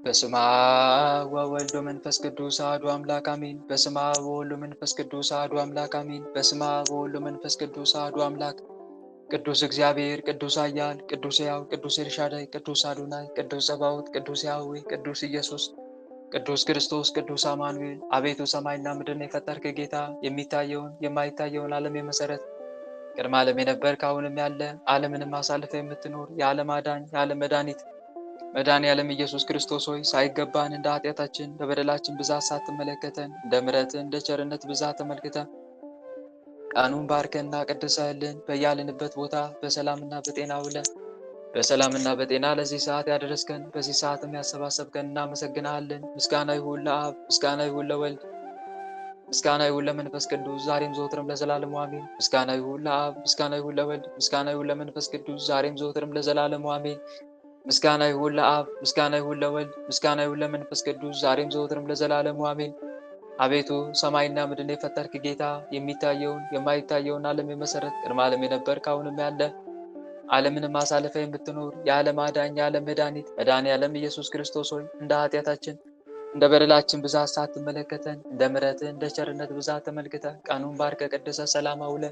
በስመ አብ ወወልድ ወመንፈስ ቅዱስ አሐዱ አምላክ አሜን። በስመ አብ ወወልድ ወመንፈስ ቅዱስ አሐዱ አምላክ አሜን። በስመ አብ ወወልድ ወመንፈስ ቅዱስ አሐዱ አምላክ። ቅዱስ እግዚአብሔር፣ ቅዱስ ኃያል፣ ቅዱስ ሕያው፣ ቅዱስ ኤልሻዳይ፣ ቅዱስ አዶናይ፣ ቅዱስ ጸባኦት፣ ቅዱስ ያህዌ፣ ቅዱስ ኢየሱስ፣ ቅዱስ ክርስቶስ፣ ቅዱስ አማኑኤል። አቤቱ ሰማይና ምድርን የፈጠርክ ጌታ፣ የሚታየውን የማይታየውን ዓለም የመሰረት ቅድመ ዓለም የነበርክ አሁንም ያለ ዓለምንም አሳልፈ የምትኖር የዓለም አዳኝ የዓለም መድኃኒት መድኃኔዓለም ኢየሱስ ክርስቶስ ሆይ ሳይገባን እንደ ኃጢአታችን በበደላችን ብዛት ሳትመለከተን እንደ ምሕረትህ እንደ ቸርነት ብዛት ተመልክተን ቀኑን ባርከንና ቀድሰህልን በያልንበት ቦታ በሰላምና በጤና ውለን በሰላምና በጤና ለዚህ ሰዓት ያደረስከን በዚህ ሰዓትም ያሰባሰብከን እናመሰግናለን። ምስጋና ይሁን ለአብ፣ ምስጋና ይሁን ለወልድ፣ ምስጋና ይሁን ለመንፈስ ቅዱስ ዛሬም ዘወትርም ለዘላለሙ አሜን። ምስጋና ይሁን ለአብ፣ ምስጋና ይሁን ለወልድ፣ ምስጋና ይሁን ለመንፈስ ቅዱስ ዛሬም ዘወትርም ለዘላለሙ አሜን። ምስጋና ይሁን ለአብ፣ ምስጋና ይሁን ለወልድ፣ ምስጋና ይሁን ለመንፈስ ቅዱስ ዛሬም ዘወትርም ለዘላለሙ አሜን። አቤቱ ሰማይና ምድርን የፈጠርክ ጌታ፣ የሚታየውን የማይታየውን ዓለም የመሰረት ቅድመ ዓለም የነበርክ አሁንም ያለ ዓለምንም አሳልፈ የምትኖር የዓለም አዳኝ የዓለም መድኃኒት መድኃኔዓለም ኢየሱስ ክርስቶስ ሆይ እንደ ኃጢአታችን እንደ በደላችን ብዛት ሳትመለከተን እንደ ምሕረትህ እንደ ቸርነት ብዛት ተመልክተህ ቀኑን ባርከ ቀድሰ ሰላም አውለህ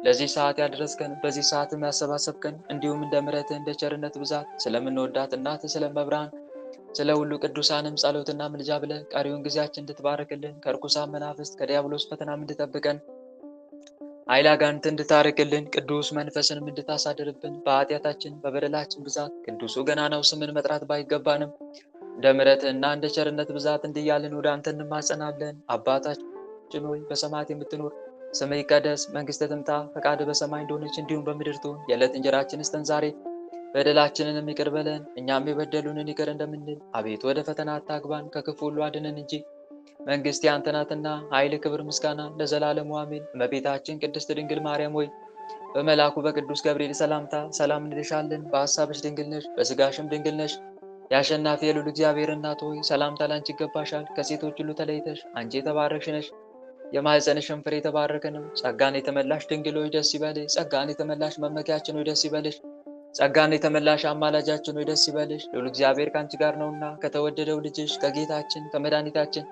ለዚህ ሰዓት ያደረስከን በዚህ ሰዓትም ያሰባሰብከን እንዲሁም እንደ ምሕረትህ እንደ ቸርነት ብዛት ስለምንወዳት እናት ስለመብርሃን ስለ ሁሉ ቅዱሳንም ጸሎትና ምልጃ ብለህ ቀሪውን ጊዜያችን እንድትባርክልን ከርኩሳን መናፍስት ከዲያብሎስ ፈተናም እንድጠብቀን ኃይለ አጋንንት እንድታርቅልን ቅዱስ መንፈስንም እንድታሳድርብን በኃጢአታችን በበደላችን ብዛት ቅዱሱ ገናናው ስምን መጥራት ባይገባንም እንደ ምሕረትህና እንደ ቸርነት ብዛት እንዲያልን ወደ አንተ እንማጸናለን። አባታችን ሆይ በሰማያት የምትኖር ስምህ ይቀደስ፣ መንግሥትህ ትምጣ፣ ፈቃድህ በሰማይ እንደሆነች እንዲሁም በምድር ትሁን። የዕለት እንጀራችንን ስጠን ዛሬ፣ በደላችንንም ይቅር በለን እኛም የበደሉንን ይቅር እንደምንል። አቤቱ ወደ ፈተና አታግባን ከክፉ ሁሉ አድነን እንጂ መንግሥት ያንተ ናትና ኃይል፣ ክብር፣ ምስጋና ለዘላለሙ አሜን። እመቤታችን ቅድስት ድንግል ማርያም ሆይ በመልአኩ በቅዱስ ገብርኤል ሰላምታ ሰላም እንልሻለን። በሐሳብሽ ድንግል ነሽ፣ በሥጋሽም ድንግል ነሽ። የአሸናፊ የልዑል እግዚአብሔር እናት ሆይ ሰላምታ ላንቺ ይገባሻል። ከሴቶች ሁሉ ተለይተሽ አንቺ የተባረክሽ ነሽ፣ የማኅፀንሽም ፍሬ የተባረከ ነው። ጸጋን የተመላሽ ድንግል ሆይ ደስ ይበልሽ። ጸጋን የተመላሽ መመኪያችን ሆይ ደስ ይበልሽ። ጸጋን የተመላሽ አማላጃችን ሆይ ደስ ይበልሽ። ልዑል እግዚአብሔር ከአንቺ ጋር ነውና ከተወደደው ልጅሽ ከጌታችን ከመድኃኒታችን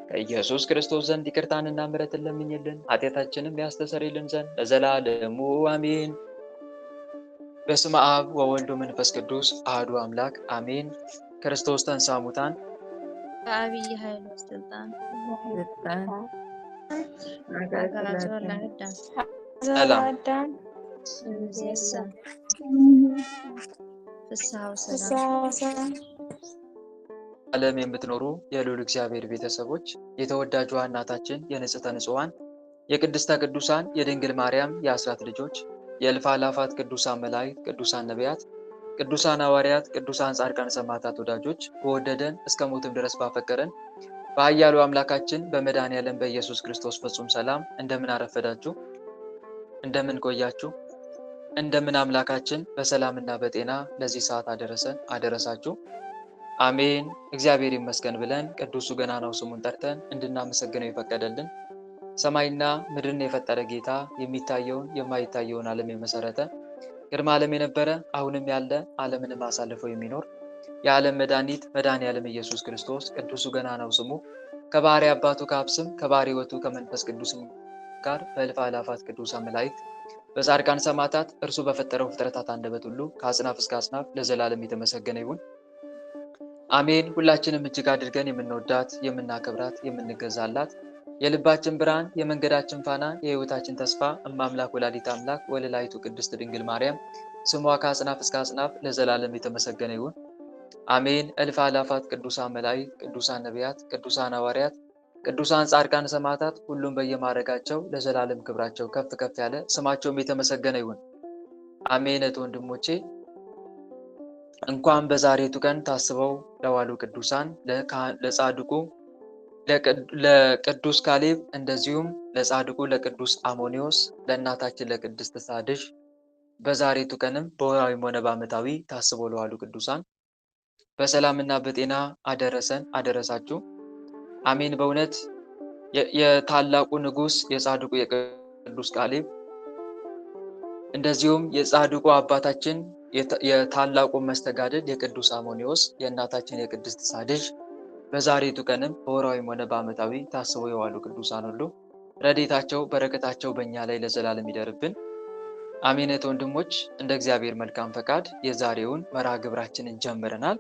ከኢየሱስ ክርስቶስ ዘንድ ይቅርታንና ምሕረትን ለምኝልን ኃጢአታችንም ያስተሰርይልን ዘንድ ለዘላለሙ አሜን። በስመ አብ ወወልድ ወመንፈስ ቅዱስ አሐዱ አምላክ አሜን። ክርስቶስ ተንሥአ እሙታን በዐቢይ ኃይል ወሥልጣን አገዛዙ ለአዳም ሰላም እምይእዜሰ ፍስሐ ወሰላም። ዓለም የምትኖሩ የልዑል እግዚአብሔር ቤተሰቦች የተወዳጇ እናታችን የንጽሕተ ንጹሐን የቅድስተ ቅዱሳን የድንግል ማርያም የአስራት ልጆች የእልፍ አእላፋት ቅዱሳን መላእክት ቅዱሳን ነቢያት ቅዱሳን ሐዋርያት ቅዱሳን ጻድቃን ሰማዕታት ወዳጆች በወደደን እስከ ሞትም ድረስ ባፈቀረን በኃያሉ አምላካችን በመድኃኔዓለም በኢየሱስ ክርስቶስ ፍጹም ሰላም እንደምን አረፈዳችሁ? እንደምን ቆያችሁ? እንደምን አምላካችን በሰላምና በጤና ለዚህ ሰዓት አደረሰን አደረሳችሁ? አሜን። እግዚአብሔር ይመስገን ብለን ቅዱሱ ገናናው ስሙን ጠርተን እንድናመሰግነው የፈቀደልን ሰማይና ምድርን የፈጠረ ጌታ የሚታየውን የማይታየውን ዓለም የመሰረተ ቅድመ ዓለም የነበረ አሁንም ያለ ዓለምንም አሳልፎ የሚኖር የዓለም መድኃኒት መድኃኔዓለም ኢየሱስ ክርስቶስ ቅዱሱ ገናናው ስሙ ከባሕርይ አባቱ ከአብ ስም ከባሕርይ ሕይወቱ ከመንፈስ ቅዱስ ጋር በእልፍ አእላፋት ቅዱሳን መላእክት በጻድቃን ሰማዕታት እርሱ በፈጠረው ፍጥረታት አንደበት ሁሉ ከአጽናፍ እስከ አጽናፍ ለዘላለም የተመሰገነ ይሁን አሜን። ሁላችንም እጅግ አድርገን የምንወዳት የምናከብራት የምንገዛላት የልባችን ብርሃን የመንገዳችን ፋና የሕይወታችን ተስፋ እማምላክ ወላዲተ አምላክ ወለላይቱ ቅድስት ድንግል ማርያም ስሟ ከአጽናፍ እስከ አጽናፍ ለዘላለም የተመሰገነ ይሁን አሜን። እልፍ አእላፋት ቅዱሳን መላእክት ቅዱሳን ነቢያት ቅዱሳን ሐዋርያት ቅዱሳን ጻድቃን ሰማዕታት ሁሉም በየማዕረጋቸው ለዘላለም ክብራቸው ከፍ ከፍ ያለ ስማቸውም የተመሰገነ ይሁን አሜን። ወንድሞቼ እንኳን በዛሬቱ ቀን ታስበው ለዋሉ ቅዱሳን ለጻድቁ ለቅዱስ ካሌብ እንደዚሁም ለጻድቁ ለቅዱስ አሞኒዮስ ለእናታችን ለቅድስት ሳድሽ በዛሬቱ ቀንም በወርኃዊም ሆነ በዓመታዊ ታስበው ለዋሉ ቅዱሳን በሰላምና በጤና አደረሰን አደረሳችሁ አሜን። በእውነት የታላቁ ንጉሥ የጻድቁ የቅዱስ ካሌብ እንደዚሁም የጻድቁ አባታችን የታላቁ መስተጋድል የቅዱስ አሞኒዎስ የእናታችን የቅድስት ሳድዥ በዛሬቱ ቀንም በወርኃዊም ሆነ በዓመታዊ ታስበው የዋሉ ቅዱሳን ሁሉ ረድኤታቸው በረከታቸው በእኛ ላይ ለዘላለም ይደርብን። አሜነት። ወንድሞች እንደ እግዚአብሔር መልካም ፈቃድ የዛሬውን መርሃ ግብራችንን ጀምረናል።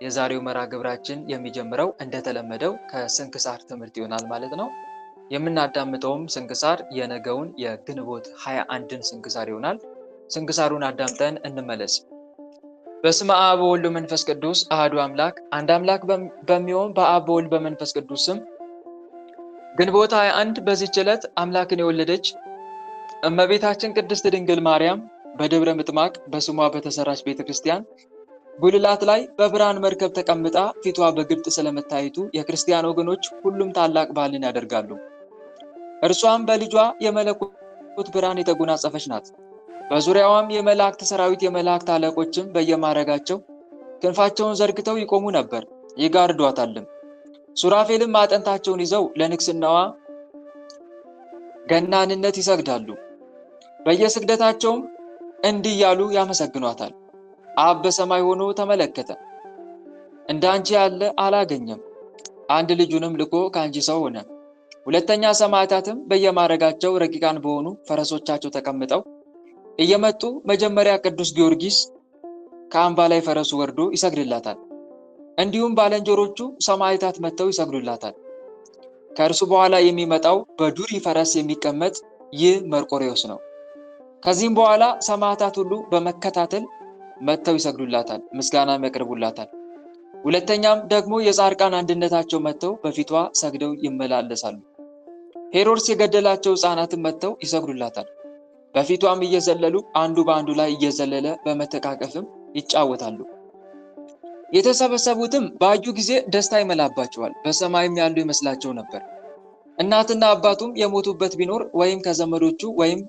የዛሬው መርሃ ግብራችን የሚጀምረው እንደተለመደው ከስንክሳር ትምህርት ይሆናል ማለት ነው። የምናዳምጠውም ስንክሳር የነገውን የግንቦት 21ን ስንክሳር ይሆናል። ስንክሳሩን አዳምጠን እንመለስ። በስመ አብ ወወልድ ወመንፈስ ቅዱስ አሐዱ አምላክ አንድ አምላክ በሚሆን በአብ በወልድ በመንፈስ ቅዱስ ስም ግንቦት 21 በዚህች ዕለት አምላክን የወለደች እመቤታችን ቅድስት ድንግል ማርያም በደብረ ምጥማቅ በስሟ በተሰራች ቤተክርስቲያን ጉልላት ላይ በብርሃን መርከብ ተቀምጣ ፊቷ በግልጥ ስለመታየቱ የክርስቲያን ወገኖች ሁሉም ታላቅ በዓልን ያደርጋሉ። እርሷም በልጇ የመለኮት ብርሃን የተጎናጸፈች ናት። በዙሪያዋም የመላእክት ሰራዊት የመላእክት አለቆችም በየማዕረጋቸው ክንፋቸውን ዘርግተው ይቆሙ ነበር፣ ይጋርዷታልም። ሱራፌልም አጥንታቸውን ይዘው ለንግስናዋ ገናንነት ይሰግዳሉ። በየስግደታቸውም እንዲህ እያሉ ያመሰግኗታል። አብ በሰማይ ሆኖ ተመለከተ፣ እንዳንቺ ያለ አላገኘም። አንድ ልጁንም ልኮ ከአንቺ ሰው ሆነ። ሁለተኛ ሰማዕታትም በየማዕረጋቸው ረቂቃን በሆኑ ፈረሶቻቸው ተቀምጠው እየመጡ መጀመሪያ ቅዱስ ጊዮርጊስ ከአምባ ላይ ፈረሱ ወርዶ ይሰግድላታል። እንዲሁም ባልንጀሮቹ ሰማዕታት መጥተው ይሰግዱላታል። ከእርሱ በኋላ የሚመጣው በዱሪ ፈረስ የሚቀመጥ ይህ መርቆሬዎስ ነው። ከዚህም በኋላ ሰማዕታት ሁሉ በመከታተል መጥተው ይሰግዱላታል፣ ምስጋናም ያቀርቡላታል። ሁለተኛም ደግሞ የጻድቃን አንድነታቸው መጥተው በፊቷ ሰግደው ይመላለሳሉ። ሄሮድስ የገደላቸው ሕፃናትም መጥተው ይሰግዱላታል። በፊቷም እየዘለሉ አንዱ በአንዱ ላይ እየዘለለ በመተቃቀፍም ይጫወታሉ። የተሰበሰቡትም ባዩ ጊዜ ደስታ ይመላባቸዋል፣ በሰማይም ያሉ ይመስላቸው ነበር። እናትና አባቱም የሞቱበት ቢኖር ወይም ከዘመዶቹ ወይም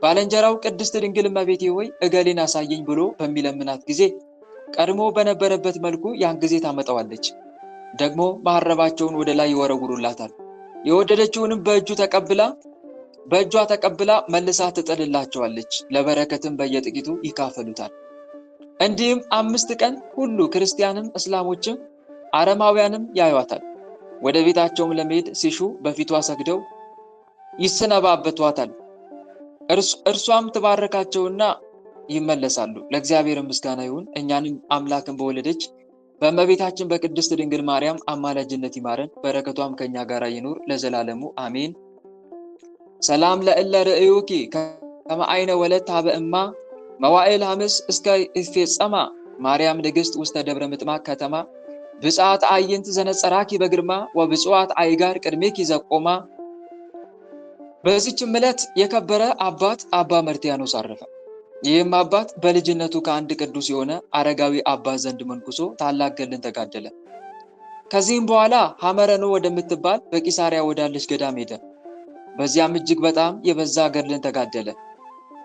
ባልንጀራው ቅድስት ድንግል እመቤቴ ሆይ እገሌን አሳየኝ ብሎ በሚለምናት ጊዜ ቀድሞ በነበረበት መልኩ ያን ጊዜ ታመጣዋለች። ደግሞ መሐረባቸውን ወደ ላይ ይወረውሩላታል። የወደደችውንም በእጇ ተቀብላ መልሳ ትጥልላቸዋለች። ለበረከትም በየጥቂቱ ይካፈሉታል። እንዲህም 5 ቀን ሁሉ ክርስቲያንም እስላሞችም አረማውያንም ያዩዋታል። ወደ ቤታቸውም ለመሄድ ሲሹ በፊቷ ሰግደው ይሰነባበቷታል። እርሷም ትባረካቸውና ይመለሳሉ። ለእግዚአብሔር ምስጋና ይሁን። እኛንም አምላክን በወለደች በእመቤታችን በቅድስት ድንግል ማርያም አማላጅነት ይማረን፣ በረከቷም ከኛ ጋር ይኑር ለዘላለሙ አሜን። ሰላም ለእለ ርእዩኪ ከመ አይነ ወለት ሀበ እማ መዋዕል ሐምስ እስከ ይፌጸማ ማርያም ንግሥት ውስተ ደብረ ምጥማቅ ከተማ ብፅዓት አዕይንት ዘነጸራኪ በግርማ ወብፁዓት አይጋር ቅድሜኪ ዘቆማ። በዚህችም ዕለት የከበረ አባት አባ መርትያኖስ አረፈ። ይህም አባት በልጅነቱ ከአንድ ቅዱስ የሆነ አረጋዊ አባት ዘንድ መንኩሶ ታላቅ ገድልን ተጋደለ። ከዚህም በኋላ ሐመረኖ ወደምትባል በቂሳሪያ ወዳለች ገዳም ሄደ። በዚያም እጅግ በጣም የበዛ ገድልን ተጋደለ።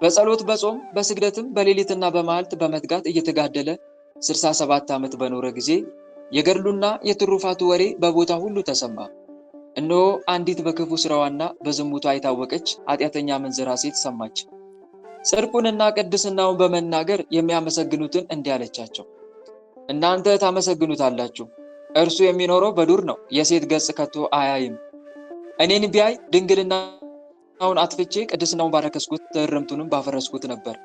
በጸሎት በጾም በስግደትም በሌሊትና በመዓልት በመትጋት እየተጋደለ 67 ዓመት በኖረ ጊዜ የገድሉና የትሩፋቱ ወሬ በቦታ ሁሉ ተሰማ። እነሆ አንዲት በክፉ ስራዋና በዝሙቷ የታወቀች ኃጢአተኛ መንዝራ ሴት ሰማች። ጽድቁንና ቅድስናውን በመናገር የሚያመሰግኑትን እንዲህ አለቻቸው፣ እናንተ ታመሰግኑታላችሁ፣ እርሱ የሚኖረው በዱር ነው፣ የሴት ገጽ ከቶ አያይም። እኔን ቢያይ ድንግልናውን አጥፍቼ ቅድስናውን ባረከስኩት፣ ትሕርምቱንም ባፈረስኩት ነበር።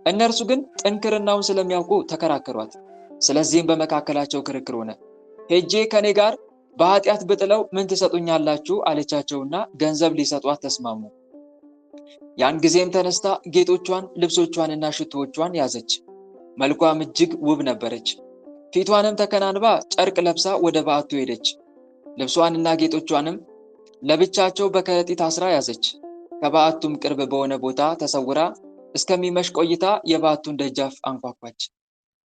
እነርሱ ግን ጥንክርናውን ስለሚያውቁ ተከራከሯት። ስለዚህም በመካከላቸው ክርክር ሆነ። ሄጄ ከኔ ጋር በኃጢአት ብጥለው ምን ትሰጡኛላችሁ አለቻቸውና ገንዘብ ሊሰጧት ተስማሙ። ያን ጊዜም ተነስታ ጌጦቿን ልብሶቿንና ሽቶዎቿን ያዘች። መልኳም እጅግ ውብ ነበረች። ፊቷንም ተከናንባ ጨርቅ ለብሳ ወደ በዓቱ ሄደች። ልብሷንና ጌጦቿንም ለብቻቸው በከረጢት አስራ ያዘች። ከበዓቱም ቅርብ በሆነ ቦታ ተሰውራ እስከሚመሽ ቆይታ የበዓቱን ደጃፍ አንኳኳች።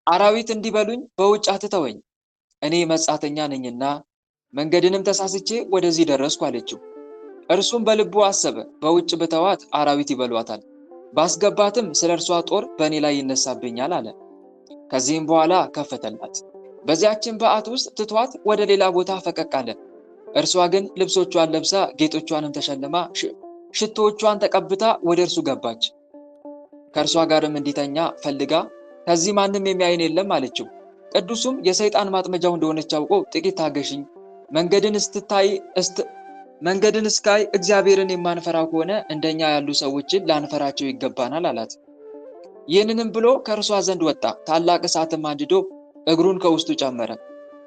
አራዊት እንዲበሉኝ በውጭ አትተወኝ፣ እኔ መጻተኛ ነኝና መንገድንም ተሳስቼ ወደዚህ ደረስኩ አለችው። እርሱም በልቡ አሰበ፣ በውጭ ብተዋት አራዊት ይበሏታል፣ ባስገባትም ስለ እርሷ ጦር በእኔ ላይ ይነሳብኛል አለ። ከዚህም በኋላ ከፈተላት። በዚያችን በዓት ውስጥ ትቷት ወደ ሌላ ቦታ ፈቀቅ አለ። እርሷ ግን ልብሶቿን ለብሳ ጌጦቿንም ተሸልማ ሽቶዎቿን ተቀብታ ወደ እርሱ ገባች። ከእርሷ ጋርም እንዲተኛ ፈልጋ ከዚህ ማንም የሚያይን የለም አለችው። ቅዱሱም የሰይጣን ማጥመጃው እንደሆነች አውቆ ጥቂት ታገሽኝ፣ መንገድን እስካይ እግዚአብሔርን የማንፈራ ከሆነ እንደኛ ያሉ ሰዎችን ላንፈራቸው ይገባናል አላት። ይህንንም ብሎ ከእርሷ ዘንድ ወጣ። ታላቅ እሳትም አንድዶ እግሩን ከውስጡ ጨመረ።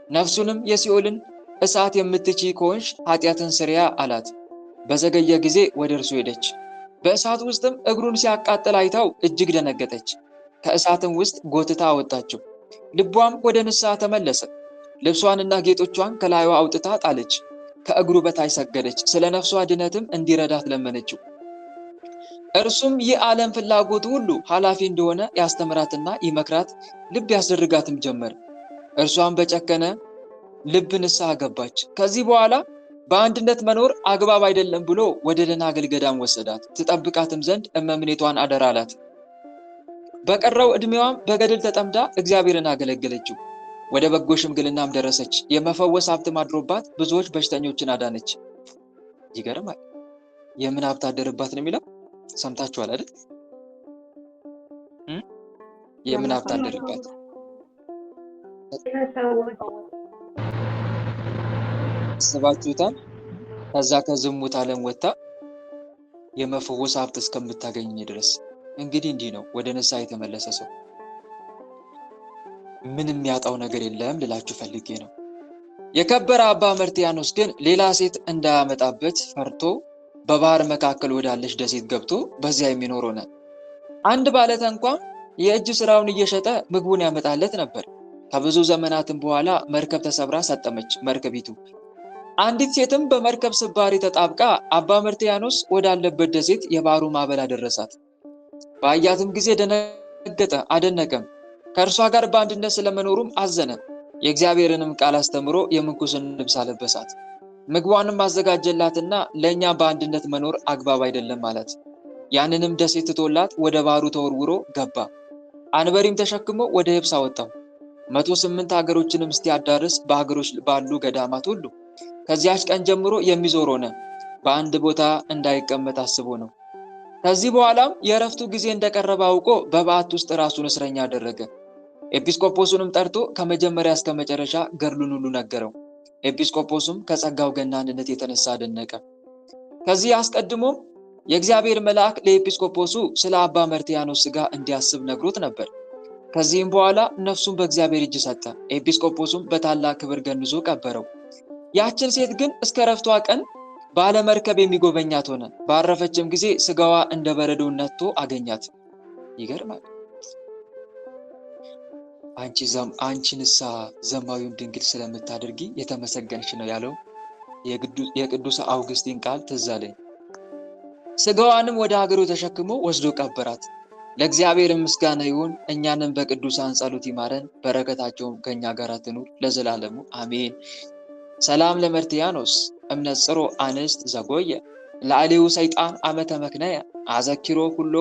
ነፍሱንም የሲኦልን እሳት የምትችይ ከሆንሽ ኃጢአትን ስሪያ አላት። በዘገየ ጊዜ ወደ እርሱ ሄደች። በእሳት ውስጥም እግሩን ሲያቃጥል አይታው እጅግ ደነገጠች። ከእሳትም ውስጥ ጎትታ አወጣችው። ልቧም ወደ ንስሐ ተመለሰ። ልብሷንና ጌጦቿን ከላይዋ አውጥታ ጣለች። ከእግሩ በታች ሰገደች። ስለ ነፍሷ ድነትም እንዲረዳት ለመነችው። እርሱም ይህ ዓለም ፍላጎት ሁሉ ኃላፊ እንደሆነ ያስተምራትና ይመክራት፣ ልብ ያስደርጋትም ጀመር። እርሷም በጨከነ ልብ ንስሐ ገባች። ከዚህ በኋላ በአንድነት መኖር አግባብ አይደለም ብሎ ወደ ደናግል ገዳም ወሰዳት። ትጠብቃትም ዘንድ እመምኔቷን አደራ አላት። በቀረው ዕድሜዋም በገድል ተጠምዳ እግዚአብሔርን አገለገለችው። ወደ በጎ ሽምግልናም ደረሰች። የመፈወስ ሀብት አድሮባት ብዙዎች በሽተኞችን አዳነች። ይገርማል። የምን ሀብት አደረባት ነው የሚለው ሰምታችኋል አይደል? የምን ሀብት አደረባት? አስባችሁታል? ከዛ ከዝሙት ዓለም ወጥታ የመፈወስ ሀብት እስከምታገኝ ድረስ። እንግዲህ እንዲህ ነው ወደ ንስሐ የተመለሰ ሰው። ምንም ያጣው ነገር የለም ልላችሁ ፈልጌ ነው። የከበረ አባ መርትያኖስ ግን ሌላ ሴት እንዳያመጣበት ፈርቶ በባህር መካከል ወዳለች ደሴት ገብቶ በዚያ የሚኖር ሆነ። አንድ ባለተንኳም የእጅ ስራውን እየሸጠ ምግቡን ያመጣለት ነበር። ከብዙ ዘመናትም በኋላ መርከብ ተሰብራ ሰጠመች መርከቢቱ። አንዲት ሴትም በመርከብ ስባሪ ተጣብቃ አባ መርትያኖስ ወዳለበት ደሴት የባህሩ ማዕበል አደረሳት። ባያትም ጊዜ ደነገጠ፣ አደነቀም። ከእርሷ ጋር በአንድነት ስለመኖሩም አዘነ። የእግዚአብሔርንም ቃል አስተምሮ የምንኩስና ልብስ አለበሳት። ምግቧንም አዘጋጀላትና ለእኛ በአንድነት መኖር አግባብ አይደለም ማለት። ያንንም ደሴት ትቶላት ወደ ባህሩ ተወርውሮ ገባ። አንበሪም ተሸክሞ ወደ የብስ አወጣው። 108 ሀገሮችንም እስኪያዳርስ በሀገሮች ባሉ ገዳማት ሁሉ ከዚያች ቀን ጀምሮ የሚዞር ሆነ። በአንድ ቦታ እንዳይቀመጥ አስቦ ነው። ከዚህ በኋላም የእረፍቱ ጊዜ እንደቀረበ አውቆ በበዓት ውስጥ ራሱን እስረኛ አደረገ። ኤጲስቆጶሱንም ጠርቶ ከመጀመሪያ እስከ መጨረሻ ገድሉን ሁሉ ነገረው። ኤጲስቆጶሱም ከጸጋው ገናንነት የተነሳ አደነቀ። ከዚህ አስቀድሞም የእግዚአብሔር መልአክ ለኤጲስቆጶሱ ስለ አባ መርትያኖስ ሥጋ እንዲያስብ ነግሮት ነበር። ከዚህም በኋላ ነፍሱን በእግዚአብሔር እጅ ሰጠ። ኤጲስቆጶሱም በታላቅ ክብር ገንዞ ቀበረው። ያችን ሴት ግን እስከ ረፍቷ ቀን ባለ መርከብ የሚጎበኛት ሆነ። ባረፈችም ጊዜ ሥጋዋ እንደ በረዶ ነጥቶ አገኛት። ይገርማል። አንቺ ንሳ ዘማዊውን ድንግል ስለምታደርጊ የተመሰገንሽ ነው ያለው የቅዱስ አውግስቲን ቃል ትዝ አለኝ። ሥጋዋንም ወደ ሀገሩ ተሸክሞ ወስዶ ቀበራት። ለእግዚአብሔር ምስጋና ይሁን። እኛንም በቅዱሳን ጸሎት ይማረን፣ በረከታቸውም ከእኛ ጋር ትኑር ለዘላለሙ አሜን። ሰላም ለመርትያኖስ እምነጽሮ አንስት ዘጎየ ለአሌው ሰይጣን አመተ መክነየ አዘኪሮ ሁሎ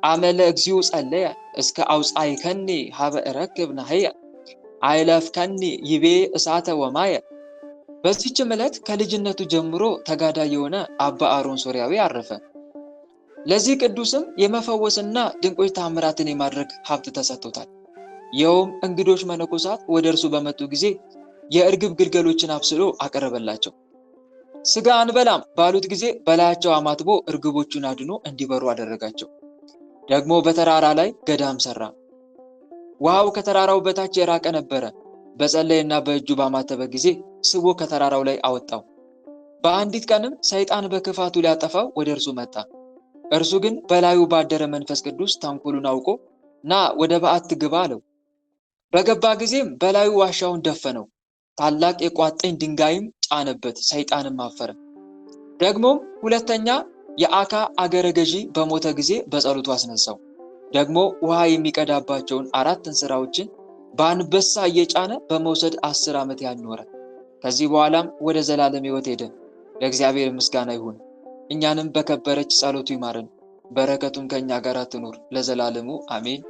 አመለ እግዚኡ ጸለየ እስከ አውፃይከኒ ሀበ እረክብ ናህየ አይለፍከኒ ይቤ እሳተ ወማየ። በዚህችም ዕለት ከልጅነቱ ጀምሮ ተጋዳይ የሆነ አባ አሮን ሶርያዊ አረፈ። ለዚህ ቅዱስም የመፈወስና ድንቆች ታምራትን የማድረግ ሀብት ተሰጥቶታል። ይኸውም እንግዶች መነኮሳት ወደ እርሱ በመጡ ጊዜ የእርግብ ግልገሎችን አብስሎ አቀረበላቸው። ሥጋ አንበላም ባሉት ጊዜ በላያቸው አማትቦ እርግቦቹን አድኖ እንዲበሩ አደረጋቸው። ደግሞ በተራራ ላይ ገዳም ሰራ። ውሃው ከተራራው በታች የራቀ ነበረ። በጸለየና በእጁ ባማተበ ጊዜ ስቦ ከተራራው ላይ አወጣው። በአንዲት ቀንም ሰይጣን በክፋቱ ሊያጠፋው ወደ እርሱ መጣ። እርሱ ግን በላዩ ባደረ መንፈስ ቅዱስ ተንኮሉን አውቆ ና ወደ በዓት ግባ አለው። በገባ ጊዜም በላዩ ዋሻውን ደፈነው። ታላቅ የቋጥኝ ድንጋይም ጫነበት። ሰይጣንም አፈረ። ደግሞም ሁለተኛ የአካ አገረ ገዢ በሞተ ጊዜ በጸሎቱ አስነሳው። ደግሞ ውሃ የሚቀዳባቸውን 4 እንስራዎችን በአንበሳ እየጫነ በመውሰድ 10 ዓመት ያህል ኖረ። ከዚህ በኋላም ወደ ዘላለም ሕይወት ሄደ። ለእግዚአብሔር ምስጋና ይሁን። እኛንም በከበረች ጸሎቱ ይማረን፣ በረከቱም ከእኛ ጋር ትኑር ለዘላለሙ አሜን።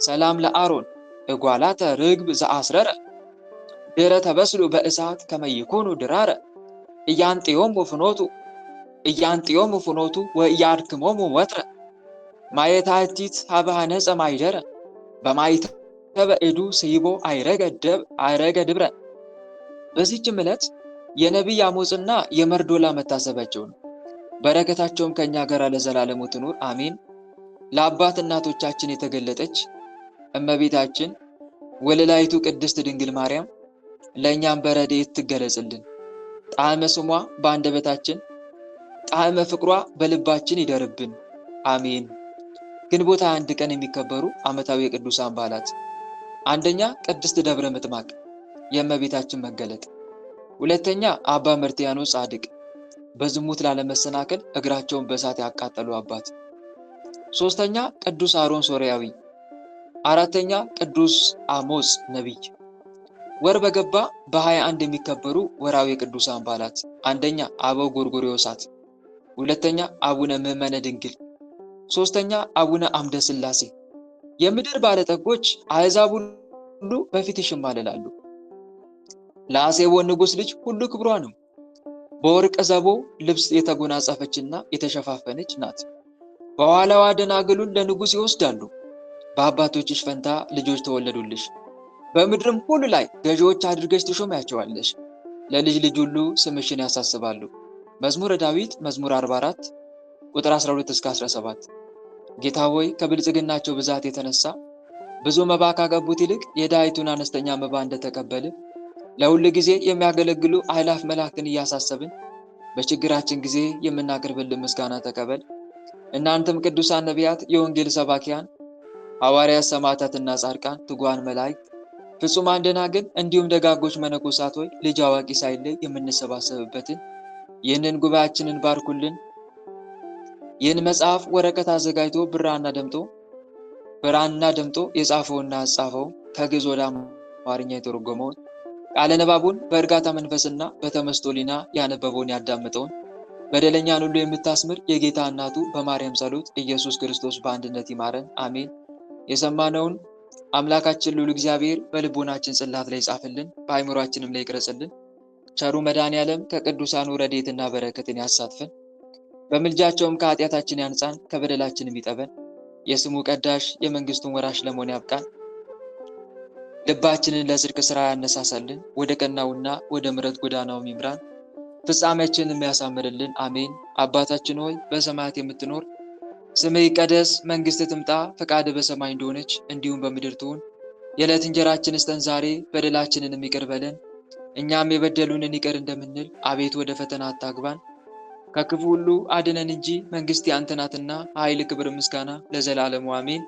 ሰላም ለአሮን እጓላተ ርግብ ዘአስረረ ድረ ተበስሉ በእሳት ከመይኩኑ ድራረ እያንጤዮሙ ፍኖቱ ወእያድክሞሙ ወትረ ማየታቲት ሀበሃነፀ ማይደረ በማይተበ እዱ ስይቦ አይረገ ድብረ። በዚህችም ዕለት የነቢይ አሞጽና የመርዶላ መታሰቢያቸው ነው። በረከታቸውም ከእኛ ጋር ለዘላለሙ ትኑር አሜን። ለአባት እናቶቻችን የተገለጠች እመቤታችን ወለላይቱ ቅድስት ድንግል ማርያም ለእኛም በረድኤት ትገለጽልን። ጣዕመ ስሟ በአንደበታችን፣ ጣዕመ ፍቅሯ በልባችን ይደርብን አሜን። ግንቦት 21 ቀን የሚከበሩ ዓመታዊ የቅዱሳን በዓላት፣ አንደኛ ቅድስት ደብረ ምጥማቅ የእመቤታችን መገለጥ፣ ሁለተኛ አባ መርትያኖስ ጻድቅ በዝሙት ላለመሰናከል እግራቸውን በእሳት ያቃጠሉ አባት፣ ሶስተኛ ቅዱስ አሮን ሶርያዊ፣ አራተኛ ቅዱስ አሞጽ ነቢይ። ወር በገባ በ21 የሚከበሩ ወራዊ የቅዱሳን በዓላት፣ አንደኛ አበው ጎርጎርዮሳት፣ ሁለተኛ አቡነ ምዕመነ ድንግል፣ ሶስተኛ አቡነ አምደ ሥላሴ። የምድር ባለጠጎች አሕዛብ ሁሉ በፊትሽ ይማለላሉ። ለአሴቦን ንጉሥ ልጅ ሁሉ ክብሯ ነው። በወርቅ ዘቦ ልብስ የተጎናጸፈችና የተሸፋፈነች ናት። በኋላዋ ደናግሉን ለንጉሥ ይወስዳሉ። በአባቶችሽ ፈንታ ልጆች ተወለዱልሽ። በምድርም ሁሉ ላይ ገዢዎች አድርገሽ ትሾሚያቸዋለሽ። ለልጅ ልጅ ሁሉ ስምሽን ያሳስባሉ። መዝሙረ ዳዊት መዝሙር 44 ቁጥር 12 እስከ 17። ጌታ ሆይ ከብልጽግናቸው ብዛት የተነሳ ብዙ መባ ካገቡት ይልቅ የድሃይቱን አነስተኛ መባ እንደተቀበልን ለሁል ጊዜ የሚያገለግሉ አእላፍ መላእክትን እያሳሰብን በችግራችን ጊዜ የምናቀርብልን ምስጋና ተቀበል። እናንተም ቅዱሳን ነቢያት፣ የወንጌል ሰባኪያን ሐዋርያት፣ ሰማዕታትና ጻድቃን፣ ትጉሃን መላእክት፣ ፍጹማን ደናግል እንዲሁም ደጋጎች መነኮሳት ሆይ ልጅ አዋቂ ሳይለይ የምንሰባሰብበትን ይህንን ጉባኤያችንን ባርኩልን። ይህን መጽሐፍ ወረቀት አዘጋጅቶ ብራና ደምጦ የጻፈውና ያጻፈው ከግዕዝ ወደ አማርኛ የተረጎመውን ቃለ ንባቡን በእርጋታ መንፈስና በተመስጦ ሊና ያነበበውን ያዳመጠውን በደለኛን ሁሉ የምታስምር የጌታ እናቱ በማርያም ጸሎት ኢየሱስ ክርስቶስ በአንድነት ይማረን አሜን። የሰማነውን አምላካችን ልዑል እግዚአብሔር በልቦናችን ጽላት ላይ ጻፍልን፣ በአእምሯችንም ላይ ይቅረጽልን። ቸሩ መድኃኔዓለም ከቅዱሳኑ ረድኤትና በረከትን ያሳትፈን። በምልጃቸውም ከኃጢአታችን ያንጻን፣ ከበደላችንም ይጠበን። የስሙ ቀዳሽ የመንግስቱን ወራሽ ለመሆን ያብቃን። ልባችንን ለጽድቅ ሥራ ያነሳሳልን፣ ወደ ቀናውና ወደ ምሕረት ጎዳናው ይምራን። ፍጻሜያችንን የሚያሳምርልን አሜን። አባታችን ሆይ በሰማያት የምትኖር ስምህ ይቀደስ፣ መንግሥትህ ትምጣ፣ ፈቃድህ በሰማይ እንደሆነች እንዲሁም በምድር ትሁን። የዕለት እንጀራችንን ስጠን ዛሬ፣ በደላችንን ይቅር በለን እኛም የበደሉንን ይቅር እንደምንል፣ አቤቱ ወደ ፈተና አታግባን ከክፉ ሁሉ አድነን እንጂ መንግሥት ያንተ ናትና ኃይል፣ ክብር፣ ምስጋና ለዘላለሙ አሜን።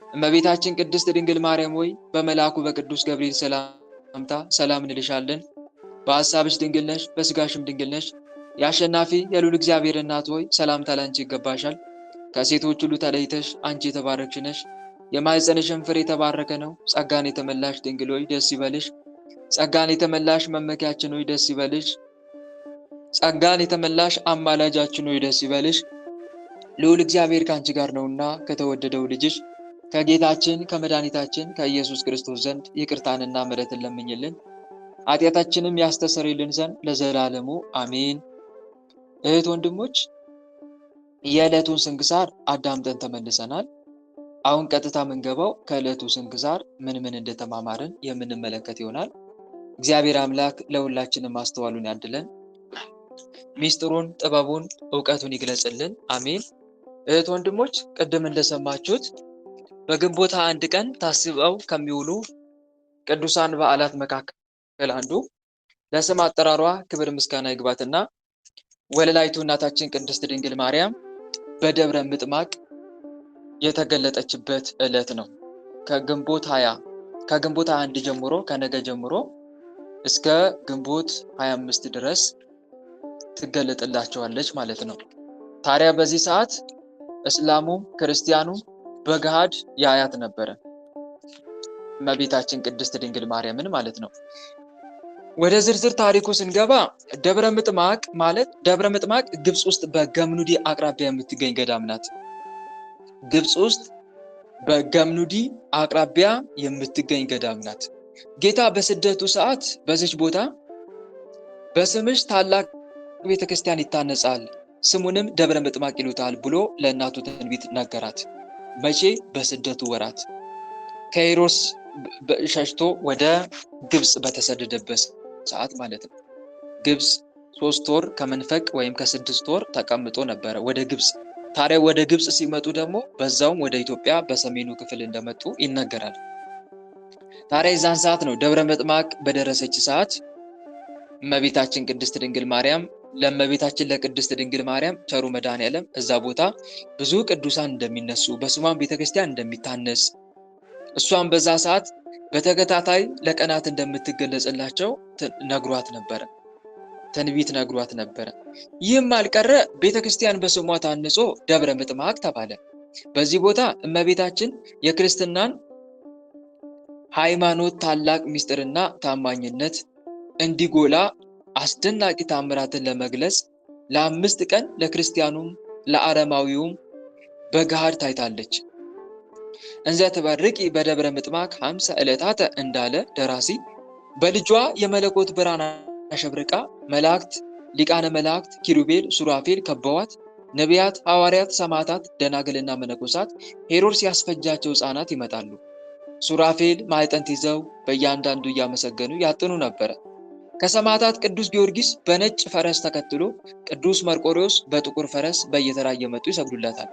እመቤታችን ቅድስት ድንግል ማርያም ሆይ በመልአኩ በቅዱስ ገብርኤል ሰላምታ ሰላም እንልሻለን። በሐሳብሽ ድንግል ነሽ፣ በሥጋሽም ድንግል ነሽ። የአሸናፊ የልዑል እግዚአብሔር እናት ሆይ ሰላምታ ላንቺ ይገባሻል። ከሴቶች ሁሉ ተለይተሽ አንቺ የተባረክሽ ነሽ። የማኅፀንሽም ፍሬ የተባረከ ነው። ጸጋን የተመላሽ ድንግል ሆይ ደስ ይበልሽ። ጸጋን የተመላሽ መመኪያችን ሆይ ደስ ይበልሽ። ጸጋን የተመላሽ አማላጃችን ሆይ ደስ ይበልሽ። ልዑል እግዚአብሔር ከአንቺ ጋር ነውና ከተወደደው ልጅሽ ከጌታችን ከመድኃኒታችን ከኢየሱስ ክርስቶስ ዘንድ ይቅርታንና ምሕረትን ለምኝልን ኃጢአታችንም ያስተሰርይልን ዘንድ ለዘላለሙ አሜን። እህት ወንድሞች፣ የዕለቱን ስንክሳር አዳምጠን ተመልሰናል። አሁን ቀጥታ የምንገባው ከዕለቱ ስንክሳር ምን እንደተማማርን የምንመለከት ይሆናል። እግዚአብሔር አምላክ ለሁላችንም ማስተዋሉን ያድለን፣ ሚስጥሩን፣ ጥበቡን፣ ዕውቀቱን ይግለጽልን አሜን። እህት ወንድሞች፣ ቅድም እንደሰማችሁት በግንቦት 21 ቀን ታስበው ከሚውሉ ቅዱሳን በዓላት መካከል አንዱ ለስም አጠራሯ ክብር ምስጋና ይግባትና ወለላይቱ እናታችን ቅድስት ድንግል ማርያም በደብረ ምጥማቅ የተገለጠችበት ዕለት ነው። ከግንቦት 21 ጀምሮ ከነገ ጀምሮ እስከ ግንቦት 25 ድረስ ትገለጥላቸዋለች ማለት ነው። ታዲያ በዚህ ሰዓት እስላሙም ክርስቲያኑም በገሃድ ያያት ነበረ፣ እመቤታችን ቅድስት ድንግል ማርያምን ማለት ነው። ወደ ዝርዝር ታሪኩ ስንገባ ደብረ ምጥማቅ ማለት ግብፅ ውስጥ በገምኑዲ አቅራቢያ የምትገኝ ገዳም ናት። ግብፅ ውስጥ በገምኑዲ አቅራቢያ የምትገኝ ገዳም ናት። ጌታ በስደቱ ሰዓት በዚች ቦታ በስምሽ ታላቅ ቤተክርስቲያን ይታነጻል፣ ስሙንም ደብረ ምጥማቅ ይሉታል ብሎ ለእናቱ ትንቢት ነገራት። መቼ? በስደቱ ወራት። ከሄሮድስ ሸሽቶ ወደ ግብጽ በተሰደደበት ሰዓት ማለት ነው። ግብጽ 3 ወር ከመንፈቅ ወይም ከ6 ወር ተቀምጦ ነበረ ወደ ግብጽ። ታዲያ ወደ ግብጽ ሲመጡ ደግሞ በዛውም ወደ ኢትዮጵያ በሰሜኑ ክፍል እንደመጡ ይነገራል። ታዲያ የዛን ሰዓት ነው ደብረ ምጥማቅ በደረሰች ሰዓት እመቤታችን ቅድስት ድንግል ማርያም ለእመቤታችን ለቅድስት ድንግል ማርያም ቸሩ መድኃኔዓለም እዛ ቦታ ብዙ ቅዱሳን እንደሚነሱ በስሟም ቤተክርስቲያን እንደሚታነጽ እሷም በዛ ሰዓት በተከታታይ ለቀናት እንደምትገለጽላቸው ነግሯት ነበረ። ትንቢት ነግሯት ነበረ። ይህም አልቀረ ቤተክርስቲያን በስሟ ታንጾ ደብረ ምጥማቅ ተባለ። በዚህ ቦታ እመቤታችን የክርስትናን ሃይማኖት ታላቅ ምስጢርና ታማኝነት እንዲጎላ አስደናቂ ታምራትን ለመግለጽ ለ5 ቀን ለክርስቲያኑም ለአረማዊውም በገሃድ ታይታለች። እንዘ ትበርቂ በደብረ ምጥማቅ 50 ዕለታተ እንዳለ ደራሲ በልጇ የመለኮት ብርሃን አሸብርቃ መላእክት፣ ሊቃነ መላእክት፣ ኪሩቤል፣ ሱራፌል ከበዋት፣ ነቢያት፣ ሐዋርያት፣ ሰማዕታት፣ ደናግልና መነኮሳት፣ ሄሮድስ ያስፈጃቸው ሕፃናት ይመጣሉ። ሱራፌል ማዕጠንት ይዘው በእያንዳንዱ እያመሰገኑ ያጥኑ ነበረ። ከሰማዕታት ቅዱስ ጊዮርጊስ በነጭ ፈረስ ተከትሎ ቅዱስ መርቆሬዎስ በጥቁር ፈረስ በየተራ እየመጡ ይሰግዱለታል።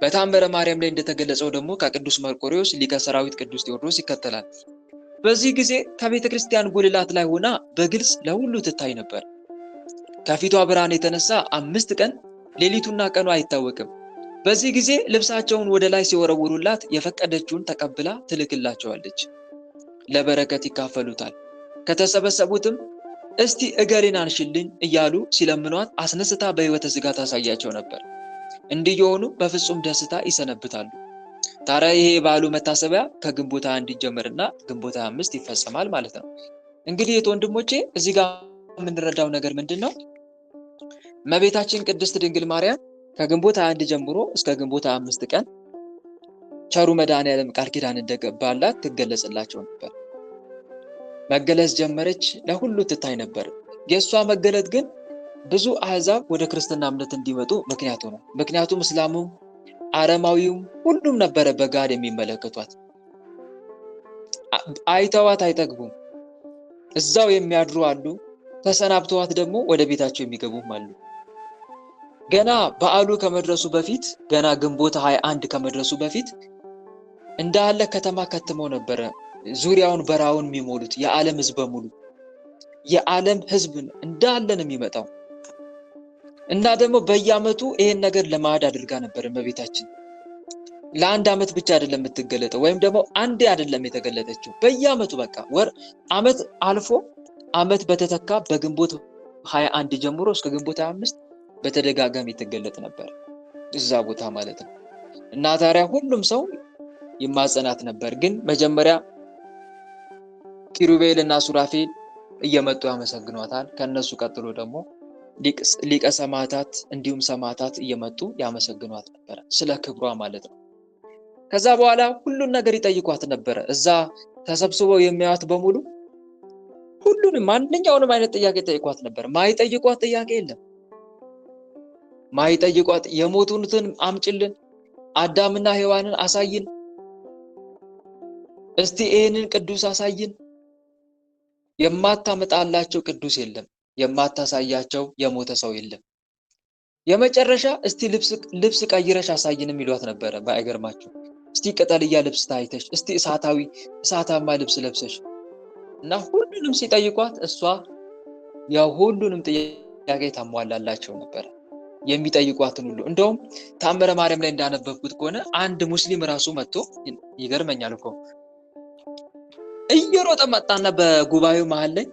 በታምረ ማርያም ላይ እንደተገለጸው ደግሞ ከቅዱስ መርቆሬዎስ ሊቀ ሰራዊት ቅዱስ ቴዎድሮስ ይከተላል። በዚህ ጊዜ ከቤተ ክርስቲያን ጉልላት ላይ ሆና በግልጽ ለሁሉ ትታይ ነበር። ከፊቷ ብርሃን የተነሳ 5 ቀን ሌሊቱና ቀኑ አይታወቅም። በዚህ ጊዜ ልብሳቸውን ወደ ላይ ሲወረውሩላት የፈቀደችውን ተቀብላ ትልክላቸዋለች። ለበረከት ይካፈሉታል። ከተሰበሰቡትም እስቲ እገሌን አንሽልኝ እያሉ ሲለምኗት አስነስታ በሕይወተ ሥጋ ታሳያቸው ነበር። እንዲህ የሆኑ በፍጹም ደስታ ይሰነብታሉ። ታዲያ ይሄ የበዓሉ መታሰቢያ ከግንቦት 21 ይጀመርና ግንቦት 25 ይፈጸማል ማለት ነው። እንግዲህ ወንድሞቼ እዚህ ጋር የምንረዳው ነገር ምንድነው? እመቤታችን ቅድስት ድንግል ማርያም ከግንቦት 21 ጀምሮ እስከ ግንቦት 25 ቀን ቸሩ መድኃኔዓለም ቃል ኪዳን እንደገባላት ትገለጽላቸው ነበር። መገለጽ ጀመረች፣ ለሁሉ ትታይ ነበር። የእሷ መገለጥ ግን ብዙ አሕዛብ ወደ ክርስትና እምነት እንዲመጡ ምክንያት ሆነ። ምክንያቱም እስላሙም አረማዊውም ሁሉም ነበረ በጋድ የሚመለከቷት። አይተዋት አይጠግቡም። እዛው የሚያድሩ አሉ፣ ተሰናብተዋት ደግሞ ወደ ቤታቸው የሚገቡም አሉ። ገና በዓሉ ከመድረሱ በፊት ገና ግንቦት 21 ከመድረሱ በፊት እንዳለ ከተማ ከትመው ነበረ ዙሪያውን በራውን የሚሞሉት የዓለም ሕዝብ በሙሉ የዓለም ሕዝብ እንዳለ ነው የሚመጣው። እና ደግሞ በየዓመቱ ይሄን ነገር ለማዕድ አድርጋ ነበር እመቤታችን። ለአንድ ዓመት ብቻ አይደለም የምትገለጠው፣ ወይም ደግሞ አንዴ አይደለም የተገለጠችው። በየዓመቱ በቃ ዓመት አልፎ ዓመት በተተካ በግንቦት 21 ጀምሮ እስከ ግንቦት 25 በተደጋጋሚ ትገለጥ ነበር እዛ ቦታ ማለት ነው። እና ታዲያ ሁሉም ሰው ይማጸናት ነበር። ግን መጀመሪያ ኪሩቤል እና ሱራፌል እየመጡ ያመሰግኗታል። ከነሱ ቀጥሎ ደግሞ ሊቀ ሰማዕታት እንዲሁም ሰማዕታት እየመጡ ያመሰግኗት ነበር፣ ስለ ክብሯ ማለት ነው። ከዛ በኋላ ሁሉን ነገር ይጠይቋት ነበር። እዛ ተሰብስበው የሚያዩት በሙሉ ሁሉንም ማንኛውንም አይነት ጥያቄ ይጠይቋት ነበር። ማይጠይቋት ጥያቄ የለም። ማይጠይቋት የሞቱትን አምጭልን፣ አዳምና ሔዋንን አሳይን፣ እስቲ ይሄንን ቅዱስ አሳይን። የማታመጣላቸው ቅዱስ የለም። የማታሳያቸው የሞተ ሰው የለም። የመጨረሻ እስቲ ልብስ ቀይረሽ አሳይንም ይሏት ነበረ። ባይገርማችሁ እስቲ ቅጠልያ ልብስ ታይተሽ፣ እስቲ እሳታማ ልብስ ለብሰሽ እና ሁሉንም ሲጠይቋት እሷ ያው ሁሉንም ጥያቄ ታሟላላቸው ነበር። የሚጠይቋትን ሁሉ እንደውም ታምረ ማርያም ላይ እንዳነበብኩት ከሆነ አንድ ሙስሊም ራሱ መጥቶ ይገርመኛል እኮ እየሮጠ መጣና በጉባኤው መሃል ላይ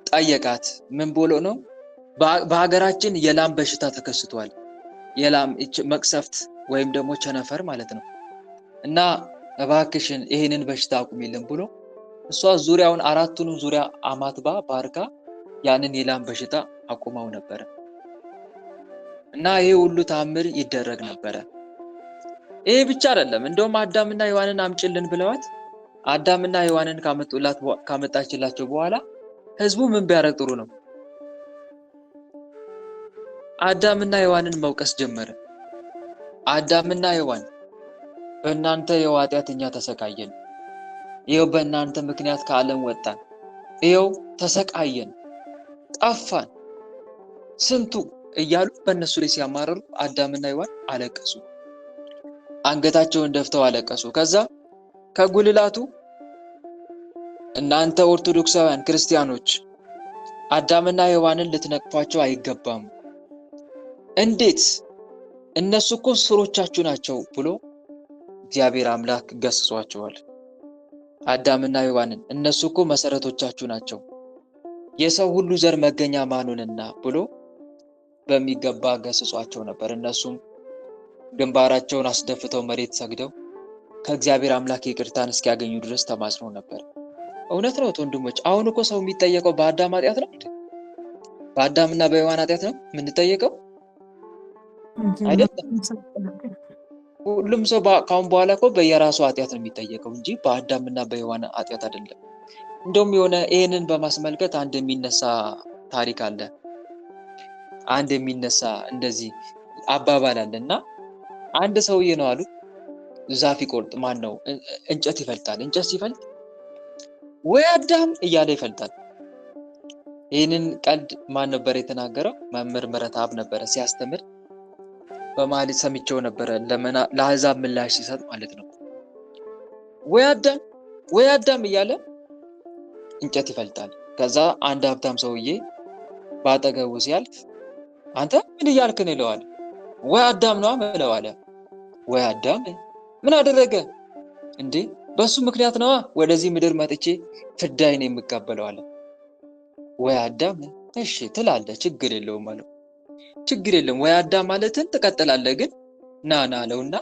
ጠየቃት። ምን ብሎ ነው? በሀገራችን የላም በሽታ ተከስቷል፣ የላም መቅሰፍት ወይም ደግሞ ቸነፈር ማለት ነው። እና እባክሽን ይሄንን በሽታ አቁሚልን ብሎ እሷ ዙሪያውን አራቱንም ዙሪያ አማትባ ባርካ ያንን የላም በሽታ አቁማው ነበረ። እና ይሄ ሁሉ ታምር ይደረግ ነበረ። ይሄ ብቻ አይደለም። እንደውም አዳምና ሔዋንን አምጭልን ብለዋት አዳምና ሔዋንን ካመጣችላቸው በኋላ ህዝቡ ምን ቢያደርግ ጥሩ ነው? አዳምና ሔዋንን መውቀስ ጀመረ። አዳምና ሔዋን በእናንተ የኃጢአት እኛ ተሰቃየን፣ ይኸው በእናንተ ምክንያት ከዓለም ወጣን፣ ይኸው ተሰቃየን፣ ጠፋን ስንቱ እያሉ በእነሱ ላይ ሲያማርሩ አዳምና ሔዋን አለቀሱ። አንገታቸውን ደፍተው አለቀሱ። ከዛ ከጉልላቱ እናንተ ኦርቶዶክሳውያን ክርስቲያኖች አዳምና ሔዋንን ልትነቅፏቸው አይገባም፣ እንዴት እነሱ እኮ ስሮቻችሁ ናቸው ብሎ እግዚአብሔር አምላክ ገስጿቸዋል። አዳምና ሔዋንን እነሱ እኮ መሰረቶቻችሁ ናቸው፣ የሰው ሁሉ ዘር መገኛ ማኑንና ብሎ በሚገባ ገስጿቸው ነበር። እነሱም ግንባራቸውን አስደፍተው መሬት ሰግደው ከእግዚአብሔር አምላክ ይቅርታን እስኪያገኙ ድረስ ተማጽነው ነበር። እውነት ነው ወንድሞች፣ አሁን እኮ ሰው የሚጠየቀው በአዳም ኃጢአት ነው እንዴ? በአዳምና በሔዋን ኃጢአት ነው የምንጠየቀው አይደለም። ሁሉም ሰው ካሁን በኋላ እኮ በየራሱ ኃጢአት ነው የሚጠየቀው እንጂ በአዳምና በሔዋን ኃጢአት አይደለም። እንደውም የሆነ ይሄንን በማስመልከት አንድ የሚነሳ ታሪክ አለ። አንድ የሚነሳ እንደዚህ አባባል አለና አንድ ሰውዬ ነው አሉ ዛፍ ይቆርጥ ነው እንጨት ይፈልጣል። እንጨት ሲፈልጥ ወይ አዳም እያለ ይፈልጣል። ይህንን ቀልድ ማን ነበር የተናገረው? መምህር ምህረተአብ ነበረ ሲያስተምር በመሀል ሰምቼው ነበረ። ለአሕዛብ ምላሽ ሲሰጥ ማለት ነው። ወይ አዳም እያለ እንጨት ይፈልጣል። ከዛ አንድ ሀብታም ሰውዬ ባጠገቡ ሲያልፍ አንተ ምን እያልክ ነው ይለዋል። ወይ አዳም ነው አለ። ወይ አዳም ምን አደረገ እንዴ? በሱ ምክንያት ነዋ ወደዚህ ምድር መጥቼ ፍዳይን የምቀበለው አለ። ወይ አዳም እሺ ትላለህ፣ ችግር የለውም አለው። ችግር የለም ወይ አዳም ማለትን ትቀጥላለህ፣ ግን ና አለውና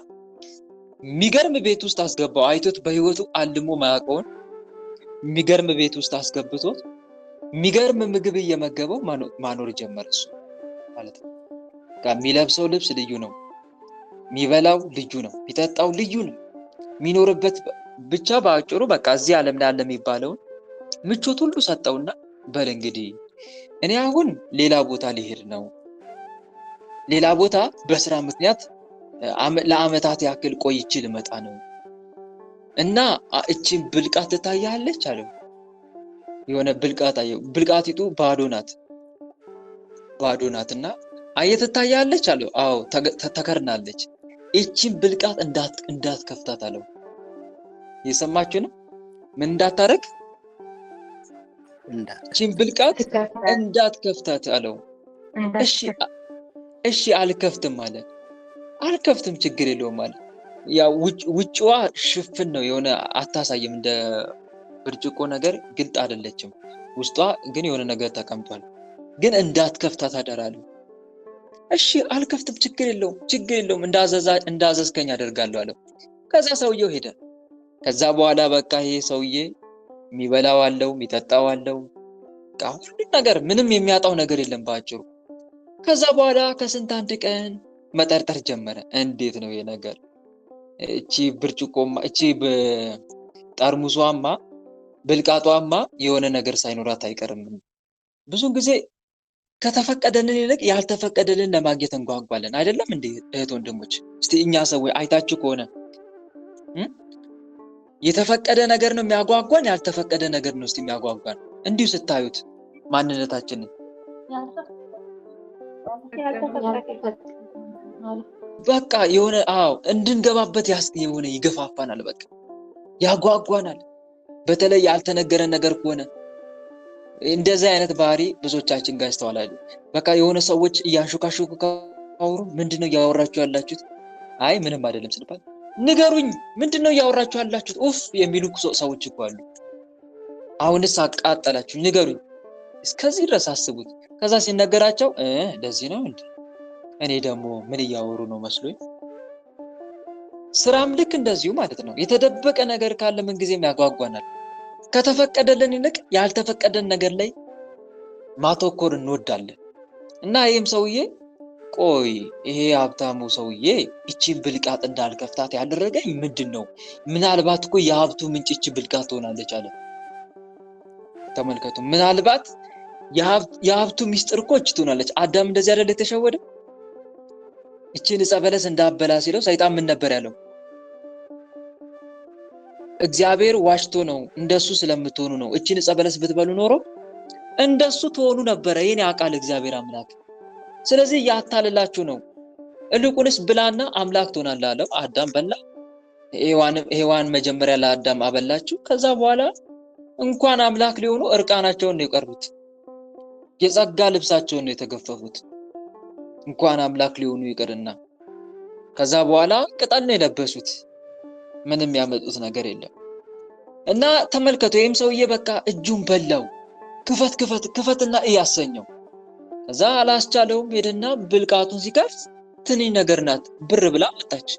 የሚገርም ቤት ውስጥ አስገባው። አይቶት በህይወቱ አልሞ ማያውቀውን የሚገርም ቤት ውስጥ አስገብቶት የሚገርም ምግብ እየመገበው ማኖር ጀመረ። እሱ ማለት ነው የሚለብሰው ልብስ ልዩ ነው፣ የሚበላው ልዩ ነው፣ የሚጠጣው ልዩ ነው፣ የሚኖርበት ብቻ በአጭሩ በቃ እዚህ ዓለም ላይ ያለ የሚባለውን ምቾት ሁሉ ሰጠውና በል እንግዲህ እኔ አሁን ሌላ ቦታ ሊሄድ ነው፣ ሌላ ቦታ በስራ ምክንያት ለአመታት ያክል ቆይቼ ልመጣ ነው እና እቺን ብልቃት ትታያለች አለው። የሆነ ብልቃት አየው። ብልቃቲቱ ባዶ ናትና ትታያለች አለው። አዎ ተከርናለች። እቺን ብልቃት እንዳትከፍታት አለው። የሰማችሁ ነው? ምን እንዳታረግ? እቺን ብልቃት እንዳትከፍታት አለው። እሺ አልከፍትም አለ። አልከፍትም ችግር የለውም አለ። ያ ውጭዋ ሽፍን ነው፣ የሆነ አታሳይም፣ እንደ ብርጭቆ ነገር ግልጥ አይደለችም። ውስጧ ግን የሆነ ነገር ተቀምጧል። ግን እንዳትከፍታት አደራለሁ። እሺ አልከፍትም ችግር የለውም እንዳዘዝከኝ አደርጋለሁ አለው። ከዛ ሰውየው ሄደ። ከዛ በኋላ በቃ ይሄ ሰውዬ የሚበላው አለው፣ የሚጠጣው አለው፣ ሁሉ ነገር ምንም የሚያጣው ነገር የለም ባጭሩ። ከዛ በኋላ ከስንት አንድ ቀን መጠርጠር ጀመረ። እንዴት ነው ይሄ ነገር? እቺ ብርጭቆማ እቺ ጠርሙሷማ ብልቃጧማ የሆነ ነገር ሳይኖራት አይቀርም። ብዙን ጊዜ ከተፈቀደልን ይልቅ ያልተፈቀደልን ለማግኘት እንጓጓለን አይደለም እንዴ እህት ወንድሞች? እስቲ እኛ ሰዎች አይታችሁ ከሆነ የተፈቀደ ነገር ነው የሚያጓጓን፣ ያልተፈቀደ ነገር ነው እስቲ የሚያጓጓን? እንዲሁ ስታዩት ማንነታችንን በቃ የሆነ እንድንገባበት የሆነ ይገፋፋናል፣ በቃ ያጓጓናል። በተለይ ያልተነገረ ነገር ከሆነ እንደዚህ አይነት ባህሪ ብዙዎቻችን ጋር ይስተዋላል። በቃ የሆነ ሰዎች እያንሾካሾኩ ካወሩ ምንድነው እያወራችሁ ያላችሁት? አይ ምንም አይደለም ስንባል ንገሩኝ፣ ምንድነው እያወራችሁ ያላችሁት? ኡፍ የሚሉ ሰዎች እኮ አሉ። አሁንስ አቃጠላችሁ ንገሩኝ። እስከዚህ ድረስ አስቡት። ከዛ ሲነገራቸው እንደዚህ ነው እንዴ? እኔ ደግሞ ምን እያወሩ ነው መስሎኝ። ስራም ልክ እንደዚሁ ማለት ነው። የተደበቀ ነገር ካለ ምን ጊዜም ያጓጓናል። ከተፈቀደልን ይልቅ ያልተፈቀደን ነገር ላይ ማተኮር እንወዳለን። እና ይህም ሰውዬ ቆይ ይሄ ሀብታሙ ሰውዬ እቺን ብልቃጥ እንዳልከፍታት ያደረገኝ ምንድነው? ምናልባት እኮ የሀብቱ ምንጭ እቺ ብልቃጥ ትሆናለች አለ። ተመልከቱ፣ ምናልባት የሀብቱ ሚስጥር እኮ እቺ ትሆናለች። አዳም እንደዚህ አይደል የተሸወደ? እቺን ዕፀ በለስ እንዳበላ ሲለው ሰይጣን ምን ነበር ያለው? እግዚአብሔር ዋሽቶ ነው እንደሱ ስለምትሆኑ ነው። እቺን ዕፀ በለስ ብትበሉ ኖሮ እንደሱ ትሆኑ ነበረ የኔ ያውቃል እግዚአብሔር አምላክ። ስለዚህ ያታልላችሁ ነው። እልቁንስ ብላና አምላክ ትሆናለህ አለው። አዳም በላ። ሔዋን መጀመሪያ ለአዳም አበላችሁ። ከዛ በኋላ እንኳን አምላክ ሊሆኑ እርቃናቸውን ነው የቀሩት። የጸጋ ልብሳቸውን ነው የተገፈፉት። እንኳን አምላክ ሊሆኑ ይቅርና ከዛ በኋላ ቅጠል ነው የለበሱት። ምንም ያመጡት ነገር የለም። እና ተመልከቱ፣ ይሄም ሰውዬ በቃ እጁን በላው። ክፈትና እያሰኘው። ከዛ አላስቻለውም። ሄደና ብልቃጡን ሲከፍት ትንኝ ነገር ናት፣ ብር ብላ መጣች።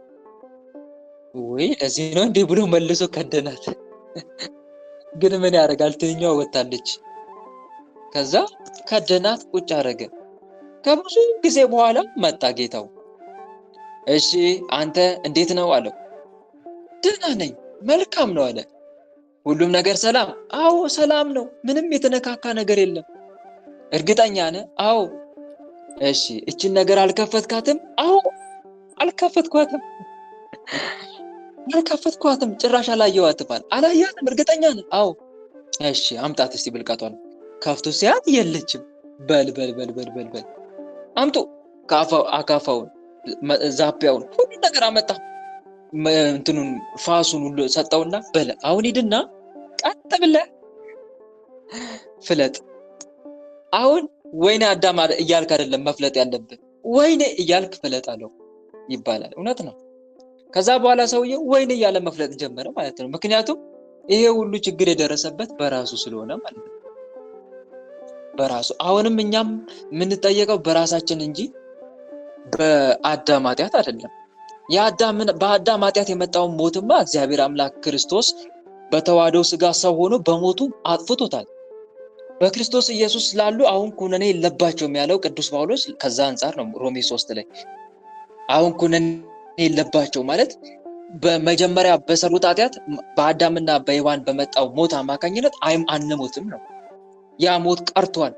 ወይ ለዚህ ነው እንዴ ብሎ መልሶ ከደናት። ግን ምን ያደርጋል፣ ትንኛዋ ወጣለች። ከዛ ከደናት ቁጭ አረገ። ከብዙ ጊዜ በኋላ መጣ ጌታው። እሺ አንተ እንዴት ነው አለው። ደህና ነኝ፣ መልካም ነው አለ። ሁሉም ነገር ሰላም? አዎ ሰላም ነው፣ ምንም የተነካካ ነገር የለም። እርግጠኛ ነህ? አዎ። እሺ እችን ነገር አልከፈትካትም? አዎ አልከፈትኳትም። ጭራሽ አላየኋትም። አላያትም? እርግጠኛ ነህ? አዎ። እሺ አምጣት እስቲ ብልቃጧን። ከፍቶ ሲያት የለችም። በል አምጡ። አካፋውን፣ ዛፒያውን፣ ሁሉ ነገር አመጣ። እንትኑን ፋሱን ሁሉ ሰጠውና በለ አሁን ሂድና ቀጥ ብለህ ፍለጥ። አሁን ወይኔ አዳም እያልክ አይደለም መፍለጥ ያለብህ፣ ወይኔ እያልክ ፍለጥ አለው ይባላል። እውነት ነው። ከዛ በኋላ ሰውየው ወይኔ እያለ መፍለጥ ጀመረ ማለት ነው። ምክንያቱም ይሄ ሁሉ ችግር የደረሰበት በራሱ ስለሆነ ማለት ነው። በራሱ አሁንም እኛም የምንጠየቀው በራሳችን እንጂ በአዳም ኃጢአት አይደለም። በአዳም ኃጢአት የመጣውን ሞትማ እግዚአብሔር አምላክ ክርስቶስ በተዋህዶ ሥጋ ሰው ሆኖ በሞቱ አጥፍቶታል። በክርስቶስ ኢየሱስ ስላሉ አሁን ኩነኔ የለባቸውም ያለው ቅዱስ ጳውሎስ ከዛ አንጻር ነው። ሮሜ 3 ላይ አሁን ኩነኔ የለባቸው ማለት በመጀመሪያ በሰሩት ኃጢአት በአዳምና በሔዋን በመጣው ሞት አማካኝነት አንሞትም ነው። ያ ሞት ቀርቷል።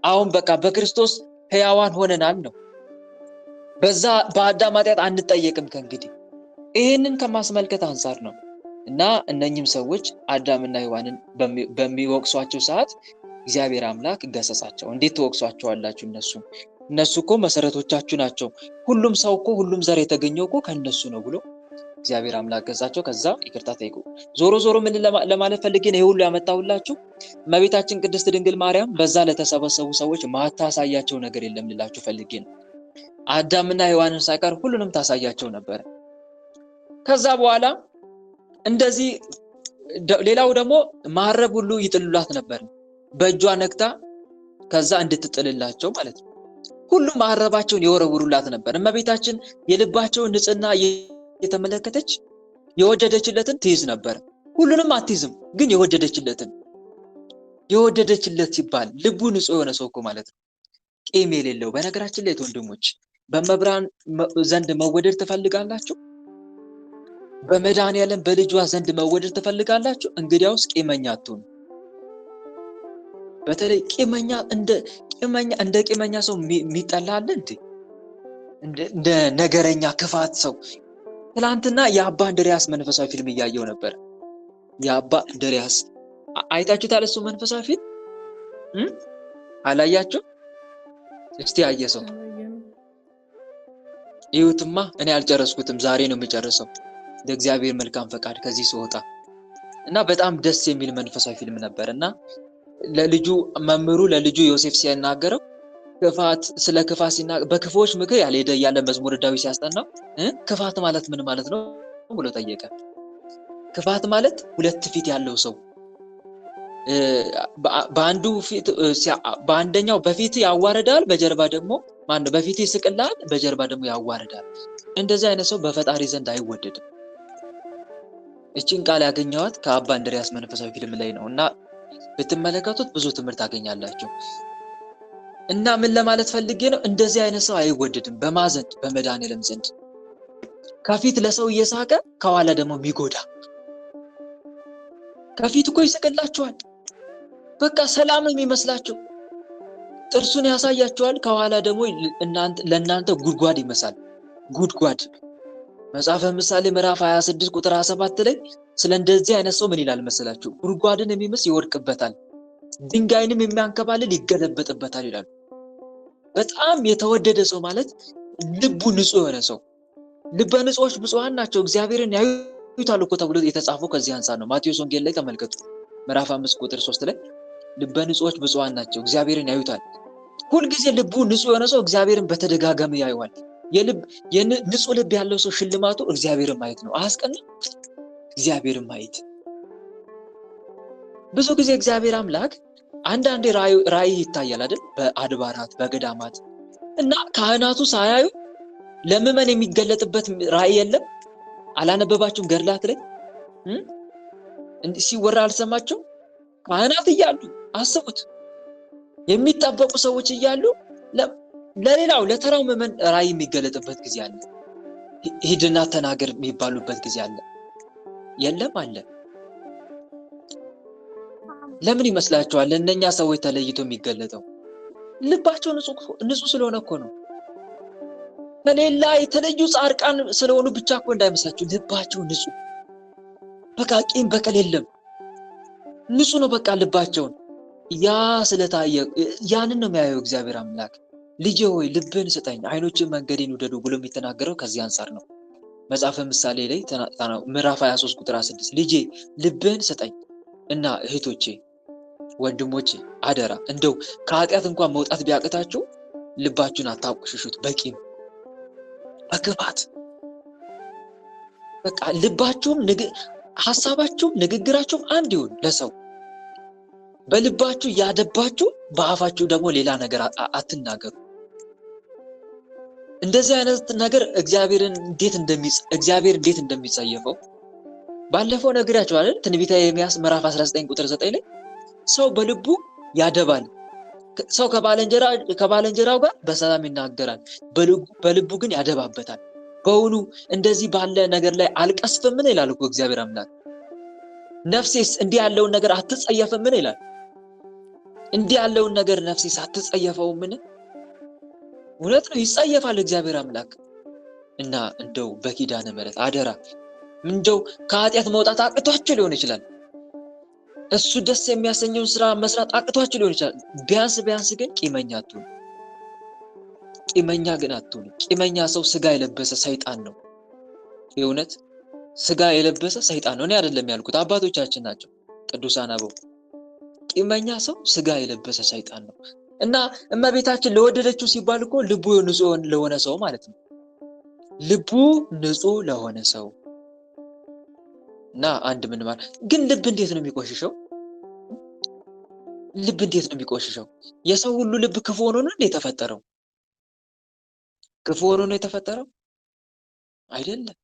አሁን በቃ በክርስቶስ ሕያዋን ሆነናል ነው። በዛ በአዳም ኃጢአት አንጠየቅም ከእንግዲህ። ይህንን ከማስመልከት አንጻር ነው። እና እነኚህም ሰዎች አዳምና ሔዋንን በሚወቅሷቸው ሰዓት እግዚአብሔር አምላክ ገሰጻቸው። እንዴት ትወቅሷቸዋላችሁ? እነሱ እኮ መሰረቶቻችሁ ናቸው። ሁሉም ሰው እኮ ሁሉም ዘር የተገኘው እኮ ከነሱ ነው ብሎ እግዚአብሔር አምላክ ገሰጻቸው። ከዛ ይቅርታ ጠይቁ። ዞሮ ምን ለማለት ፈልጌ ነው ይሄ ሁሉ ያመጣሁላችሁ? እመቤታችን ቅድስት ድንግል ማርያም በዛ ለተሰበሰቡ ሰዎች ማታሳያቸው ነገር የለም ልላችሁ ፈልጌ ነው። አዳምና ሔዋንን ሳይቀር ሁሉንም ታሳያቸው ነበር። ከዛ በኋላ እንደዚህ ሌላው ደግሞ ማረብ ሁሉ ይጥሉላት ነበር፣ በእጇ ነክታ ከዛ እንድትጥልላቸው ማለት ነው። ሁሉም ማረባቸውን የወረውሩላት ነበር። እመቤታችን የልባቸውን ንጽህና የተመለከተች የወደደችለትን ትይዝ ነበር። ሁሉንም አትይዝም፣ ግን የወደደችለት ሲባል ልቡ ንጹህ የሆነ ሰው እኮ ማለት ነው። ቂም የሌለው። በነገራችን ላይ ወንድሞች በመብራን ዘንድ መወደድ ትፈልጋላችሁ? በመድኃኒዓለም በልጇ ዘንድ መወደድ ትፈልጋላችሁ? እንግዲያውስ ቂመኛ አትሁኑ። በተለይ እንደ ቂመኛ ሰው የሚጠላ አለ እንዴ? እንደ ነገረኛ ክፋት ሰው። ትናንትና የአባ እንድሪያስ መንፈሳዊ ፊልም እያየው ነበር። የአባ እንድሪያስ አይታችሁታል? እሱ መንፈሳዊ ፊልም አላያችሁ? እስቲ ያየ ሰው ይሁትማ። እኔ አልጨረስኩትም፣ ዛሬ ነው የምጨርሰው ለእግዚአብሔር መልካም ፈቃድ ከዚህ ስወጣ። እና በጣም ደስ የሚል መንፈሳዊ ፊልም ነበር። እና መምህሩ ለልጁ ዮሴፍ ሲናገረው ስለ ክፋት ሲናገር በክፉዎች ምክር ያልሄደ እያለ መዝሙረ ዳዊት ሲያስጠናው ክፋት ማለት ምን ማለት ነው ብሎ ጠየቀ። ክፋት ማለት ሁለት ፊት ያለው ሰው በአንደኛው በፊት ያዋርዳል፣ በጀርባ ደግሞ በፊት ይስቅልሃል፣ በጀርባ ደግሞ ያዋርዳል። እንደዚህ አይነት ሰው በፈጣሪ ዘንድ አይወደድም። እቺን ቃል ያገኘኋት ከአባ እንድሪያስ መንፈሳዊ ፊልም ላይ ነው። እና ብትመለከቱት ብዙ ትምህርት ታገኛላችሁ። እና ምን ለማለት ፈልጌ ነው? እንደዚህ አይነት ሰው አይወደድም በማዘንድ በመድኃኒዓለም ዘንድ። ከፊት ለሰው እየሳቀ ከኋላ ደግሞ የሚጎዳ። ከፊት እኮ ይስቅላችኋል፣ በቃ ሰላም የሚመስላችሁ ጥርሱን ያሳያችኋል፣ ከኋላ ደግሞ ለእናንተ ጉድጓድ ይመስላል። ጉድጓድ መጽሐፈ ምሳሌ ምዕራፍ 26 ቁጥር 27 ላይ ስለ እንደዚህ አይነት ሰው ምን ይላል መሰላችሁ? ጉድጓድን የሚምስ ይወድቅበታል፣ ድንጋይንም የሚያንከባልል ይገለበጥበታል ይላል። በጣም የተወደደ ሰው ማለት ልቡ ንጹህ የሆነ ሰው። ልበ ንጹሖች ብፁዓን ናቸው እግዚአብሔርን ያዩታል እኮ ተብሎ የተጻፈው ከዚህ አንፃር ነው። ማቴዎስ ወንጌል ላይ ተመልከቱ፣ ምዕራፍ 5 ቁጥር 3 ላይ ልበ ንጹሖች ብፁዓን ናቸው እግዚአብሔርን ያዩታል። ሁልጊዜ ልቡ ንጹህ የሆነ ሰው እግዚአብሔርን በተደጋጋሚ ያየዋል። ንጹህ ልብ ያለው ሰው ሽልማቱ እግዚአብሔርን ማየት ነው። አያስቀናም? እግዚአብሔርን ማየት። ብዙ ጊዜ እግዚአብሔር አምላክ አንዳንዴ ራእይ ይታያል አይደል? በአድባራት በገዳማት እና ካህናቱ ሳያዩ ለምዕመን የሚገለጥበት ራእይ የለም። አላነበባችሁም? ገድላት ላይ ሲወራ አልሰማችሁ? ካህናት እያሉ አስቡት፣ የሚጠበቁ ሰዎች እያሉ ለሌላው ለተራው ምዕመን ራእይ የሚገለጥበት ጊዜ አለ። ሂድና ተናገር የሚባሉበት ጊዜ አለ። የለም አለ። ለምን ይመስላችኋል እነኛ ሰዎች ተለይቶ የሚገለጠው? ልባቸው ንጹህ ስለሆነ እኮ ነው። ከሌላ የተለዩ ጻድቃን ስለሆኑ ብቻ እኮ እንዳይመስላችሁ። ልባቸው ንጹህ፣ በቃ ቂም በቀል የለም። ንጹህ ነው በቃ ልባቸውን። ያ ስለታየ ያንን ነው የሚያየው እግዚአብሔር አምላክ። ልጄ ሆይ ልብን ስጠኝ፣ አይኖችን መንገዴን ውደዱ ብሎ የሚተናገረው ከዚህ አንፃር ነው። መጽሐፈ ምሳሌ ላይ ምዕራፍ 23 ቁጥር 6 ልጄ ልብን ስጠኝ እና እህቶቼ ወንድሞቼ አደራ እንደው ከኃጢአት እንኳን መውጣት ቢያቅታችሁ ልባችሁን አታቆሽሹት በቂም በክፋት። በቃ ልባችሁም ሐሳባችሁም ንግግራችሁም አንድ ይሁን ለሰው። በልባችሁ ያደባችሁ በአፋችሁ ደግሞ ሌላ ነገር አትናገሩ። እንደዚህ አይነት ነገር እግዚአብሔር እንዴት እንደሚጸየፈው ባለፈው ነግራችሁ አይደል? ትንቢተ ኤርምያስ ምዕራፍ 19 ቁጥር 9 ላይ ሰው በልቡ ያደባል፣ ሰው ከባልንጀራው ጋር በሰላም ይናገራል፣ በልቡ ግን ያደባበታል። በእውኑ እንደዚህ ባለ ነገር ላይ አልቀስፍምን ይላል እኮ እግዚአብሔር አምላክ። ነፍሴስ እንዲህ ያለውን ነገር አትጸየፍምን ይላል። እንዲህ ያለውን ነገር ነፍሴስ አትጸየፈውምን? እውነት ነው፣ ይጸየፋል እግዚአብሔር አምላክ። እና እንደው በኪዳነ ምሕረት አደራ እንደው ከኃጢአት መውጣት አቅቷችሁ ሊሆን ይችላል። እሱ ደስ የሚያሰኘውን ስራ መስራት አቅቷችሁ ሊሆን ይችላል። ቢያንስ ግን ቂመኛ አትሁኑ። ቂመኛ ግን አትሁኑ። ቂመኛ ሰው ስጋ የለበሰ ሰይጣን ነው። የእውነት ስጋ የለበሰ ሰይጣን ነው። እኔ አይደለም ያልኩት፣ አባቶቻችን ናቸው ቅዱሳን አበው። ቂመኛ ሰው ስጋ የለበሰ ሰይጣን ነው። እና እመቤታችን ለወደደችው ሲባል እኮ ልቡ ንጹህ ለሆነ ሰው ማለት ነው። ልቡ ንጹህ ለሆነ ሰው እና አንድ ምን ማለት ግን ልብ እንዴት ነው የሚቆሽሸው? ልብ እንዴት ነው የሚቆሽሸው? የሰው ሁሉ ልብ ክፉ ሆኖ ነው የተፈጠረው? ክፉ ሆኖ ነው የተፈጠረው? አይደለም።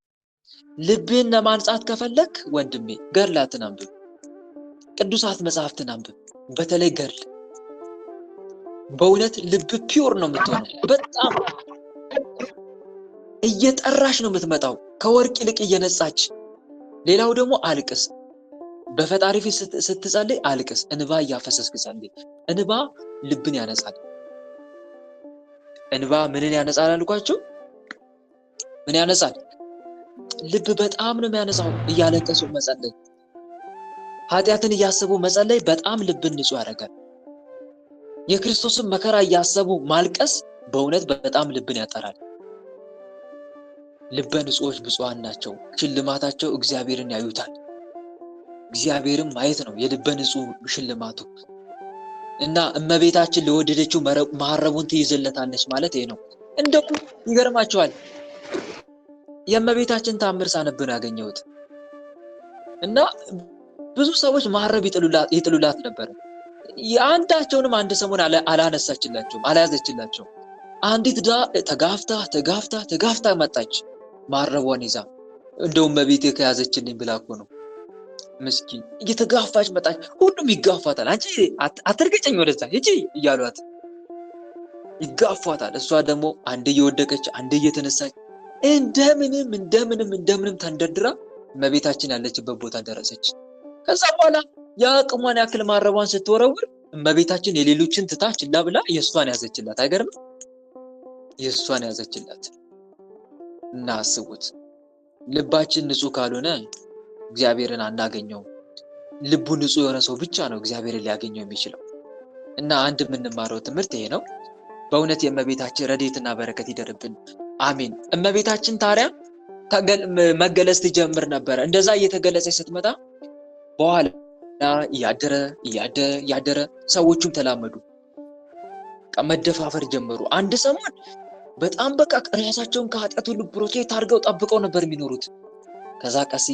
ልብን ለማንጻት ከፈለክ ወንድሜ ገድላትን አንብብ፣ ቅዱሳት መጽሐፍትን አንብብ። በተለይ ገድል በእውነት ልብ ፒውር ነው የምትሆነው። በጣም እየጠራሽ ነው የምትመጣው፣ ከወርቅ ይልቅ እየነጻች። ሌላው ደግሞ አልቅስ። በፈጣሪ ፊት ስትጸልይ አልቅስ፣ እንባ እያፈሰስክ ጸልይ። እንባ ልብን ያነጻል። እንባ ምንን ያነጻል አልኳችሁ? ምን ያነጻል? ልብ በጣም ነው የሚያነጻው። እያለቀሱ መጸለይ፣ ኃጢአትን እያሰቡ መጸለይ በጣም ልብን ንጹህ ያደርጋል። የክርስቶስን መከራ እያሰቡ ማልቀስ በእውነት በጣም ልብን ያጠራል። ልበ ንጹሖች ብፁዓን ናቸው ሽልማታቸው እግዚአብሔርን ያዩታል። እግዚአብሔርን ማየት ነው የልበ ንጹህ ሽልማቱ። እና እመቤታችን ለወደደችው መሐረቡን ትይዝለታለች ማለት ይሄ ነው። እንደውም ይገርማቸዋል፣ የእመቤታችን ታምር ሳነብ ነው ያገኘሁት። እና ብዙ ሰዎች መሐረብ ይጥሉላት ነበር። የአንዳቸውንም አንድ ሰሞን አላነሳችላቸውም፣ አልያዘችላቸውም። አንዲት ተጋፍታ መጣች መሐረቧን ይዛ። እንደውም እመቤቴ ከያዘችልኝ ብላ እኮ ነው። ምስኪን እየተጋፋች መጣች። ሁሉም ይጋፋታል። አንቺ አትርገጨኝ ወደዛ ሂጂ እያሏት ይጋፋታል። እሷ ደግሞ አንዴ እየወደቀች አንዴ እየተነሳች እንደምንም ተንደርድራ እመቤታችን ያለችበት ቦታ ደረሰች። ከዛ በኋላ የአቅሟን ያክል መሐረቧን ስትወረውር እመቤታችን የሌሎችን ትታ ችላ ብላ የእሷን ያዘችላት። አይገርም? የእሷን ያዘችላት። እና አስቡት፣ ልባችን ንጹህ ካልሆነ እግዚአብሔርን አናገኘውም። ልቡ ንጹህ የሆነ ሰው ብቻ ነው እግዚአብሔርን ሊያገኘው የሚችለው። እና አንድ የምንማረው ትምህርት ይሄ ነው። በእውነት የእመቤታችን ረድኤትና በረከት ይደርብን። አሜን። እመቤታችን ታዲያ መገለጽ ትጀምር ነበረ። እንደዛ እየተገለጸች ስትመጣ በኋላ እያደረ ሰዎቹም ተላመዱ፣ መደፋፈር ጀመሩ። አንድ ሰሞን በጣም በቃ ራሳቸውን ከኃጢአት ሁሉ ፕሮቴክት አድርገው ጠብቀው ነበር የሚኖሩት። ከዛ ቀስ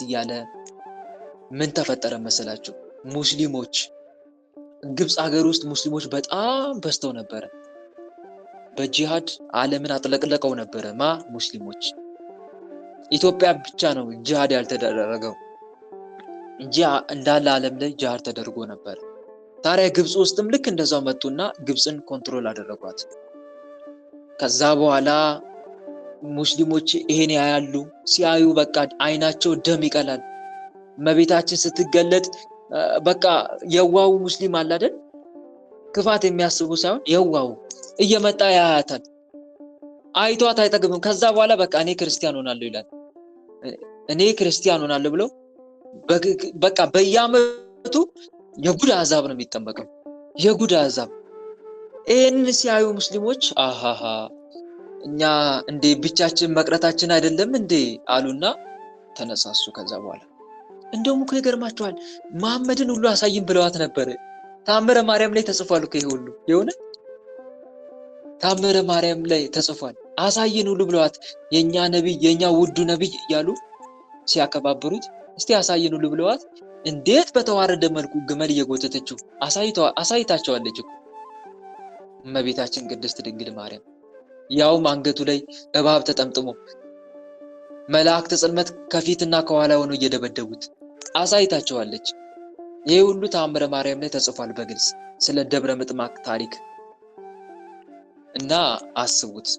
እያለ ምን ተፈጠረ መሰላችሁ? ሙስሊሞች ግብፅ ሀገር ውስጥ ሙስሊሞች በጣም በዝተው ነበረ። በጂሃድ ዓለምን አጥለቅለቀው ነበረ። ሙስሊሞች። ኢትዮጵያ ብቻ ነው ጂሃድ ያልተደረገው እንጂ እንዳለ ዓለም ላይ ጂሃድ ተደርጎ ነበር። ታዲያ ግብፅ ውስጥም ልክ እንደዛው መጡና ግብፅን ኮንትሮል አደረጓት። ከዛ በኋላ ሙስሊሞች ይሄን ያያሉ። ሲያዩ በቃ አይናቸው ደም ይቀላል። እመቤታችን ስትገለጥ በቃ የዋው ሙስሊም አለ አይደል? ክፋት የሚያስቡ ሳይሆን የዋው እየመጣ ያያታል። አይቷት አይጠግብም። ከዛ በኋላ በቃ እኔ ክርስቲያን ሆናለሁ ይላል። እኔ ክርስቲያን ሆናለሁ ብሎ በቃ በየዓመቱ የጉድ አዛብ ነው የሚጠመቀው። የጉድ አዛብ። ይሄን ሲያዩ ሙስሊሞች አሃሃ እኛ እንዴ ብቻችን መቅረታችን አይደለም እንዴ አሉና ተነሳሱ። ከዛ በኋላ እንደውም እኮ ይገርማቸዋል። መሐመድን ሁሉ አሳይን ብለዋት ነበር። ታምረ ማርያም ላይ ተጽፏል እኮ ይሄ ሁሉ የሆነ ታምረ ማርያም ላይ ተጽፏል። አሳይን ሁሉ ብለዋት የኛ ነብይ የኛ ውዱ ነብይ እያሉ ሲያከባብሩት እስቲ አሳይን ሁሉ ብለዋት እንዴት በተዋረደ መልኩ ግመል እየጎተተችው አሳይታቸዋለች እኮ እመቤታችን ቅድስት ድንግል ማርያም። ያውም አንገቱ ላይ እባብ ተጠምጥሞ መላእክት ጽልመት ከፊትና ከኋላ ሆነው እየደበደቡት አሳይታቸዋለች። ይሄ ሁሉ ታምረ ማርያም ላይ ተጽፏል በግልጽ ስለ ደብረ ምጥማቅ ታሪክ። እና አስቡት።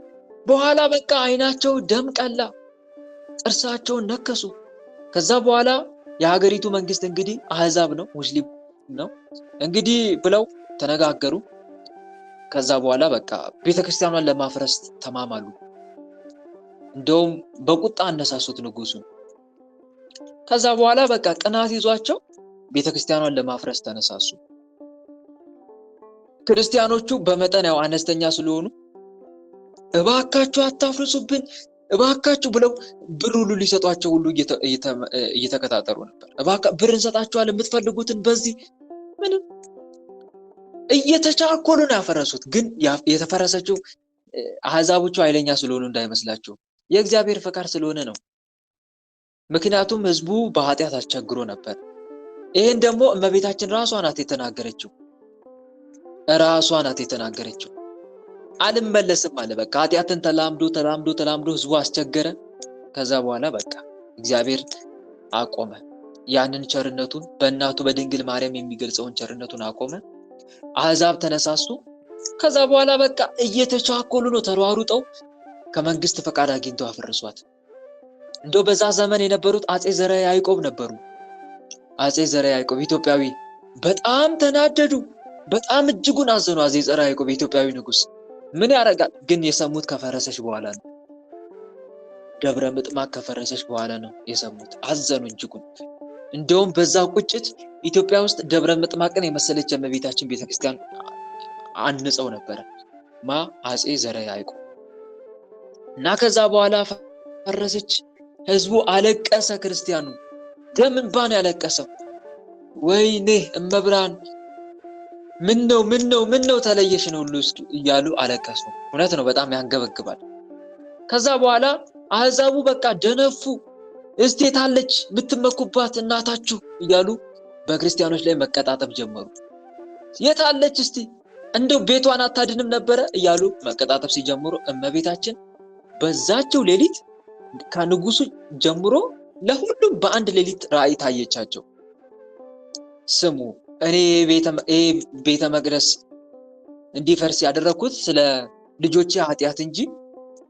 በኋላ በቃ አይናቸው ደም ቀላ፣ ጥርሳቸውን ነከሱ። ከዛ በኋላ የሀገሪቱ መንግስት እንግዲህ አህዛብ ነው ሙስሊም ነው እንግዲህ ብለው ተነጋገሩ። ከዛ በኋላ በቃ ቤተክርስቲያኗን ለማፍረስ ተማማሉ። እንደውም በቁጣ አነሳሱት ንጉሱን። ከዛ በኋላ በቃ ቅናት ይዟቸው ቤተክርስቲያኗን ለማፍረስ ተነሳሱ። ክርስቲያኖቹ በመጠን ያው አነስተኛ ስለሆኑ እባካችሁ አታፍርሱብን እባካችሁ ብለው ብር ሁሉ ሊሰጧቸው ሁሉ እየተከታተሉ ነበር። ብር እንሰጣችኋለን የምትፈልጉትን በዚህ ምንም እየተቻኮሉ ነው ያፈረሱት። ግን የተፈረሰችው አህዛቦቹ ኃይለኛ ስለሆኑ እንዳይመስላቸው የእግዚአብሔር ፈቃድ ስለሆነ ነው። ምክንያቱም ህዝቡ በኃጢአት አስቸግሮ ነበር። ይሄን ደግሞ እመቤታችን ራሷ ናት የተናገረችው። አልመለስም አለ። በቃ ኃጢአትን ተላምዶ ህዝቡ አስቸገረ። ከዛ በኋላ በቃ እግዚአብሔር አቆመ። ያንን ቸርነቱን በእናቱ በድንግል ማርያም የሚገልጸውን ቸርነቱን አቆመ። አህዛብ ተነሳሱ። ከዛ በኋላ በቃ እየተቻኮሉ ነው ተሯሩጠው ከመንግስት ፈቃድ አግኝተው አፈረሷት። እንደው በዛ ዘመን የነበሩት አጼ ዘርዓ ያዕቆብ ነበሩ። አጼ ዘርዓ ያዕቆብ ኢትዮጵያዊ በጣም ተናደዱ። በጣም እጅጉን አዘኑ። አጼ ዘርዓ ያዕቆብ ኢትዮጵያዊ ንጉስ ምን ያደርጋል ግን የሰሙት ከፈረሰች በኋላ ነው። ደብረ ምጥማቅ ከፈረሰች በኋላ ነው የሰሙት። አዘኑ እጅጉን። እንደውም በዛ ቁጭት ኢትዮጵያ ውስጥ ደብረ ምጥማቅን የመሰለች የእመቤታችን ቤተክርስቲያን አንጸው ነበረ አጼ ዘርዓ ያዕቆብ። እና ከዛ በኋላ ፈረሰች። ህዝቡ አለቀሰ። ክርስቲያኑ ደም እንባ ነው ያለቀሰው። ወይኔ እመብርሃን ምን ነው ተለየሽን ሁሉ እያሉ አለቀሱ። እውነት ነው፣ በጣም ያንገበግባል። ከዛ በኋላ አህዛቡ በቃ ደነፉ። እስቲ የታለች የምትመኩባት እናታችሁ እያሉ በክርስቲያኖች ላይ መቀጣጠብ ጀመሩ። የታለች እስቲ እንደው ቤቷን አታድንም ነበረ እያሉ መቀጣጠብ ሲጀምሩ እመቤታችን በዛቸው ሌሊት ከንጉሱ ጀምሮ ለሁሉም በአንድ ሌሊት ራእይ ታየቻቸው። ስሙ እኔ ቤተ መቅደስ እንዲፈርስ ያደረኩት ስለ ልጆቼ ኃጢአት እንጂ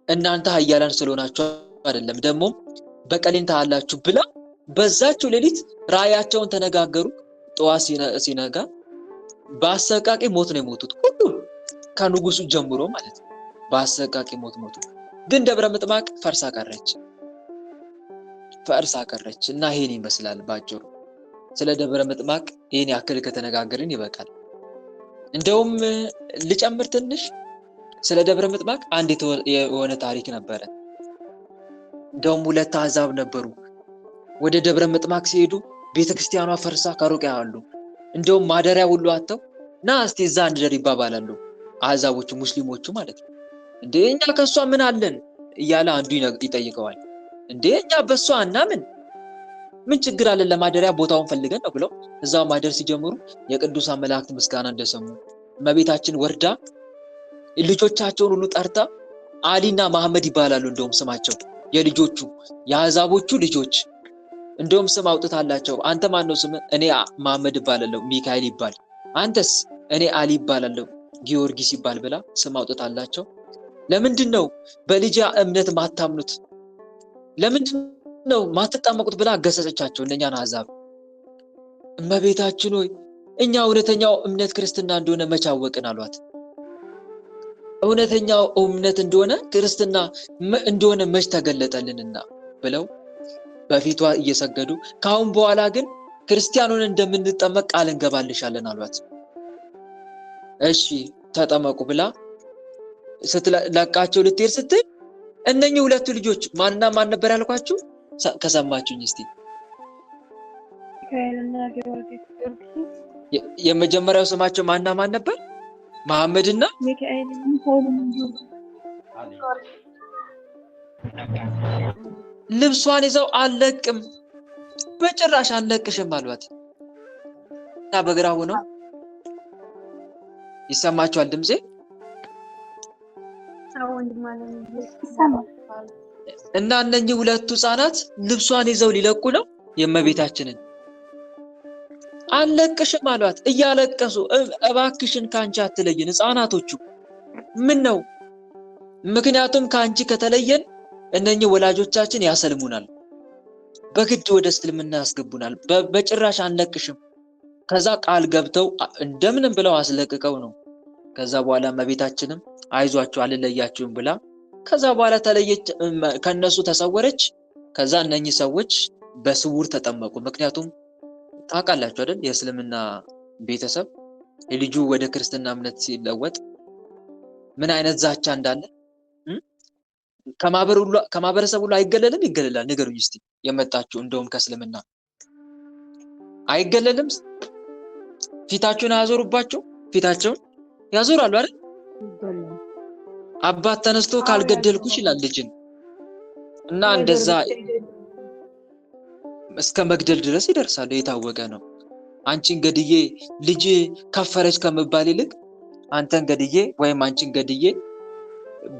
እናንተ ኃያላን ስለሆናችሁ አይደለም፣ ደግሞ በቀሌን ታያላችሁ ብላ በዛቸው ሌሊት ራእያቸውን ተነጋገሩ። ጠዋት ሲነጋ በአሰቃቂ ሞት ነው የሞቱት ሁሉም ከንጉሱ ጀምሮ ማለት ነው። በአሰቃቂ ሞት ሞቱ። ግን ደብረ ምጥማቅ ፈርሳ ቀረች። ፈርሳ ቀረች እና ይሄን ይመስላል ባጭሩ። ስለ ደብረ ምጥማቅ ይሄን ያክል ከተነጋገርን ይበቃል። እንደውም ልጨምር ትንሽ ስለ ደብረ ምጥማቅ አንድ የሆነ ታሪክ ነበረ። እንደውም ሁለት አሕዛብ ነበሩ። ወደ ደብረ ምጥማቅ ሲሄዱ ቤተክርስቲያኗ ፈርሳ ከሩቅ ያያሉ። እንደውም ማደሪያ ሁሉ አጥተው ና እስቲ እዛ እንደር ይባባላሉ። አሕዛቦቹ ሙስሊሞቹ ማለት ነው። እንዴ እኛ ከሷ ምን አለን እያለ አንዱ ይጠይቀዋል። እንዴ እኛ በሷ ምን ችግር አለን? ለማደሪያ ቦታውን ፈልገን ነው ብለው እዛው ማደር ሲጀምሩ የቅዱሳን መላእክት ምስጋና እንደሰሙ እመቤታችን ወርዳ ልጆቻቸውን ሁሉ ጠርታ አሊና መሐመድ ይባላሉ። እንደውም ስማቸው የልጆቹ የአሕዛቦቹ ልጆች እንደውም ስም አውጥታላቸው። አንተ ማን ነው ስም? እኔ መሐመድ ይባላለሁ። ሚካኤል ይባል። አንተስ? እኔ አሊ ይባላለሁ። ጊዮርጊስ ይባል ብላ ስም አውጥታላቸው። ለምንድነው በልጅ እምነት ማታምኑት? ለምንድነው ማትጠመቁት ብላ ገሰጸቻቸው እነኛን አሕዛብ። እመቤታችን ሆይ እኛ እውነተኛው እምነት ክርስትና እንደሆነ መች አወቅን አሏት። እውነተኛው እምነት እንደሆነ ክርስትና እንደሆነ መች ተገለጠልንና ብለው በፊቷ እየሰገዱ ካሁን በኋላ ግን ክርስቲያኑን እንደምንጠመቅ ቃል እንገባልሻለን አሏት። እሺ ተጠመቁ ብላ ስትለቃቸው ልትሄድ ስትል እነኚህ ሁለቱ ልጆች ማንና ማን ነበር ያልኳችሁ? ከሰማችሁኝ እስቲ ሚካኤልና ጊዮርጊስ። የመጀመሪያው ስማቸው ማንና ማን ነበር? መሐመድና ሚካኤል። ልብሷን ይዘው አልለቅም፣ በጭራሽ አልለቅሽም አሏት እና በግራ ሆነው ይሰማቸዋል ድምጼ? እና እነኚህ ሁለቱ ህፃናት ልብሷን ይዘው ሊለቁ ነው የእመቤታችንን። አልለቅሽም አሏት እያለቀሱ። እባክሽን ካንቺ አትለይን ህፃናቶቹ። ምን ነው? ምክንያቱም ካንቺ ከተለየን እነኚህ ወላጆቻችን ያሰልሙናል፣ በግድ ወደ እስልምና ያስገቡናል። በጭራሽ አንለቅሽም። ከዛ ቃል ገብተው እንደምንም ብለው አስለቅቀው ነው። ከዛ በኋላ እመቤታችንም አይዟችሁ አልለያችሁም ብላ ከዛ በኋላ ተለየች፣ ከነሱ ተሰወረች። ከዛ እነኚህ ሰዎች በስውር ተጠመቁ። ምክንያቱም ታውቃላችሁ አይደል የእስልምና ቤተሰብ ልጁ ወደ ክርስትና እምነት ሲለወጥ ምን አይነት ዛቻ እንዳለ ከማህበረሰቡ ሁሉ አይገለልም? ይገለላል? ንገሩኝ እስቲ የመጣችሁ እንደውም ከእስልምና አይገለልም? ፊታቸውን አያዞሩባቸው? ፊታቸውን ያዞራሉ አይደል? አባት ተነስቶ ካልገደልኩሽ ይላል ልጅን እና እንደዛ እስከ መግደል ድረስ ይደርሳሉ። የታወቀ ነው። አንቺን ገድዬ ልጅ ከፈረች ከመባል ይልቅ አንተን ገድዬ ወይም አንቺን ገድዬ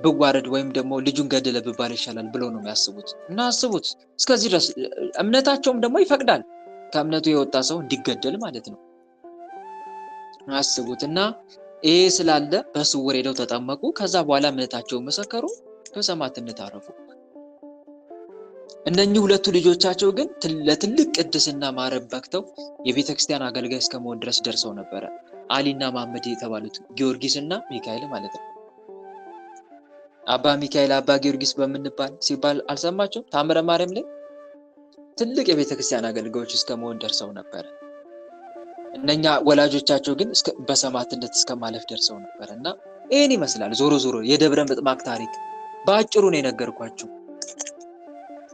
ብዋረድ ወይም ደግሞ ልጁን ገደለ ብባል ይሻላል ብለው ነው የሚያስቡት። እና አስቡት እስከዚህ ድረስ እምነታቸውም ደግሞ ይፈቅዳል ከእምነቱ የወጣ ሰው እንዲገደል ማለት ነው። አስቡት። እና ይሄ ስላለ በስውር ሄደው ተጠመቁ። ከዛ በኋላ እምነታቸውን መሰከሩ፣ በሰማዕትነት አረፉ። እነኚህ ሁለቱ ልጆቻቸው ግን ለትልቅ ቅድስና ማዕረግ በቅተው የቤተክርስቲያን አገልጋይ እስከመሆን ድረስ ደርሰው ነበረ። አሊና መሐመድ የተባሉት ጊዮርጊስና ሚካኤል ማለት ነው። አባ ሚካኤል አባ ጊዮርጊስ በምንባል ሲባል አልሰማችሁም? ታምረ ማርያም ላይ ትልቅ የቤተክርስቲያን አገልጋዮች እስከመሆን ደርሰው ነበረ። እነኛ ወላጆቻቸው ግን በሰማዕትነት እስከ ማለፍ ደርሰው ነበር። እና ይህን ይመስላል ዞሮ ዞሮ የደብረ ምጥማቅ ታሪክ በአጭሩ ነው የነገርኳችሁ።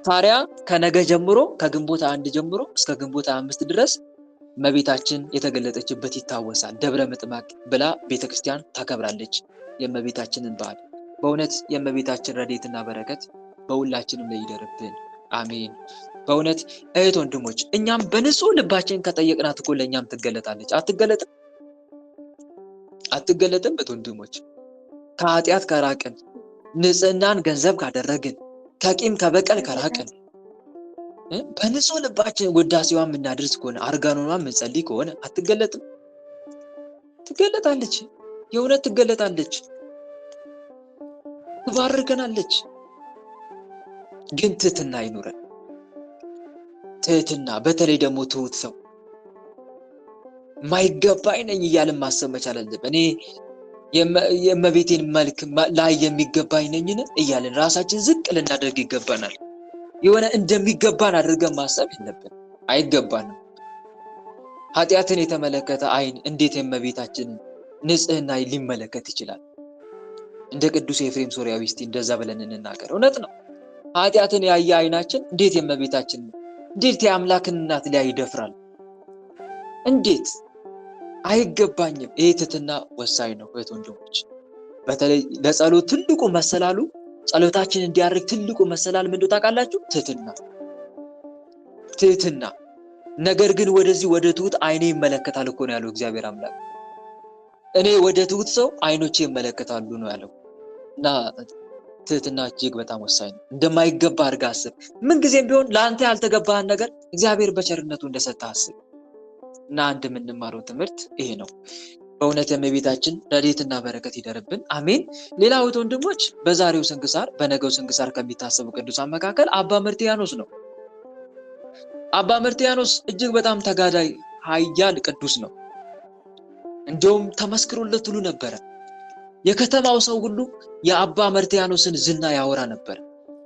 ታዲያ ከነገ ጀምሮ ከግንቦት 1 ጀምሮ እስከ ግንቦት 5 ድረስ እመቤታችን የተገለጠችበት ይታወሳል። ደብረ ምጥማቅ ብላ ቤተክርስቲያን ታከብራለች የእመቤታችንን በዓል። በእውነት የእመቤታችን ረድኤትና በረከት በሁላችንም ላይ ይደርብን፣ አሜን። በእውነት እህት ወንድሞች እኛም በንጹህ ልባችን ከጠየቅናት እኮ ለእኛም ትገለጣለች። አትገለጥም? አትገለጥም? እህት ወንድሞች ከኃጢአት ከራቅን፣ ንጽህናን ገንዘብ ካደረግን፣ ከቂም ከበቀል ከራቅን፣ በንጹህ ልባችን ውዳሴዋን የምናደርስ ከሆነ አርጋኖኗን የምንጸልይ ከሆነ አትገለጥም? ትገለጣለች። የእውነት ትገለጣለች፣ ትባርከናለች። ግን ትህትና አይኑረን። ትህትና፣ በተለይ ደግሞ ትሁት ሰው ማይገባኝ ነኝ እያልን ማሰብ መቻል አለብን። እኔ የእመቤቴን መልክ ላይ የሚገባኝ ነኝን እያልን ራሳችን ዝቅ ልናደርግ ይገባናል። የሆነ እንደሚገባን አድርገን ማሰብ የለብን፣ አይገባንም። ኃጢአትን የተመለከተ አይን እንዴት የእመቤታችንን ንጽህና ሊመለከት ይችላል? እንደ ቅዱስ ኤፍሬም ሶርያዊ እስቲ እንደዛ ብለን እንናገር። እውነት ነው። ኃጢአትን ያየ አይናችን እንዴት የእመቤታችን እንዴት የአምላክን እናት ላይ ይደፍራል? እንዴት? አይገባኝም። ይሄ ትህትና ወሳኝ ነው እህት ወንድሞች። በተለይ ለጸሎት ትልቁ መሰላሉ ጸሎታችን እንዲያርግ ትልቁ መሰላል ምንድነው ታውቃላችሁ? ትህትና። ነገር ግን ወደዚህ ወደ ትሁት አይኔ ይመለከታል እኮ ነው ያለው እግዚአብሔር አምላክ። እኔ ወደ ትሁት ሰው አይኖቼ ይመለከታሉ ነው ያለው። እና ትህትና እጅግ በጣም ወሳኝ ነው። እንደማይገባ አድርጋ አስብ። ምን ጊዜም ቢሆን ለአንተ ያልተገባህን ነገር እግዚአብሔር በቸርነቱ እንደሰጠ አስብ። እና አንድ የምንማረው ትምህርት ይሄ ነው። በእውነት የእመቤታችን ረድኤትና በረከት ይደርብን፣ አሜን። ሌላው ወንድሞች በዛሬው ስንክሳር በነገው ስንክሳር ከሚታሰቡ ቅዱሳን መካከል አባ መርትያኖስ ነው። አባ መርትያኖስ እጅግ በጣም ተጋዳይ ኃያል ቅዱስ ነው። እንደውም ተመስክሮለት ሁሉ ነበረ። የከተማው ሰው ሁሉ የአባ መርትያኖስን ዝና ያወራ ነበር።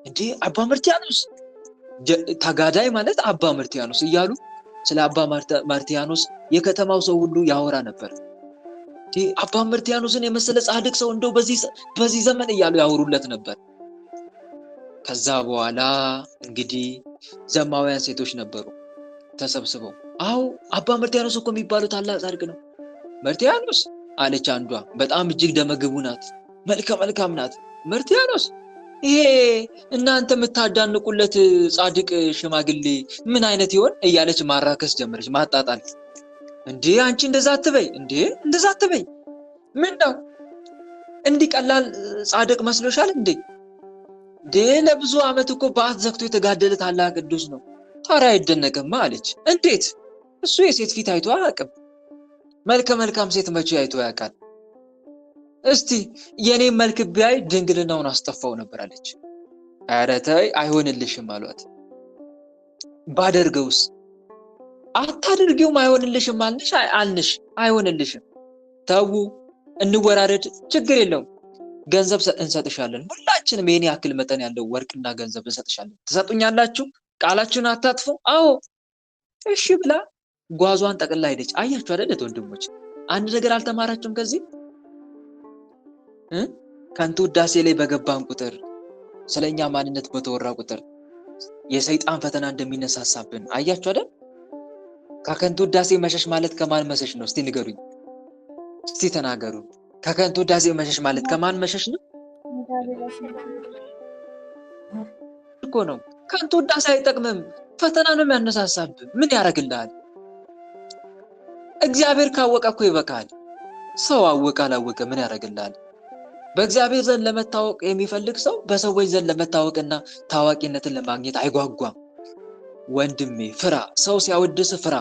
እንዴ አባ መርትያኖስ ተጋዳይ ማለት አባ መርትያኖስ እያሉ ስለ አባ መርትያኖስ የከተማው ሰው ሁሉ ያወራ ነበር። አባ መርትያኖስን የመሰለ ጻድቅ ሰው እንደው በዚህ ዘመን እያሉ ያወሩለት ነበር። ከዛ በኋላ እንግዲህ ዘማውያን ሴቶች ነበሩ ተሰብስበው፣ አዎ አባ መርትያኖስ እኮ የሚባለው ታላቅ ጻድቅ ነው። መርትያኖስ አለች አንዷ፣ በጣም እጅግ ደመግቡ ናት፣ መልከ መልካም ናት። መርትያኖስ ይሄ እናንተ የምታዳንቁለት ጻድቅ ሽማግሌ ምን አይነት ይሆን እያለች ማራከስ ጀመረች፣ ማጣጣል። እንዴ አንቺ እንደዛ አትበይ፣ እንዴ እንደዛ አትበይ፣ ምን ነው እንዲህ ቀላል ጻድቅ መስሎሻል እንዴ? ለብዙ ዓመት እኮ በአት ዘግቶ የተጋደለ ታላቅ ቅዱስ ነው። ታዲያ አይደነቅማ አለች። እንዴት? እሱ የሴት ፊት አይቶ አያውቅም። መልከ መልካም ሴት መቼ አይቶ ያውቃል? እስቲ የኔን መልክ ቢያይ ድንግልናውን አስጠፋው ነበር አለች። ኧረ ተይ አይሆንልሽም አሏት። ባደርገውስ? አታድርጊውም አይሆንልሽም አልንሽ፣ አይሆንልሽም። ተው እንወራረድ፣ ችግር የለውም፣ ገንዘብ እንሰጥሻለን። ሁላችንም የኔ ያክል መጠን ያለው ወርቅና ገንዘብ እንሰጥሻለን። ትሰጡኛላችሁ? ቃላችሁን አታጥፉ። አዎ እሺ ብላ ጓዟን ጠቅልላ ሄደች። አያችሁ አይደል ወንድሞች? አንድ ነገር አልተማራችሁም ከዚህ? ከንቱ ውዳሴ ላይ በገባን ቁጥር፣ ስለኛ ማንነት በተወራ ቁጥር የሰይጣን ፈተና እንደሚነሳሳብን አያችሁ አይደል? ከከንቱ ውዳሴ መሸሽ ማለት ከማን መሸሽ ነው? እስቲ ንገሩኝ፣ እስቲ ተናገሩ። ከከንቱ ውዳሴ መሸሽ ማለት ከማን መሸሽ ነው? እኮ ነው። ከንቱ ውዳሴ አይጠቅምም፣ ፈተና ነው የሚያነሳሳብን። ምን ያደርግልሃል? እግዚአብሔር ካወቀ እኮ ይበቃል። ሰው አወቀ አላወቀ ምን ያደርግልሃል? በእግዚአብሔር ዘንድ ለመታወቅ የሚፈልግ ሰው በሰዎች ዘንድ ለመታወቅና ታዋቂነትን ለማግኘት አይጓጓም። ወንድሜ ፍራ። ሰው ሲያወድስ ፍራ።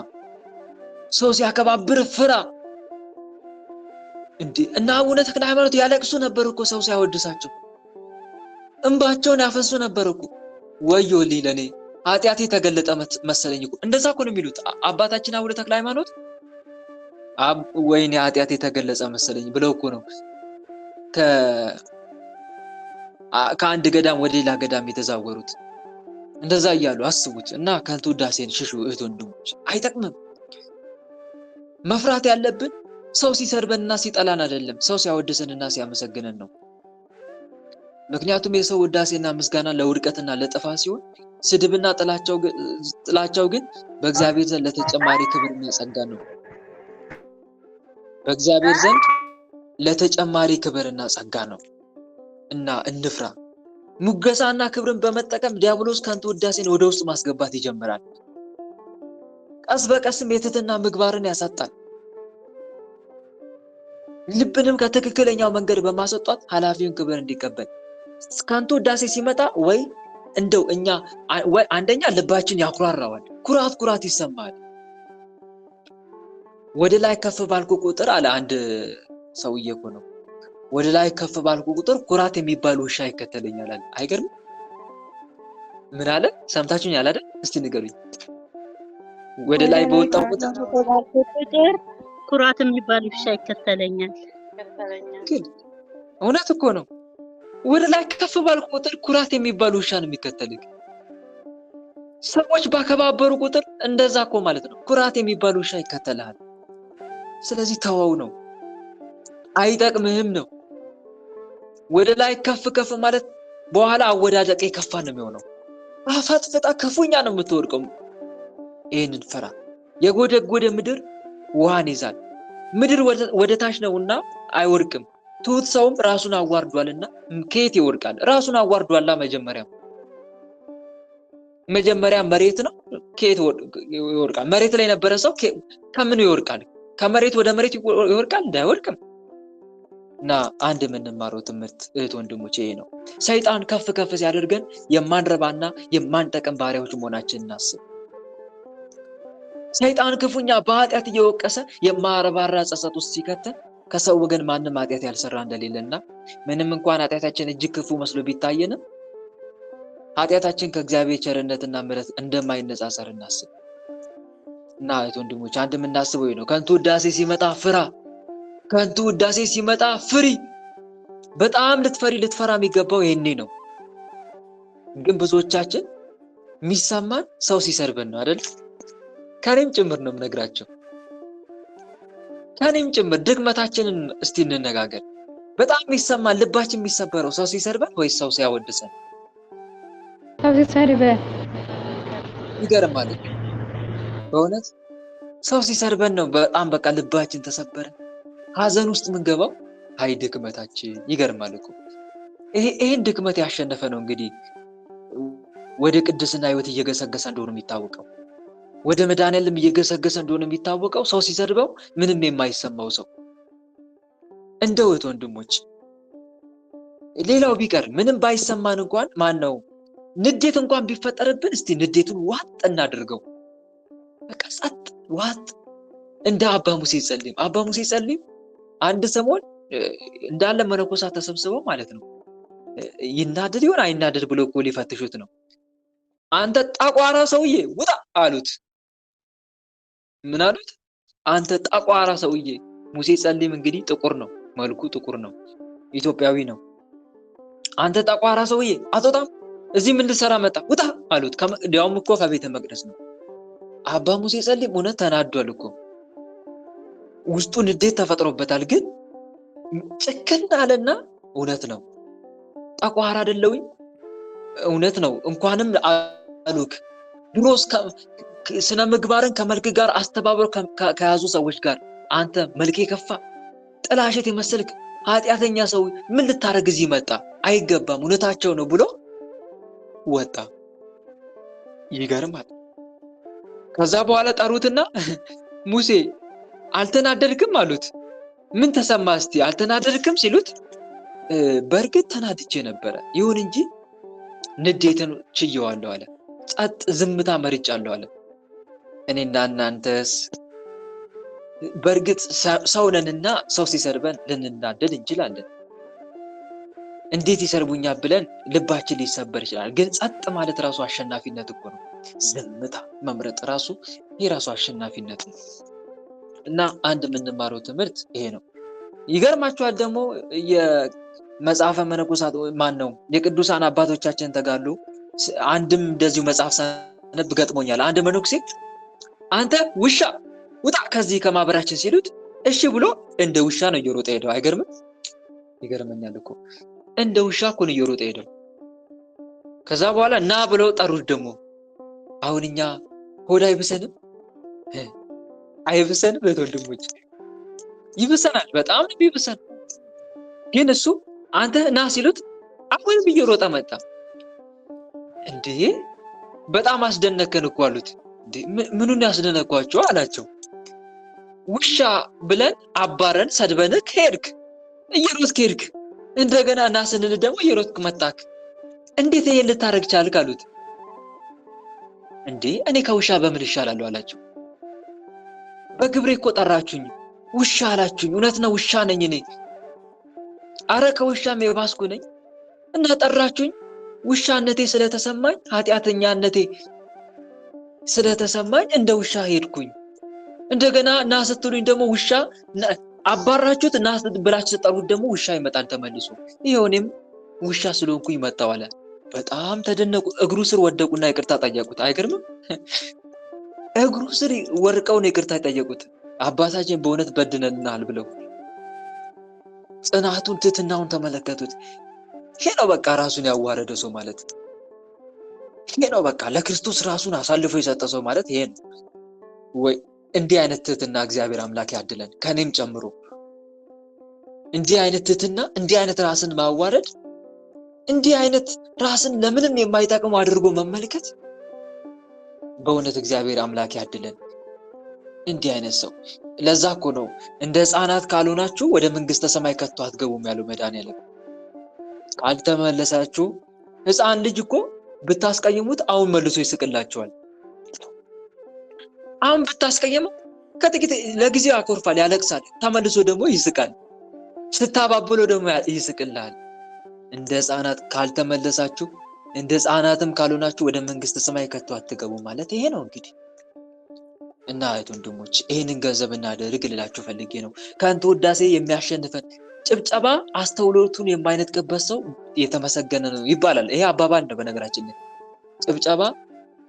ሰው ሲያከባብር ፍራ። እንዴ እና አቡነ ተክለ ሃይማኖት ያለቅሱ ነበር እኮ ሰው ሲያወድሳቸው፣ እንባቸውን ያፈሱ ነበር እኮ። ወዮልኝ ለኔ ኃጢአቴ ተገለጠ መሰለኝ እኮ። እንደዛ እኮ ነው የሚሉት አባታችን አቡነ ተክለ ሃይማኖት። ወይኔ ኃጢአቴ ተገለጸ መሰለኝ ብለው እኮ ነው ከአንድ ገዳም ወደ ሌላ ገዳም የተዛወሩት። እንደዛ እያሉ አስቡት። እና ከንቱ ውዳሴን ሽሹ እህት ወንድሞች፣ አይጠቅምም። መፍራት ያለብን ሰው ሲሰርበንና ሲጠላን አይደለም፣ ሰው ሲያወድሰንና ሲያመሰግነን ነው። ምክንያቱም የሰው ውዳሴና ምስጋና ለውድቀትና ለጥፋት ሲሆን፣ ስድብና ጥላቻው ግን በእግዚአብሔር ዘንድ ለተጨማሪ ክብርና ጸጋ ነው። በእግዚአብሔር ዘንድ ለተጨማሪ ክብርና ጸጋ ነው። እና እንፍራ። ሙገሳና ክብርን በመጠቀም ዲያብሎስ ከንቱ ውዳሴን ወደ ውስጥ ማስገባት ይጀምራል። ቀስ በቀስም የትህትና ምግባርን ያሳጣል። ልብንም ከትክክለኛው መንገድ በማስወጣት ኃላፊውን ክብር እንዲቀበል። ከንቱ ውዳሴ ሲመጣ ወይ እንደው እኛ ወይ አንደኛ ልባችን ያኩራራዋል፣ ኩራት ይሰማል። ወደ ላይ ከፍ ባልኩ ቁጥር አለ አንድ ሰውዬ እኮ ነው፣ ወደ ላይ ከፍ ባልኩ ቁጥር ኩራት የሚባል ውሻ ይከተለኛል አለ። አይገርም? ምን አለ? ሰምታችሁኛል አይደል? እስቲ ንገሩኝ። ወደ ላይ በወጣው ቁጥር ኩራት የሚባል ውሻ ይከተለኛል። ግን እውነት እኮ ነው። ወደ ላይ ከፍ ባልኩ ቁጥር ኩራት የሚባል ውሻ ነው የሚከተልኝ። ሰዎች ባከባበሩ ቁጥር እንደዛ እኮ ማለት ነው ኩራት የሚባል ውሻ ይከተልሃል። ስለዚህ ተወው ነው፣ አይጠቅምህም ነው። ወደ ላይ ከፍ ከፍ ማለት በኋላ አወዳደቅ የከፋ ነው የሚሆነው። አፈጥፍጣ ክፉኛ ነው የምትወድቀው። ይህንን ፍራ። የጎደጎደ ምድር ውሃን ይዛል። ምድር ወደ ታች ነውና አይወድቅም። ትሁት ሰውም ራሱን አዋርዷልና ከየት ይወድቃል? ራሱን አዋርዷላ። መጀመሪያ መሬት ነው። ከየት ይወድቃል? መሬት ላይ የነበረ ሰው ከምኑ ይወድቃል? ከመሬት ወደ መሬት ይወድቃል? እንዳይወድቅም። እና አንድ የምንማረው ትምህርት እህት ወንድሞቼ ይሄ ነው። ሰይጣን ከፍ ከፍ ሲያደርገን የማንረባና የማንጠቅም ባሪያዎች መሆናችንን እናስብ። ሰይጣን ክፉኛ በኃጢአት እየወቀሰ የማያረባራ ጸጸት ውስጥ ሲከተን ከሰው ወገን ማንም ኃጢአት ያልሰራ እንደሌለና ምንም እንኳን ኃጢአታችን እጅግ ክፉ መስሎ ቢታየንም ኃጢአታችን ከእግዚአብሔር ቸርነትና ምሕረት እንደማይነጻጸር እናስብ። እና እህት ወንድሞች አንድ የምናስበው ይሄ ነው። ከንቱ ውዳሴ ሲመጣ ፍራ። ከንቱ ውዳሴ ሲመጣ ፍሪ። በጣም ልትፈራ የሚገባው ይሄኔ ነው። ግን ብዙዎቻችን የሚሰማን ሰው ሲሰርበን ነው አይደል? ከኔም ጭምር ነው የምነግራቸው። ከኔም ጭምር ድክመታችንን እስቲ እንነጋገር። በጣም የሚሰማን ልባችን የሚሰበረው ሰው ሲሰርበን ወይስ ሰው ሲያወድሰን? ሰው ሲሰርበን። ይገርማል። በእውነት ሰው ሲሰርበን ነው በጣም በቃ ልባችን ተሰበረ፣ ሀዘን ውስጥ ምንገባው። አይ ድክመታችን። ይገርማል እኮ ይሄን ድክመት ያሸነፈ ነው እንግዲህ ወደ ቅድስና ህይወት እየገሰገሰ እንደሆነ የሚታወቀው፣ ወደ መድኃኔዓለም እየገሰገሰ እንደሆነ የሚታወቀው ሰው ሲሰርበው ምንም የማይሰማው ሰው። እንደው እህት ወንድሞች ሌላው ቢቀር ምንም ባይሰማን እንኳን ማነው ንዴት እንኳን ቢፈጠርብን እስቲ ንዴቱን ዋጥ እናድርገው። በቃ ጸጥ ዋጥ። እንደ አባ ሙሴ ጸልም። አባ ሙሴ ጸልም አንድ ሰሞን እንዳለ መነኮሳት ተሰብስበው ማለት ነው ይናደድ ይሆን አይናደድ ብሎ እኮ ሊፈትሹት ነው። አንተ ጠቋራ ሰውዬ ውጣ አሉት። ምን አሉት? አንተ ጠቋራ ሰውዬ። ሙሴ ጸልም እንግዲህ ጥቁር ነው፣ መልኩ ጥቁር ነው፣ ኢትዮጵያዊ ነው። አንተ ጠቋራ ሰውዬ አትወጣም፣ እዚህ ምን ልትሰራ መጣ? ውጣ አሉት። እንዲያውም እኮ ከቤተ መቅደስ ነው። አባ ሙሴ ጸልም እውነት ተናዷል እኮ፣ ውስጡ ንዴት ተፈጥሮበታል። ግን ጭክን አለና እውነት ነው ጠቋራ አይደለሁኝ፣ እውነት ነው እንኳንም አሉክ። ድሮስ ስነ ምግባርን ከመልክ ጋር አስተባብሮ ከያዙ ሰዎች ጋር አንተ መልክ የከፋ ጥላሸት የመሰልክ ኃጢአተኛ ሰው ምን ልታረግ እዚህ መጣ? አይገባም፣ እውነታቸው ነው ብሎ ወጣ። ይገርማል። ከዛ በኋላ ጠሩትና ሙሴ አልተናደድክም አሉት። ምን ተሰማ እስቲ አልተናደድክም ሲሉት በእርግጥ ተናድጄ ነበረ፣ ይሁን እንጂ ንዴትን ችየዋለሁ አለ። ጸጥ ዝምታ መርጫለሁ አለ። እኔና እናንተስ በእርግጥ ሰው ነንና ሰው ሲሰርበን ልንናደድ እንችላለን። እንዴት ይሰርቡኛል ብለን ልባችን ሊሰበር ይችላል። ግን ጸጥ ማለት ራሱ አሸናፊነት እኮ ነው። ዝምታ መምረጥ ራሱ የራሱ አሸናፊነት ነው። እና አንድ የምንማረው ትምህርት ይሄ ነው። ይገርማችኋል ደግሞ የመጽሐፈ መነኮሳት ማን ነው የቅዱሳን አባቶቻችን ተጋድሎ አንድም እንደዚሁ መጽሐፍ ሳነብ ገጥሞኛል። አንድ መነኩሴ አንተ ውሻ ውጣ ከዚህ ከማህበራችን ሲሉት እሺ ብሎ እንደ ውሻ ነው እየሮጠ ሄደው። አይገርምም? ይገርመኛል እኮ እንደ ውሻ እኮ ነው እየሮጠ ሄደው። ከዛ በኋላ ና ብለው ጠሩት ደግሞ። አሁን እኛ ሆድ አይብሰንም? አይብሰንም? ወንድሞች ይብሰናል፣ በጣም ነው ይብሰን። ግን እሱ አንተ ና ሲሉት አሁንም እየሮጠ መጣ። እንዴ በጣም አስደነከን እኮ አሉት። እንዴ ምኑን ያስደነኳቸው አላቸው። ውሻ ብለን አባረን ሰድበንክ ሄድክ፣ እየሮጥክ ሄድክ፣ እንደገና ና ስንል ደግሞ እየሮጥክ መጣክ። እንዴት ይሄን ልታረግ ቻልክ አሉት። እንዴ እኔ ከውሻ በምን እሻላለሁ አላቸው። በግብሬ እኮ ጠራችሁኝ፣ ውሻ አላችሁኝ። እውነት ነው ውሻ ነኝ እኔ። አረ ከውሻም የባስኩ ነኝ እና ጠራችሁኝ። ውሻነቴ ስለተሰማኝ ኃጢአተኛነቴ ስለተሰማኝ እንደ ውሻ ሄድኩኝ። እንደገና ና ስትሉኝ ደግሞ ውሻ አባራችሁት፣ ና ብላችሁ ስትጠሩት ደግሞ ውሻ ይመጣል ተመልሶ። ይሄው እኔም ውሻ ስለሆንኩኝ መጣሁ አለ። በጣም ተደነቁ። እግሩ ስር ወደቁና ይቅርታ ጠየቁት። አይገርምም? እግሩ ስር ወድቀው ነው ይቅርታ ጠየቁት። አባታችን በእውነት በድነናል ብለው ጽናቱን ትህትናውን ተመለከቱት። ይሄ ነው በቃ ራሱን ያዋረደ ሰው ማለት። ይሄ ነው በቃ ለክርስቶስ ራሱን አሳልፎ የሰጠ ሰው ማለት ይሄ ነው። ወይ እንዲህ አይነት ትህትና እግዚአብሔር አምላክ ያድለን ከኔም ጨምሮ። እንዲህ አይነት ትህትና፣ እንዲህ አይነት ራስን ማዋረድ፣ እንዲህ አይነት ራስን ለምንም የማይጠቅም አድርጎ መመልከት በእውነት እግዚአብሔር አምላክ ያድለን እንዲህ አይነት ሰው። ለዛ እኮ ነው እንደ ሕፃናት ካልሆናችሁ ወደ መንግስተ ሰማይ ከቶ አትገቡም ያለው መድኃኒዓለም። ካልተመለሳችሁ ሕፃን ልጅ እኮ ብታስቀይሙት አሁን መልሶ ይስቅላችኋል። አሁን ብታስቀይመው ከጥቂት ለጊዜው ያኮርፋል፣ ያለቅሳል፣ ተመልሶ ደግሞ ይስቃል። ስታባብለው ደግሞ ይስቅልሃል። እንደ ሕፃናት ካልተመለሳችሁ እንደ ሕፃናትም ካልሆናችሁ ወደ መንግስተ ሰማይ ከቶ አትገቡ ማለት ይሄ ነው እንግዲህ። እና እህት ወንድሞች ይሄንን ገንዘብ እናድርግ ልላችሁ ፈልጌ ነው። ከንቱ ውዳሴ የሚያሸንፈን ጭብጨባ አስተውሎቱን የማይነጥቅበት ሰው የተመሰገነ ነው ይባላል። ይሄ አባባል ነው በነገራችን ላይ። ጭብጨባ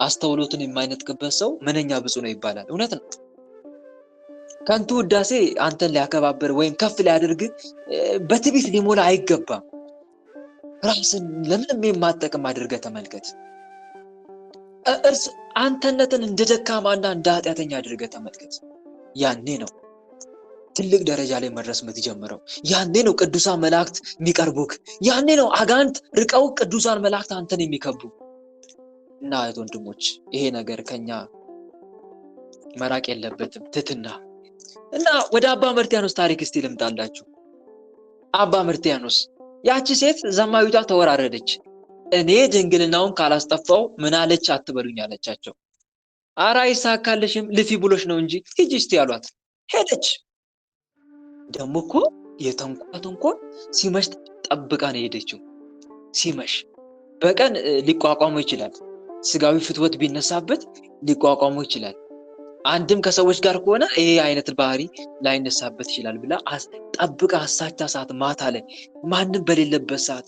አስተውሎቱን የማይነጥቅበት ሰው ምንኛ ብፁዕ ነው ይባላል። እውነት ነው። ከንቱ ውዳሴ አንተን ሊያከባብር ወይም ከፍ ሊያደርግ በትዕቢት ሊሞላ አይገባም። ራስን ለምንም የማትጠቅም አድርገህ ተመልከት። አንተነትን እንደ ደካማና እንደ ኃጢአተኛ አድርገህ ተመልከት። ያኔ ነው ትልቅ ደረጃ ላይ መድረስ የምትጀምረው። ያኔ ነው ቅዱሳን መላእክት የሚቀርቡክ። ያኔ ነው አጋንንት ርቀው ቅዱሳን መላእክት አንተን የሚከቡ። እና እህት ወንድሞች ይሄ ነገር ከኛ መራቅ የለበትም፣ ትህትና። እና ወደ አባ መርትያኖስ ታሪክ እስቲ ልምጣላችሁ። አባ መርትያኖስ ያቺ ሴት ዘማዊቷ ተወራረደች። እኔ ድንግልናውን ካላስጠፋው ምን አለች አትበሉኝ አለቻቸው። ኧረ አይሳካልሽም ልፊ ብሎሽ ነው እንጂ ሂጂ እስቲ ያሏት። ሄደች። ደግሞ እኮ የተንኳ ሲመሽ ጠብቃ ነው ሄደችው። ሲመሽ በቀን ሊቋቋሙ ይችላል። ስጋዊ ፍትወት ቢነሳበት ሊቋቋሙ ይችላል። አንድም ከሰዎች ጋር ከሆነ ይሄ አይነት ባህሪ ላይነሳበት ይችላል ብላ ጠብቃ አሳቻ ሰዓት ማታ ላይ ማንም በሌለበት ሰዓት።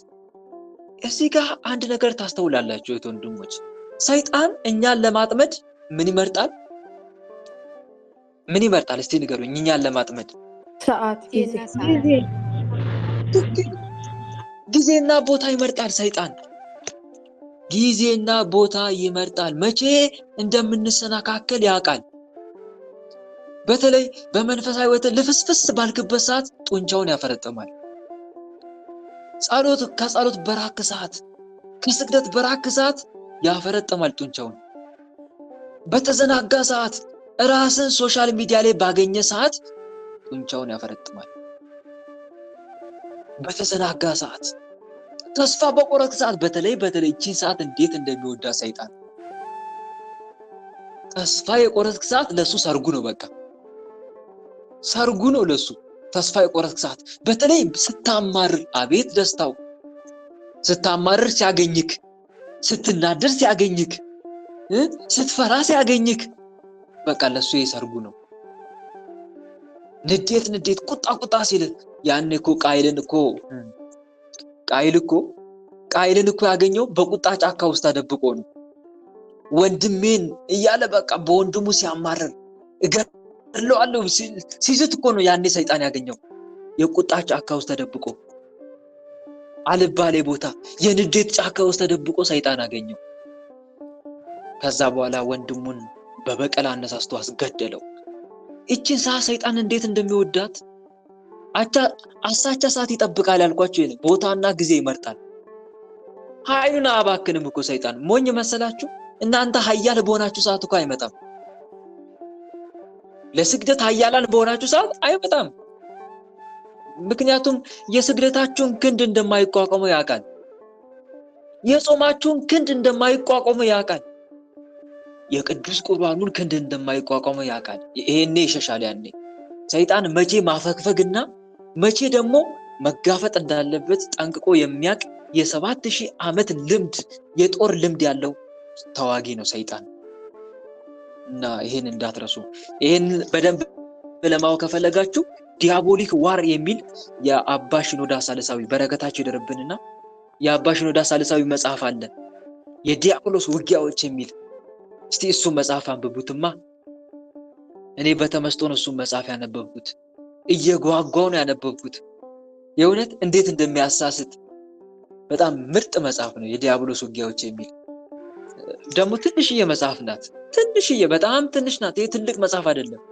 እዚህ ጋር አንድ ነገር ታስተውላላችሁ እህት ወንድሞች። ሰይጣን እኛን ለማጥመድ ምን ይመርጣል? ምን ይመርጣል? እስቲ ንገሩኝ። እኛን ለማጥመድ ሰዓት፣ ጊዜና ቦታ ይመርጣል። ሰይጣን ጊዜና ቦታ ይመርጣል። መቼ እንደምንሰናካከል ያውቃል። በተለይ በመንፈሳዊ ሕይወት ልፍስፍስ ባልክበት ሰዓት ጡንቻውን ያፈረጥማል። ከጸሎት በራክ ሰዓት፣ ከስግደት በራክ ሰዓት ያፈረጥማል ጡንቻውን። በተዘናጋ ሰዓት፣ ራስን ሶሻል ሚዲያ ላይ ባገኘ ሰዓት ጡንቻውን ያፈረጥማል። በተዘናጋ ሰዓት፣ ተስፋ በቆረጥ ሰዓት፣ በተለይ እቺን ሰዓት እንዴት እንደሚወዳ ሰይጣን። ተስፋ የቆረጥክ ሰዓት ለሱ ሰርጉ ነው። በቃ ሰርጉ ነው ለሱ ተስፋ የቆረጥክ ሰዓት። በተለይ ስታማርር አቤት ደስታው! ስታማርር ሲያገኝክ፣ ስትናደር ሲያገኝክ፣ ስትፈራ ሲያገኝክ፣ በቃ ለሱ የሰርጉ ነው። ንዴት ቁጣ ሲል ያኔ እኮ ቃይልን እኮ ያገኘው በቁጣ ጫካ ውስጥ ተደብቆ ነው። ወንድሜን እያለ በቃ በወንድሙ ሲያማርር እገድለዋለሁ ሲዝት እኮ ነው ያኔ ሰይጣን ያገኘው። የቁጣ ጫካ ውስጥ ተደብቆ አልባሌ ቦታ የንዴት ጫካ ውስጥ ተደብቆ ሰይጣን አገኘው። ከዛ በኋላ ወንድሙን በበቀል አነሳስቶ አስገደለው። እቺን ሰይጣን እንዴት እንደሚወዳት አሳቻ ሰዓት ይጠብቃል ያልኳችሁ ይሄን ቦታና ጊዜ ይመርጣል። ኃይሉን አባክንም እኮ ሰይጣን። ሞኝ መሰላችሁ? እናንተ ኃያል በሆናችሁ ሰዓት እኮ አይመጣም። ለስግደት ኃያላን በሆናችሁ ሰዓት አይመጣም። ምክንያቱም የስግደታችሁን ክንድ እንደማይቋቋመው ያውቃል። የጾማችሁን ክንድ እንደማይቋቋመው ያውቃል። የቅዱስ ቁርባኑን ክንድ እንደማይቋቋመው ያውቃል። ይሄኔ ይሸሻል። ያኔ ሰይጣን መቼ ማፈግፈግና መቼ ደግሞ መጋፈጥ እንዳለበት ጠንቅቆ የሚያውቅ የ7000 ዓመት ልምድ የጦር ልምድ ያለው ተዋጊ ነው ሰይጣን። እና ይሄን እንዳትረሱ። ይሄን በደንብ ለማወቅ ከፈለጋችሁ ዲያቦሊክ ዋር የሚል የአባ ሽኖዳ ሳልሳዊ በረከታቸው ይደርብንና የአባ ሽኖዳ ሳልሳዊ መጽሐፍ አለ የዲያብሎስ ውጊያዎች የሚል። እስቲ እሱ መጽሐፍ አንብቡትማ። እኔ በተመስጦ ነው እሱ መጽሐፍ ያነበብኩት። እየጓጓው ነው ያነበብኩት። የእውነት እንዴት እንደሚያሳስት በጣም ምርጥ መጽሐፍ ነው የዲያብሎስ ውጊያዎች የሚል። ደግሞ ትንሽዬ መጽሐፍ ናት። ትንሽዬ በጣም ትንሽ ናት። ይሄ ትልቅ መጽሐፍ አይደለም።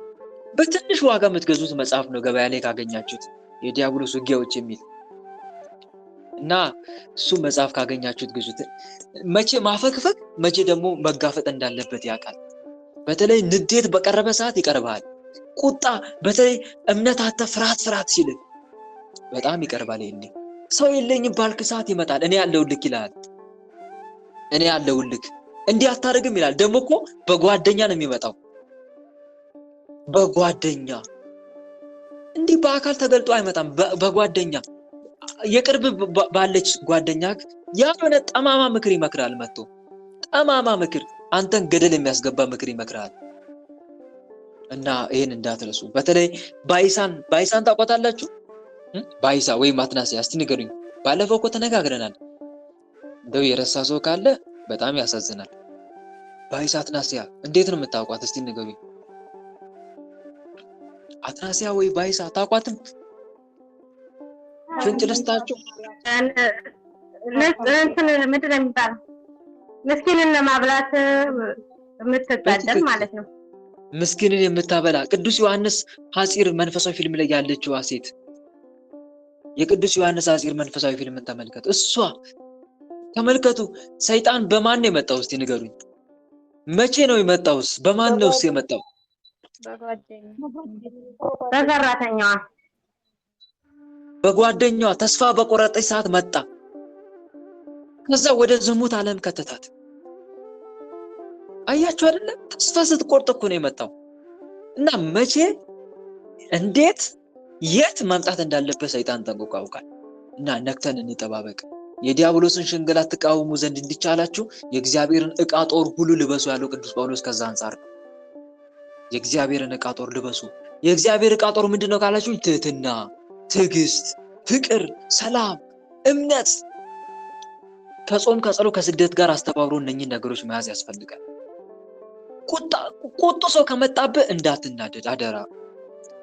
በትንሽ ዋጋ የምትገዙት መጽሐፍ ነው ገበያ ላይ ካገኛችሁት የዲያብሎስ ውጊያዎች የሚል እና እሱ መጽሐፍ ካገኛችሁት ግዙት። መቼ ማፈግፈግ መቼ ደግሞ መጋፈጥ እንዳለበት ያውቃል። በተለይ ንዴት በቀረበ ሰዓት ይቀርባል። ቁጣ በተለይ እምነት አተ ፍርሃት ሲል በጣም ይቀርባል። ይሄኔ ሰው የለኝም ባልክ ሰዓት ይመጣል። እኔ ያለውልክ ይላል። እኔ ያለውልክ እንዲህ አታርግም ይላል። ደግሞ እኮ በጓደኛ ነው የሚመጣው። በጓደኛ እንዲህ በአካል ተገልጦ አይመጣም። በጓደኛ የቅርብ ባለች ጓደኛ ያልሆነ ጠማማ ምክር ይመክራል። መጥቶ ጠማማ ምክር፣ አንተን ገደል የሚያስገባ ምክር ይመክራል። እና ይሄን እንዳትረሱ። በተለይ ባይሳን ታውቃላችሁ? ባይሳ ወይም አትናሲያ እስቲ ንገሩኝ። ባለፈው እኮ ተነጋግረናል። እንደው የረሳ ሰው ካለ በጣም ያሳዝናል። ባይሳ አትናሲያ እንዴት ነው የምታውቋት? እስቲ ንገሩኝ። አትናሲያ ወይ ባይሳ ታውቋትም? ፍንጭ ልስጣችሁ። እንትን ምንድን ነው የሚባለው? ምስኪንን ለማብላት የምትጋደል ማለት ነው። ምስኪንን የምታበላ ቅዱስ ዮሐንስ ሐፂር መንፈሳዊ ፊልም ላይ ያለችዋ ሴት፣ የቅዱስ ዮሐንስ ሐፂር መንፈሳዊ ፊልምን ተመልከቱ። እሷ ተመልከቱ። ሰይጣን በማን ነው የመጣው? እስቲ ንገሩኝ። መቼ ነው የመጣውስ? በማን ነውስ የመጣው? በጓደኛዋ ተስፋ በቆረጠች ሰዓት መጣ። ከዛ ወደ ዝሙት ዓለም ከተታት። አያችሁ አይደለ? ተስፋ ስትቆርጥ እኮ ነው የመጣው። እና መቼ እንዴት የት መምጣት እንዳለበት ሰይጣን ጠንቅቆ ያውቃል። እና ነክተን እንጠባበቅ። የዲያብሎስን ሽንገላ ተቃውሙ ዘንድ እንዲቻላችሁ የእግዚአብሔርን ዕቃ ጦር ሁሉ ልበሱ ያለው ቅዱስ ጳውሎስ ከዛ አንፃር የእግዚአብሔርን ዕቃ ጦር ልበሱ። የእግዚአብሔር ዕቃ ጦር ምንድነው ካላችሁ ትህትና፣ ትዕግስት፣ ፍቅር፣ ሰላም፣ እምነት ከጾም ከጸሎት ከስግደት ጋር አስተባብሮ እነኚህ ነገሮች መያዝ ያስፈልጋል። ቁጡ ሰው ከመጣብህ እንዳትናደድ አደራ።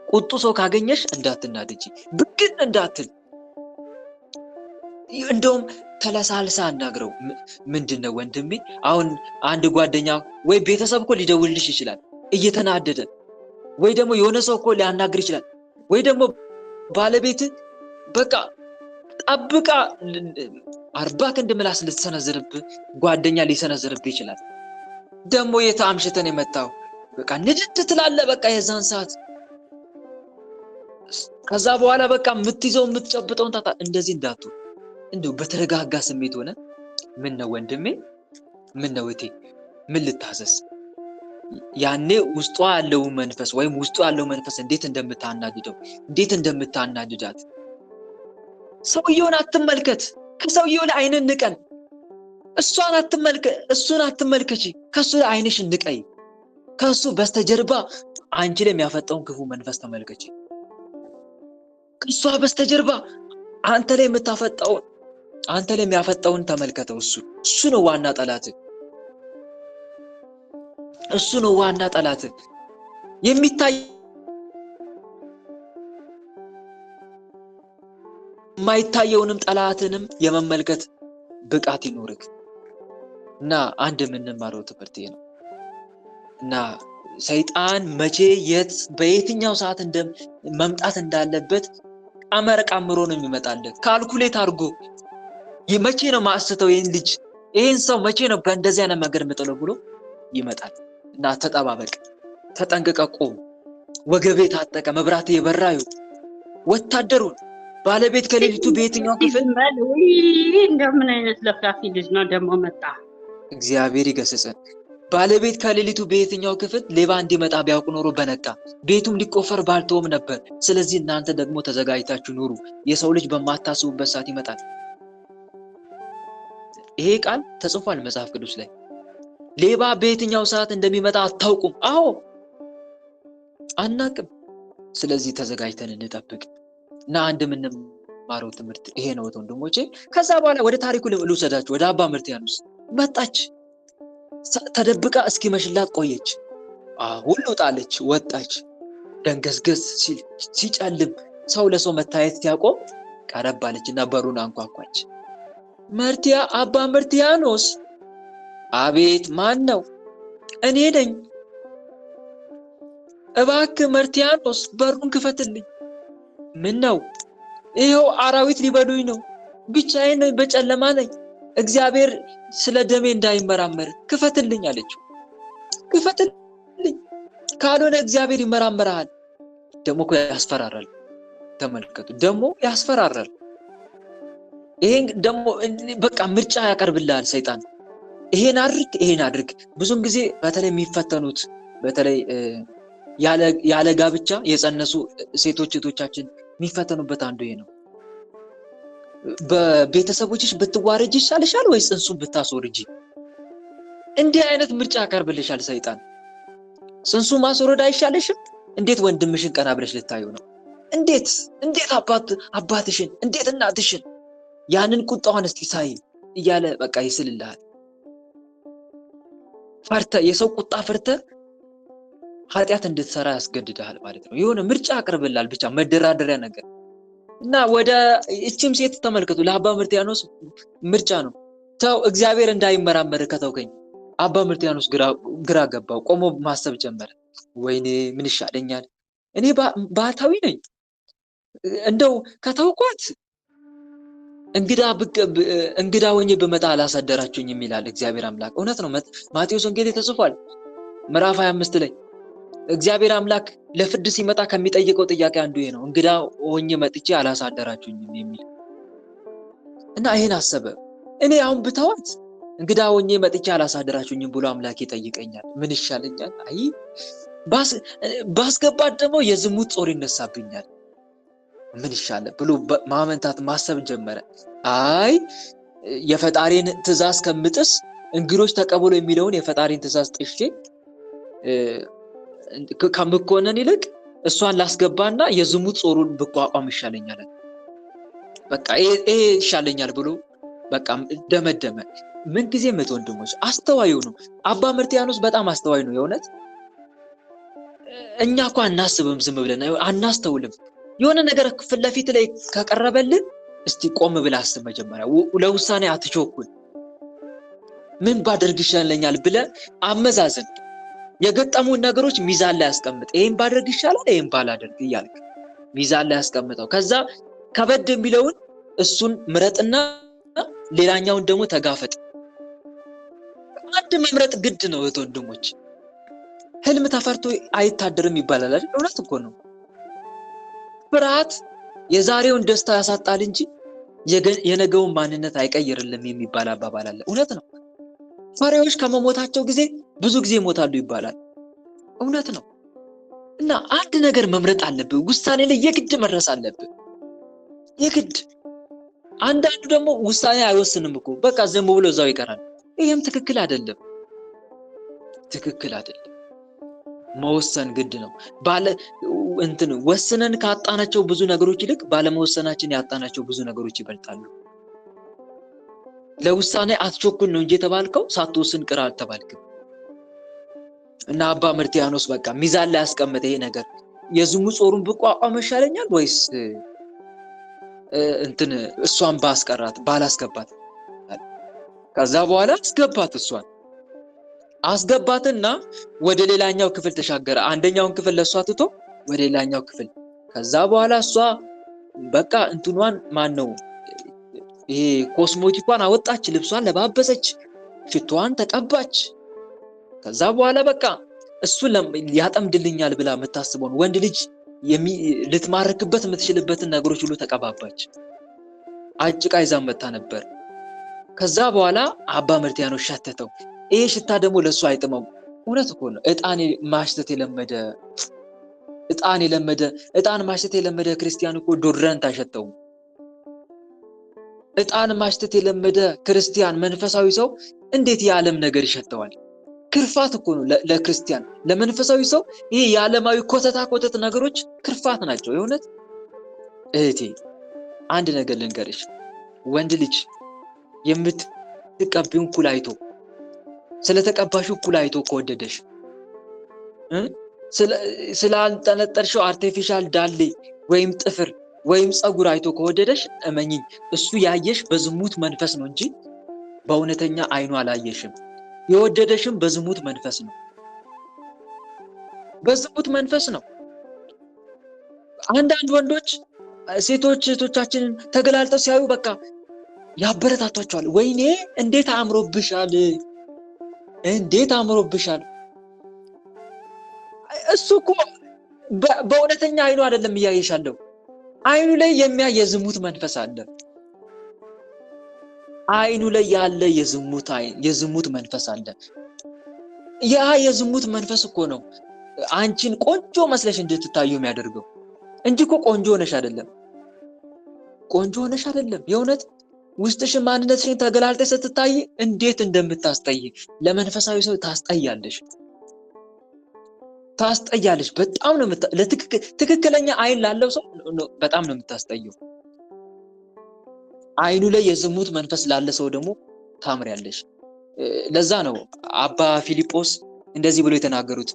ቁጡ ሰው ካገኘሽ እንዳትናደጂ፣ ብግን እንዳትል። እንደውም ተለሳልሳ አናግረው። ምንድነው ወንድሜ? አሁን አንድ ጓደኛ ወይ ቤተሰብ እኮ ሊደውልልሽ ይችላል እየተናደደ፣ ወይ ደግሞ የሆነ ሰው እኮ ሊያናግር ይችላል፣ ወይ ደግሞ ባለቤት በቃ ጠብቃ 40 ክንድ ምላስ ልትሰነዝርብህ ጓደኛ ሊሰነዝርብህ ይችላል። ደግሞ የታምሽተን የመጣው በቃ ንድድ ትላለህ። በቃ የዛን ሰዓት ከዛ በኋላ በቃ የምትይዘው የምትጨብጠውን ታጣ። እንደዚህ እንዳትሆን እንደው በተረጋጋ ስሜት ሆነ ምን ነው ወንድሜ፣ ምን ነው እቴ፣ ምን ልታዘዝ? ያኔ ውስጧ ያለው መንፈስ ወይም ውስጡ ያለው መንፈስ እንዴት እንደምታናድደው እንዴት እንደምታናድዳት። ሰውየውን አትመልከት። ከሰውየው ላይ አይንን ንቀን። እሱን አትመልከቺ። ከሱ ላይ አይንሽን ንቀይ። ከሱ በስተጀርባ አንቺ ላይ የሚያፈጠውን ክፉ መንፈስ ተመልከቺ። ከሷ በስተጀርባ አንተ ላይ የሚያፈጠውን ተመልከተው። እሱ ነው ዋና ጠላት። እሱ ነው ዋና ጠላት። የሚታይ የማይታየውንም ጠላትንም የመመልከት ብቃት ይኖርክ። እና አንድ የምንማረው ትምህርት ነው። እና ሰይጣን መቼ የት በየትኛው ሰዓት መምጣት እንዳለበት ቀምሮ ነው የሚመጣለት። ካልኩሌት አድርጎ መቼ ነው ማስተው ይሄን ሰው መቼ ነው በእንደዚህ አይነት መንገድ መጥለው ብሎ ይመጣል። እና ተጠባበቅ፣ ተጠንቅቀ፣ ቆም፣ ወገቤ ታጠቀ፣ መብራት የበራዩ ወታደሩን ባለቤት ከሌሊቱ በየትኛው ክፍል እንደምን አይነት ለፍላፊ ልጅ ነው ደግሞ መጣ። እግዚአብሔር ይገስጽን። ባለቤት ከሌሊቱ በየትኛው ክፍል ሌባ እንዲመጣ ቢያውቅ ኖሮ በነቃ፣ ቤቱም ሊቆፈር ባልተወም ነበር። ስለዚህ እናንተ ደግሞ ተዘጋጅታችሁ ኑሩ። የሰው ልጅ በማታስቡበት ሰዓት ይመጣል። ይሄ ቃል ተጽፏል መጽሐፍ ቅዱስ ላይ። ሌባ በየትኛው ሰዓት እንደሚመጣ አታውቁም። አዎ አናቅም። ስለዚህ ተዘጋጅተን እንጠብቅ። እና አንድ የምንማረው ትምህርት ይሄ ነው ወንድሞቼ። ከዛ በኋላ ወደ ታሪኩ ልውሰዳችሁ። ወደ አባ መርትያኖስ መጣች። ተደብቃ እስኪመሽላት ቆየች። ሁሉ ጣለች፣ ወጣች። ደንገዝገዝ ሲጨልም ሰው ለሰው መታየት ሲያቆም ቀረብ አለችና በሩን አንኳኳች። አባ መርትያኖስ። አቤት፣ ማን ነው? እኔ ነኝ። እባክህ መርትያኖስ በሩን ክፈትልኝ። ምን ነው? ይኸው አራዊት ሊበሉኝ ነው። ብቻዬን ነኝ፣ በጨለማ ነኝ። እግዚአብሔር ስለ ደሜ እንዳይመራመር ክፈትልኝ አለችው። ክፈትልኝ፣ ካልሆነ እግዚአብሔር ይመራመራል። ደግሞ እኮ ያስፈራራል። ተመልከቱ፣ ደግሞ ያስፈራራል። ይሄን ደግሞ በቃ ምርጫ ያቀርብልሃል ሰይጣን። ይሄን አድርግ። ብዙን ጊዜ በተለይ የሚፈተኑት በተለይ ያለ ጋብቻ የጸነሱ ሴቶች እህቶቻችን የሚፈተኑበት አንዱ ይሄ ነው። በቤተሰቦችሽ ብትዋረጂ ይሻልሻል ወይስ ጽንሱን ብታስወርጂ? እንዲህ አይነት ምርጫ ያቀርብልሻል ሰይጣን። ጽንሱ ማስወረድ አይሻልሽም? እንዴት ወንድምሽን ቀና ብለሽ ልታዩ ነው? እንዴት አባትሽን፣ እንዴት እናትሽን፣ ያንን ቁጣዋን እስቲ ሳይ እያለ በቃ ይስልልሃል። የሰው ቁጣ ፈርተ ኃጢአት እንድትሰራ ያስገድድሃል ማለት ነው። የሆነ ምርጫ ያቀርብልሃል፣ ብቻ መደራደሪያ ነገር እና ወደ እቺም ሴት ተመልከቱ። ለአባ መርትያኖስ ምርጫ ነው። ተው እግዚአብሔር እንዳይመራመር ከተውከኝ። አባ መርትያኖስ ግራ ገባው። ቆሞ ማሰብ ጀመረ። ወይኔ ምን ይሻለኛል? እኔ ባህታዊ ነኝ። እንደው ከተውኳት እንግዳ ሆኜ በመጣ አላሳደራችሁኝም ይላል እግዚአብሔር አምላክ። እውነት ነው። ማቴዎስ ወንጌል ተጽፏል ምዕራፍ 25 ላይ እግዚአብሔር አምላክ ለፍርድ ሲመጣ ከሚጠይቀው ጥያቄ አንዱ ይሄ ነው። እንግዳ ሆኜ መጥቼ አላሳደራችሁኝም የሚል እና ይሄን አሰበ። እኔ አሁን ብተዋት እንግዳ ሆኜ መጥቼ አላሳደራችሁኝም ብሎ አምላክ ይጠይቀኛል። ምን ይሻለኛል? አይ ባስገባት ደግሞ የዝሙት ጾር ይነሳብኛል። ምን ይሻለ ብሎ ማመንታት ማሰብ ጀመረ። አይ የፈጣሪን ትእዛዝ ከምጥስ እንግዶች ተቀበሉ የሚለውን የፈጣሪን ትእዛዝ ጥሼ ከምኮነን ይልቅ እሷን ላስገባና የዝሙት ጾሩን ብቋቋም ይሻለኛል። በቃ ይሄ ይሻለኛል ብሎ በቃ ደመደመ። ምን ጊዜ ወንድሞች አስተዋዩ ነው አባ መርትያኖስ፣ በጣም አስተዋይ ነው የእውነት። እኛ እኮ አናስብም፣ ዝም ብለን አናስተውልም። የሆነ ነገር ፊት ለፊት ላይ ከቀረበልን እስቲ ቆም ብለህ አስብ መጀመሪያ። ለውሳኔ አትቾኩል። ምን ባደርግ ይሻለኛል ብለህ አመዛዝን። የገጠሙን ነገሮች ሚዛን ላይ ያስቀምጥ። ይሄን ባደርግ ይሻላል፣ ይሄን ባላደርግ እያልክ ሚዛን ላይ ያስቀምጠው። ከዛ ከበድ የሚለውን እሱን ምረጥና ሌላኛውን ደግሞ ተጋፈጥ። አንድ መምረጥ ግድ ነው ወንድሞች። ህልም ተፈርቶ አይታደርም ይባላል አይደል? እውነት እኮ ነው። ፍርሃት የዛሬውን ደስታ ያሳጣል እንጂ የነገውን ማንነት አይቀይርልም የሚባል አባባል አለ። እውነት ነው። ፈሪዎች ከመሞታቸው ጊዜ ብዙ ጊዜ ይሞታሉ ይባላል። እውነት ነው። እና አንድ ነገር መምረጥ አለብህ። ውሳኔ ላይ የግድ መድረስ አለብህ። የግድ። አንዳንዱ ደግሞ ውሳኔ አይወስንም እኮ በቃ ዝም ብሎ እዛው ይቀራል። ይሄም ትክክል አይደለም። መወሰን ግድ ነው። ወስነን ካጣናቸው ብዙ ነገሮች ይልቅ ባለመወሰናችን ያጣናቸው ብዙ ነገሮች ይበልጣሉ። ለውሳኔ አትቾኩል ነው እንጂ የተባልከው ሳትወስን ቅር አልተባልክም። እና አባ መርትያኖስ በቃ ሚዛን ላይ ያስቀመጠ ይሄ ነገር የዝሙት ጾሩን ብቋቋም ይሻለኛል ወይስ እሷን ባላስገባት? ከዛ በኋላ እሷን አስገባትና ወደ ሌላኛው ክፍል ተሻገረ። አንደኛውን ክፍል ለሷ ትቶ ወደ ሌላኛው ክፍል። ከዛ በኋላ እሷ በቃ ይሄ ኮስሞቲኳን አወጣች፣ ልብሷን ለባበሰች፣ ሽቷን ተቀባች። ከዛ በኋላ በቃ እሱን ያጠምድልኛል ብላ የምታስበውን ወንድ ልጅ ልትማርክበት የምትችልበትን ነገሮች ሁሉ ተቀባባች። አጭቃ ይዛ መጣ ነበር። ከዛ በኋላ አባ መርትያኖስ ሸተተው። ይሄ ሽታ ደግሞ ለሱ አይጥመው። እውነት እኮ ነው። እጣን ማሽተት የለመደ ክርስቲያን እኮ ዶድረንት አይሸተውም። እጣን ማሽተት የለመደ ክርስቲያን መንፈሳዊ ሰው እንዴት የዓለም ነገር ይሸተዋል? ክርፋት እኮ ነው ለክርስቲያን። ለመንፈሳዊ ሰው ይሄ የዓለማዊ ኮተት ነገሮች ክርፋት ናቸው። የእውነት እህቴ አንድ ነገር ልንገርሽ፣ ወንድ ልጅ የምትቀቢውን ኩል አይቶ ስለተቀባሽው ኩል አይቶ ከወደደሽ ስላልጠነጠልሽው አርቲፊሻል ዳሌ ወይም ጥፍር ወይም ፀጉር አይቶ ከወደደሽ እመኚኝ እሱ ያየሽ በዝሙት መንፈስ ነው እንጂ በእውነተኛ አይኑ አላየሽም። የወደደሽም በዝሙት መንፈስ ነው፣ በዝሙት መንፈስ ነው። አንዳንድ ወንዶች ሴቶች እህቶቻችንን ተገላልጠው ሲያዩ በቃ ያበረታቷቸዋል። ወይኔ እንዴት አምሮብሻል፣ እንዴት አምሮብሻል። እሱ እኮ በእውነተኛ አይኑ አይደለም እያየሻለሁ። አይኑ ላይ የሚያይ የዝሙት መንፈስ አለ። አይኑ ላይ ያለ የዝሙት መንፈስ አለ። ያ የዝሙት መንፈስ እኮ ነው አንቺን ቆንጆ መስለሽ እንድትታዩ የሚያደርገው እንጂ እኮ ቆንጆ ሆነሽ አይደለም። ቆንጆ ሆነሽ አይደለም። የእውነት ውስጥሽን ማንነትሽን ተገላልጠሽ ስትታይ እንዴት እንደምታስጠይ ለመንፈሳዊ ሰው ታስጠያለሽ። በጣም ነው ትክክለኛ አይን ላለው ሰው በጣም ነው የምታስጠየው። አይኑ ላይ የዝሙት መንፈስ ላለ ሰው ደግሞ ታምሪያለሽ። ለዛ ነው አባ ፊልጶስ እንደዚህ ብሎ የተናገሩት፣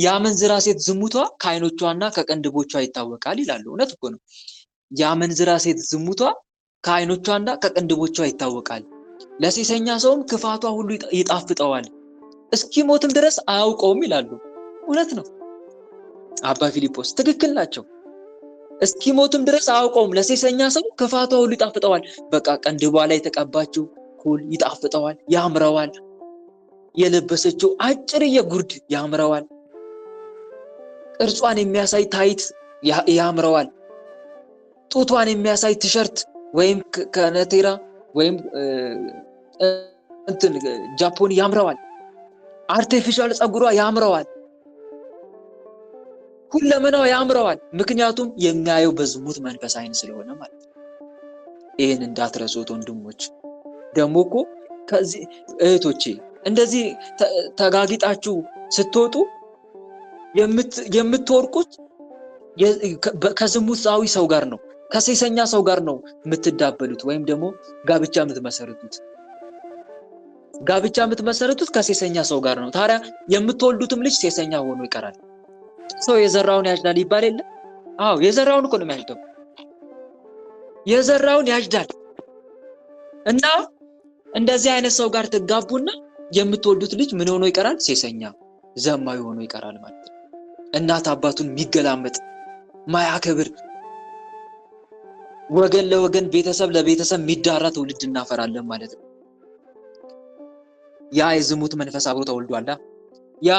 ያመንዝራ ሴት ዝሙቷ ከአይኖቿና ከቅንድቦቿ ይታወቃል ይላሉ። እውነት እኮ ነው። ያመንዝራ ሴት ዝሙቷ ከአይኖቿና ከቅንድቦቿ ይታወቃል፣ ለሴሰኛ ሰውም ክፋቷ ሁሉ ይጣፍጠዋል፣ እስኪሞትም ድረስ አያውቀውም ይላሉ። እውነት ነው። አባ ፊልጶስ ትክክል ናቸው። እስኪሞትም ድረስ አያውቀውም፣ ለሴሰኛ ሰው ክፋቷ ሁሉ ይጣፍጠዋል። በቃ ቅንድቧ ላይ የተቀባችው ኩል ይጣፍጠዋል፣ ያምረዋል። የለበሰችው አጭርዬ ጉርድ ያምረዋል። ቅርጿን የሚያሳይ ታይት ያምረዋል። ጡቷን የሚያሳይ ቲሸርት ወይም ከነቴራ ወይም ጃፖኒ ያምረዋል። አርቲፊሻል ፀጉሯ ያምረዋል። ሁለመናው ያምረዋል። ምክንያቱም የሚያየው በዝሙት መንፈስ አይን ስለሆነ ማለት ነው። ይሄን እንዳትረሱት ወንድሞች። ደግሞ እኮ ከዚህ እህቶቼ እንደዚህ ተጋጊጣችሁ ስትወጡ የምትወርቁት ከዝሙታዊ ሰው ጋር ነው፣ ከሴሰኛ ሰው ጋር ነው የምትዳበሉት፣ ወይም ደግሞ ጋብቻ የምትመሰርቱት ከሴሰኛ ሰው ጋር ነው። ታዲያ የምትወልዱትም ልጅ ሴሰኛ ሆኖ ይቀራል። ሰው የዘራውን ያጭዳል ይባል የለ? አዎ የዘራውን እኮ ነው የሚያጭደው። የዘራውን ያጭዳል። እና እንደዚህ አይነት ሰው ጋር ትጋቡና የምትወልዱት ልጅ ምን ሆኖ ይቀራል? ሴሰኛ ዘማዊ ሆኖ ይቀራል ማለት ነው። እናት አባቱን የሚገላመጥ ማያከብር፣ ወገን ለወገን ቤተሰብ ለቤተሰብ የሚዳራ ትውልድ እናፈራለን ማለት ነው። ያ የዝሙት መንፈስ አብሮ ተወልዷላ። ያ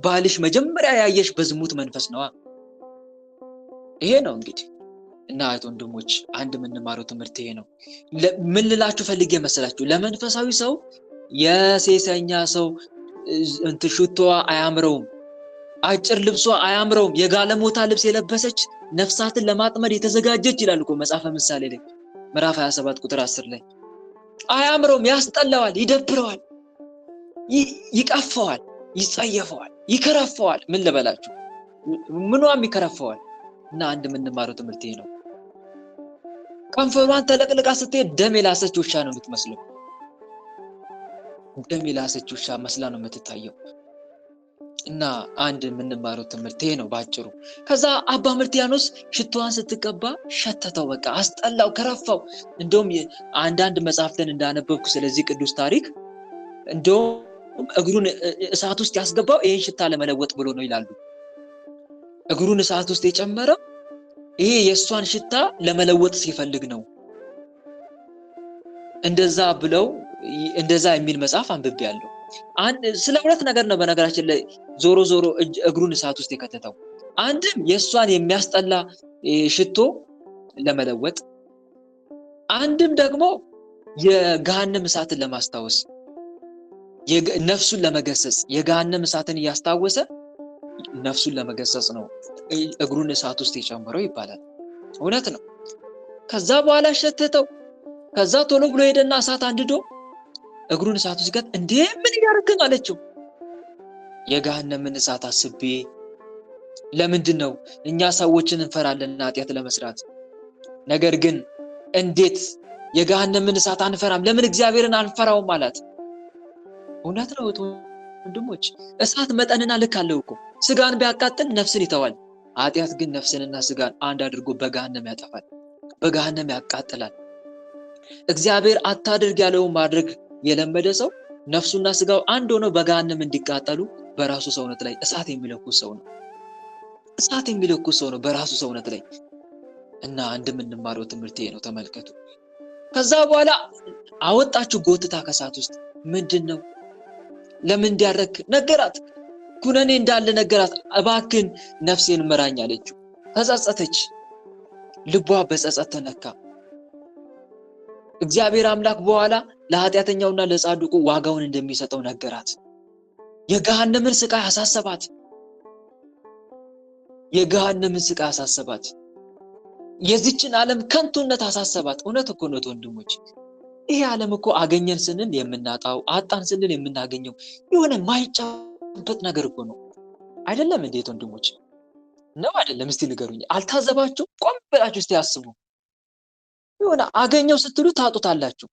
ባልሽ መጀመሪያ ያየሽ በዝሙት መንፈስ ነው። ይሄ ነው እንግዲህ። እና አይቶ ወንድሞች አንድ የምንማረው ትምህርት ይሄ ነው። ምን ልላችሁ ፈልጌ መሰላችሁ? ለመንፈሳዊ ሰው የሴሰኛ ሰው ሽቶዋ አያምረውም፣ አጭር ልብሷ አያምረውም። የጋለሞታ ልብስ የለበሰች ነፍሳትን ለማጥመድ የተዘጋጀች ይላል እኮ መጽሐፈ ምሳሌ ላይ ምዕራፍ 27 ቁጥር 10 ላይ። አያምረውም፣ ያስጠላዋል፣ ይደብረዋል፣ ይቀፈዋል፣ ይጸየፈዋል፣ ይከረፈዋል። ምን ልበላችሁ? ምኗም ይከረፈዋል። እና አንድ የምንማረው ትምህርት ይሄ ነው። ከንፈሯን ተለቅልቃ ስትሄድ ደም የላሰች ውሻ ነው የምትመስለው። ደም የላሰች ውሻ መስላ ነው የምትታየው። እና አንድ የምንማረው ትምህርት ይሄ ነው ባጭሩ። ከዛ አባ ምርትያኖስ ሽቶዋን ስትቀባ ሸተተው፣ በቃ አስጠላው፣ ከረፋው። እንደውም አንዳንድ መጽሐፍትን እንዳነበብኩ ስለዚህ ቅዱስ ታሪክ እንደውም እግሩን እሳት ውስጥ ያስገባው ይሄን ሽታ ለመለወጥ ብሎ ነው ይላሉ። እግሩን እሳት ውስጥ የጨመረው ይሄ የእሷን ሽታ ለመለወጥ ሲፈልግ ነው። እንደዛ የሚል መጽሐፍ አንብቤያለሁ። ስለ ሁለት ነገር ነው በነገራችን ላይ ዞሮ እግሩን እሳት ውስጥ የከተተው። አንድም የእሷን የሚያስጠላ ሽቶ ለመለወጥ፣ አንድም ደግሞ የገሃነም እሳትን ለማስታወስ፣ ነፍሱን ለመገሰጽ። የገሃነም እሳትን እያስታወሰ ነፍሱን ለመገሰጽ ነው እግሩን እሳት ውስጥ የጨመረው ይባላል። እውነት ነው። ከዛ በኋላ ሸተተው። ከዛ ቶሎ ብሎ ሄደና እሳት አንድዶ እግሩን እሳት ውስጥ ገጥ። እንዴ ምን ያርክን አለችው። የገሃነምን እሳት አስቤ። ለምንድን ነው እኛ ሰዎችን እንፈራለን ኃጢአት ለመስራት? ነገር ግን እንዴት የገሃነምን እሳት አንፈራም? ለምን እግዚአብሔርን አንፈራውም አላት። እውነት ነው ወንድሞች፣ እሳት መጠንና ልክ አለው እኮ። ስጋን ቢያቃጥል ነፍስን ይተዋል። ኃጢአት ግን ነፍስንና ስጋን አንድ አድርጎ በገሃነም ያጠፋል፣ በገሃነም ያቃጥላል። እግዚአብሔር አታድርግ ያለውን ማድረግ የለመደ ሰው ነፍሱና ስጋው አንድ ሆነው በገሃነም እንዲቃጠሉ በራሱ ሰውነት ላይ እሳት የሚለኩስ ሰው ነው። እሳት የሚለኩስ ሰው ነው በራሱ ሰውነት ላይ። እና እንደምንማረው ትምህርት ነው። ተመልከቱ። ከዛ በኋላ አወጣችሁ ጎትታ ከእሳት ውስጥ። ምንድነው? ለምን እንዲያረክ ነገራት። ኩነኔ እንዳለ ነገራት። እባክን ነፍሴን ምራኝ አለችው። ተጸጸተች። ልቧ በጸጸት ተነካ። እግዚአብሔር አምላክ በኋላ ለኃጢአተኛውና ለጻድቁ ዋጋውን እንደሚሰጠው ነገራት። የገሃነምን ስቃይ አሳሰባት። የገሃነምን ስቃይ አሳሰባት። የዚችን ዓለም ከንቱነት አሳሰባት። እውነት እኮ ነው ወንድሞች። ይሄ ዓለም እኮ አገኘን ስንል የምናጣው፣ አጣን ስንል የምናገኘው የሆነ ማይጨበጥ ነገር እኮ ነው። አይደለም እንዴት ወንድሞች? ነው አይደለም? እስቲ ንገሩኝ። አልታዘባችሁ? ቆም ብላችሁ እስቲ አስቡ። የሆነ አገኘው ስትሉ ታጡታላችሁ፣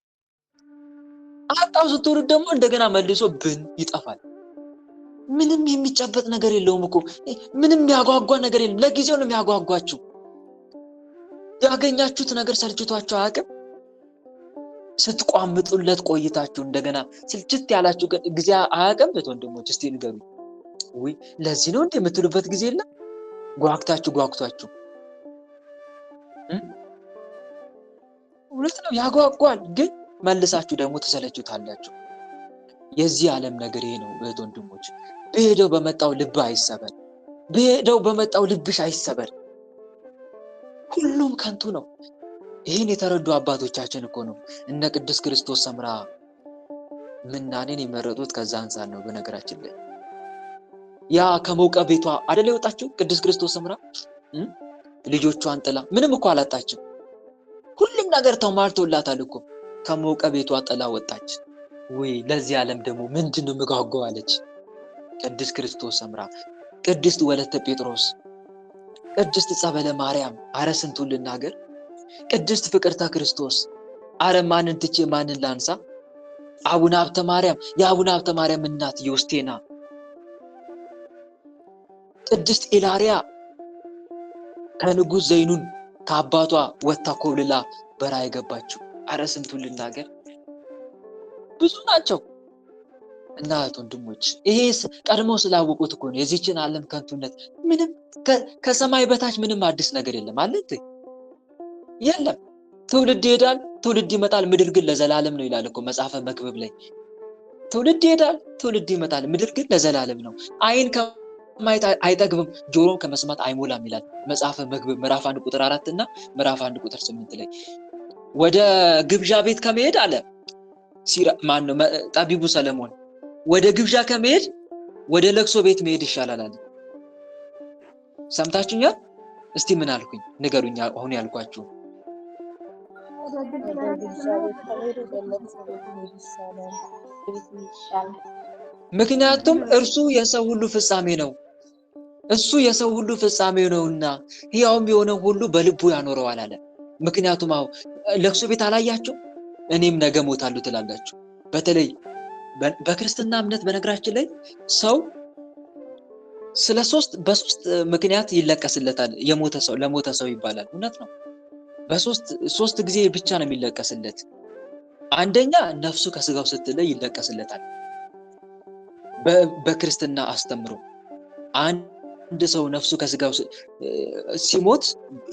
አጣው ስትሉ ደግሞ እንደገና መልሶ ብን ይጠፋል። ምንም የሚጨበጥ ነገር የለውም እኮ። ምንም የሚያጓጓ ነገር የለም። ለጊዜው ነው የሚያጓጓችሁ። ያገኛችሁት ነገር ሰልችቷችሁ አያውቅም? ስትቋምጡለት ቆይታችሁ እንደገና ስልችት ያላችሁ ጊዜ አያውቅም? ወንድሞች እስቲ ንገሩኝ። ወይ ለዚህ ነው እንዴ የምትሉበት ጊዜ የለም? ጓጉታችሁ እውነት ነው ያጓጓል፣ ግን መልሳችሁ ደግሞ ተሰለችታላችሁ። የዚህ ዓለም ነገር ይሄ ነው ወንድሞች። በሄደው በመጣው ልብ አይሰበር፣ በሄደው በመጣው ልብሽ አይሰበር። ሁሉም ከንቱ ነው። ይህን የተረዱ አባቶቻችን እኮ ነው እነ ቅዱስ ክርስቶስ ሰምራ ምናኔን የመረጡት ከዛ አንፃር ነው። በነገራችን ላይ ያ ከሞቀ ቤቷ አይደል የወጣችው ቅዱስ ክርስቶስ ሰምራ ልጆቿን ጥላ። ምንም እኮ አላጣችም። ሁሉም ነገር ተሟልቶላታል እኮ። ከሞቀ ቤቷ ጥላ ወጣች። ወይ ለዚህ ዓለም ደግሞ ምንድነው ምጓጓው አለች። ቅዱስ ክርስቶስ ሰምራ፣ ቅድስት ወለተ ጴጥሮስ፣ ቅድስት ጸበለ ማርያም፣ አረ ስንቱን ልናገር። ቅድስት ፍቅርተ ክርስቶስ፣ አረ ማንን ትቼ ማንን ላንሳ። አቡነ ሀብተ ማርያም፣ የአቡነ ሀብተ ማርያም እናት ዮስቴና፣ ቅድስት ኢላሪያ ከንጉሥ ዘይኑን ከአባቷ ወታ ኮብልላ በራ የገባችው። አረ ስንቱን ልናገር፣ ብዙ ናቸው። እና ወንድሞች ይሄ ቀድሞ ስላወቁት እኮ ነው የዚችን ዓለም ከንቱነት። ምንም ከሰማይ በታች ምንም አዲስ ነገር የለም አለ እንዴ? የለም። ትውልድ ይሄዳል፣ ትውልድ ይመጣል፣ ምድር ግን ለዘላለም ነው ይላል እኮ መጽሐፈ መክብብ ላይ። ትውልድ ይሄዳል፣ ትውልድ ይመጣል፣ ምድር ግን ለዘላለም ነው። አይን ከማየት አይጠግብም፣ ጆሮም ከመስማት አይሞላም ይላል መጽሐፈ መክብብ ምዕራፍ 1 ቁጥር 4 እና ምዕራፍ 1 ቁጥር 8 ላይ። ወደ ግብዣ ቤት ከመሄድ አለ ጠቢቡ ሰለሞን ወደ ግብዣ ከመሄድ ወደ ለቅሶ ቤት መሄድ ይሻላል አለ። ሰምታችሁኛል? እስቲ ምን አልኩኝ ንገሩኝ። አሁን ያልኳችሁ ምክንያቱም እርሱ የሰው ሁሉ ፍጻሜ ነው። እሱ የሰው ሁሉ ፍጻሜ ነውና ሕያውም የሆነ ሁሉ በልቡ ያኖረዋል አለ። ምክንያቱም ለቅሶ ቤት አላያችሁ? እኔም ነገ ሞታለሁ ትላላችሁ። በተለይ በክርስትና እምነት በነገራችን ላይ ሰው በሶስት ምክንያት ይለቀስለታል። ለሞተ ሰው ይባላል። እውነት ነው። በሶስት ጊዜ ብቻ ነው የሚለቀስለት። አንደኛ ነፍሱ ከስጋው ስትለይ ይለቀስለታል። በክርስትና አስተምሮ አንድ ሰው ነፍሱ ከስጋው ሲሞት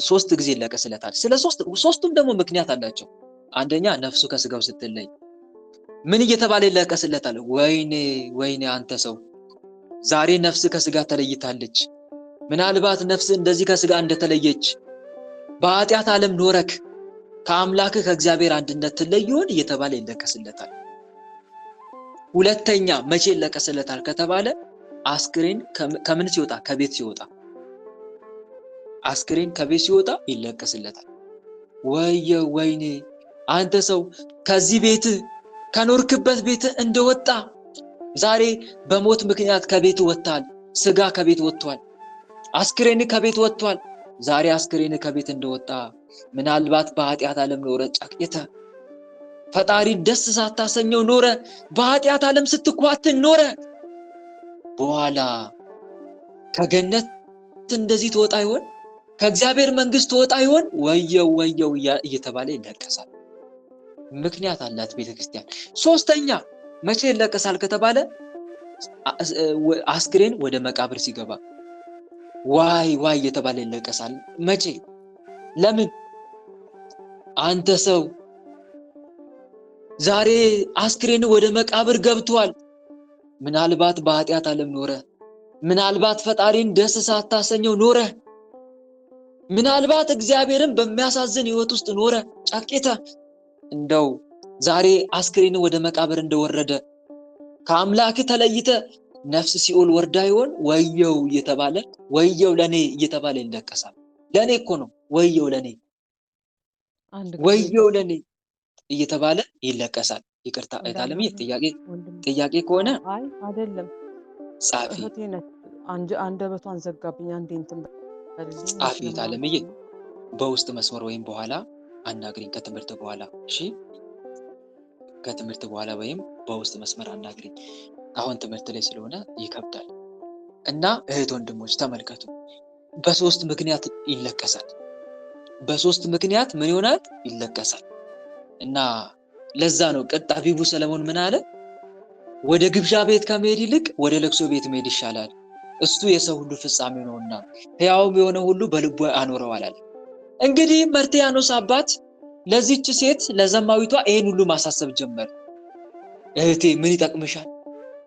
3 ጊዜ ይለቀስለታል። ሶስቱም ደግሞ ምክንያት አላቸው። አንደኛ ነፍሱ ከስጋው ስትለይ ምን እየተባለ ይለቀስለታል? ወይኔ አንተ ሰው ዛሬ ነፍስ ከስጋ ተለይታለች። ምናልባት ነፍስ እንደዚህ ከስጋ እንደተለየች በኃጢአት ዓለም ኖረክ ከአምላክ ከእግዚአብሔር አንድነት ትለይ ይሆን እየተባለ ይለቀስለታል። ሁለተኛ መቼ ይለቀስለታል ከተባለ አስክሬን ከምን ሲወጣ? ከቤት ሲወጣ። አስክሬን ከቤት ሲወጣ ይለቀስለታል። ወይኔ አንተ ሰው ከዚህ ቤት ከኖርክበት ቤት እንደወጣ ዛሬ በሞት ምክንያት ከቤት ወጥቷል። ስጋ ከቤት ወጥቷል። አስክሬን ከቤት ወጥቷል። ዛሬ አስክሬን ከቤት እንደወጣ ምናልባት በኃጢአት ዓለም ኖረ ጨቅይተ ፈጣሪ ደስ ሳታሰኘው ኖረ በኃጢአት ዓለም ስትኳትን ኖረ በኋላ ከገነት እንደዚህ ትወጣ ይሆን ከእግዚአብሔር መንግስት ትወጣ ይሆን ወየው ወየው እየተባለ ይለቀሳል ምክንያት አላት ቤተክርስቲያን ሶስተኛ መቼ ይለቀሳል ከተባለ አስክሬን ወደ መቃብር ሲገባ ዋይ ዋይ እየተባለ ይለቀሳል መቼ ለምን አንተ ሰው ዛሬ አስክሬን ወደ መቃብር ገብቷል ምናልባት በኃጢአት ዓለም ኖረ ምናልባት ፈጣሪን ደስ ሳታሰኘው ኖረ ምናልባት እግዚአብሔርን በሚያሳዝን ህይወት ውስጥ ኖረ ጨቅይተ እንደው ዛሬ አስክሬን ወደ መቃብር እንደወረደ ከአምላክ ተለይተ ነፍስ ሲኦል ወርዳ ይሆን ወየው እየተባለ ወየው ለኔ እየተባለ ይለቀሳል ለኔ እኮ ነው ወየው ለኔ ወየው ለኔ እየተባለ ይለቀሳል ይቅርታ አይታለም ጥያቄ ከሆነ አይ አይደለም ጻፊ እህቴነት አንደበቷን ዘጋብኝ አንዴ እንትን ጻፊ አይታለምዬ በውስጥ መስመር ወይም በኋላ አናግሪኝ ከትምህርት በኋላ እሺ ከትምህርት በኋላ ወይም በውስጥ መስመር አናግሪኝ አሁን ትምህርት ላይ ስለሆነ ይከብዳል እና እህት ወንድሞች ተመልከቱ በሶስት ምክንያት ይለቀሳል በሶስት ምክንያት ምን ይሆናል ይለቀሳል እና ለዛ ነው ጠቢቡ ሰለሞን ምን አለ ወደ ግብዣ ቤት ከመሄድ ይልቅ ወደ ለቅሶ ቤት መሄድ ይሻላል እሱ የሰው ሁሉ ፍጻሜ ነውና ሕያውም የሆነ ሁሉ በልቡ አኖረዋል አለ እንግዲህ መርትያኖስ አባት ለዚህች ሴት ለዘማዊቷ ይሄን ሁሉ ማሳሰብ ጀመረ እህቴ ምን ይጠቅምሻል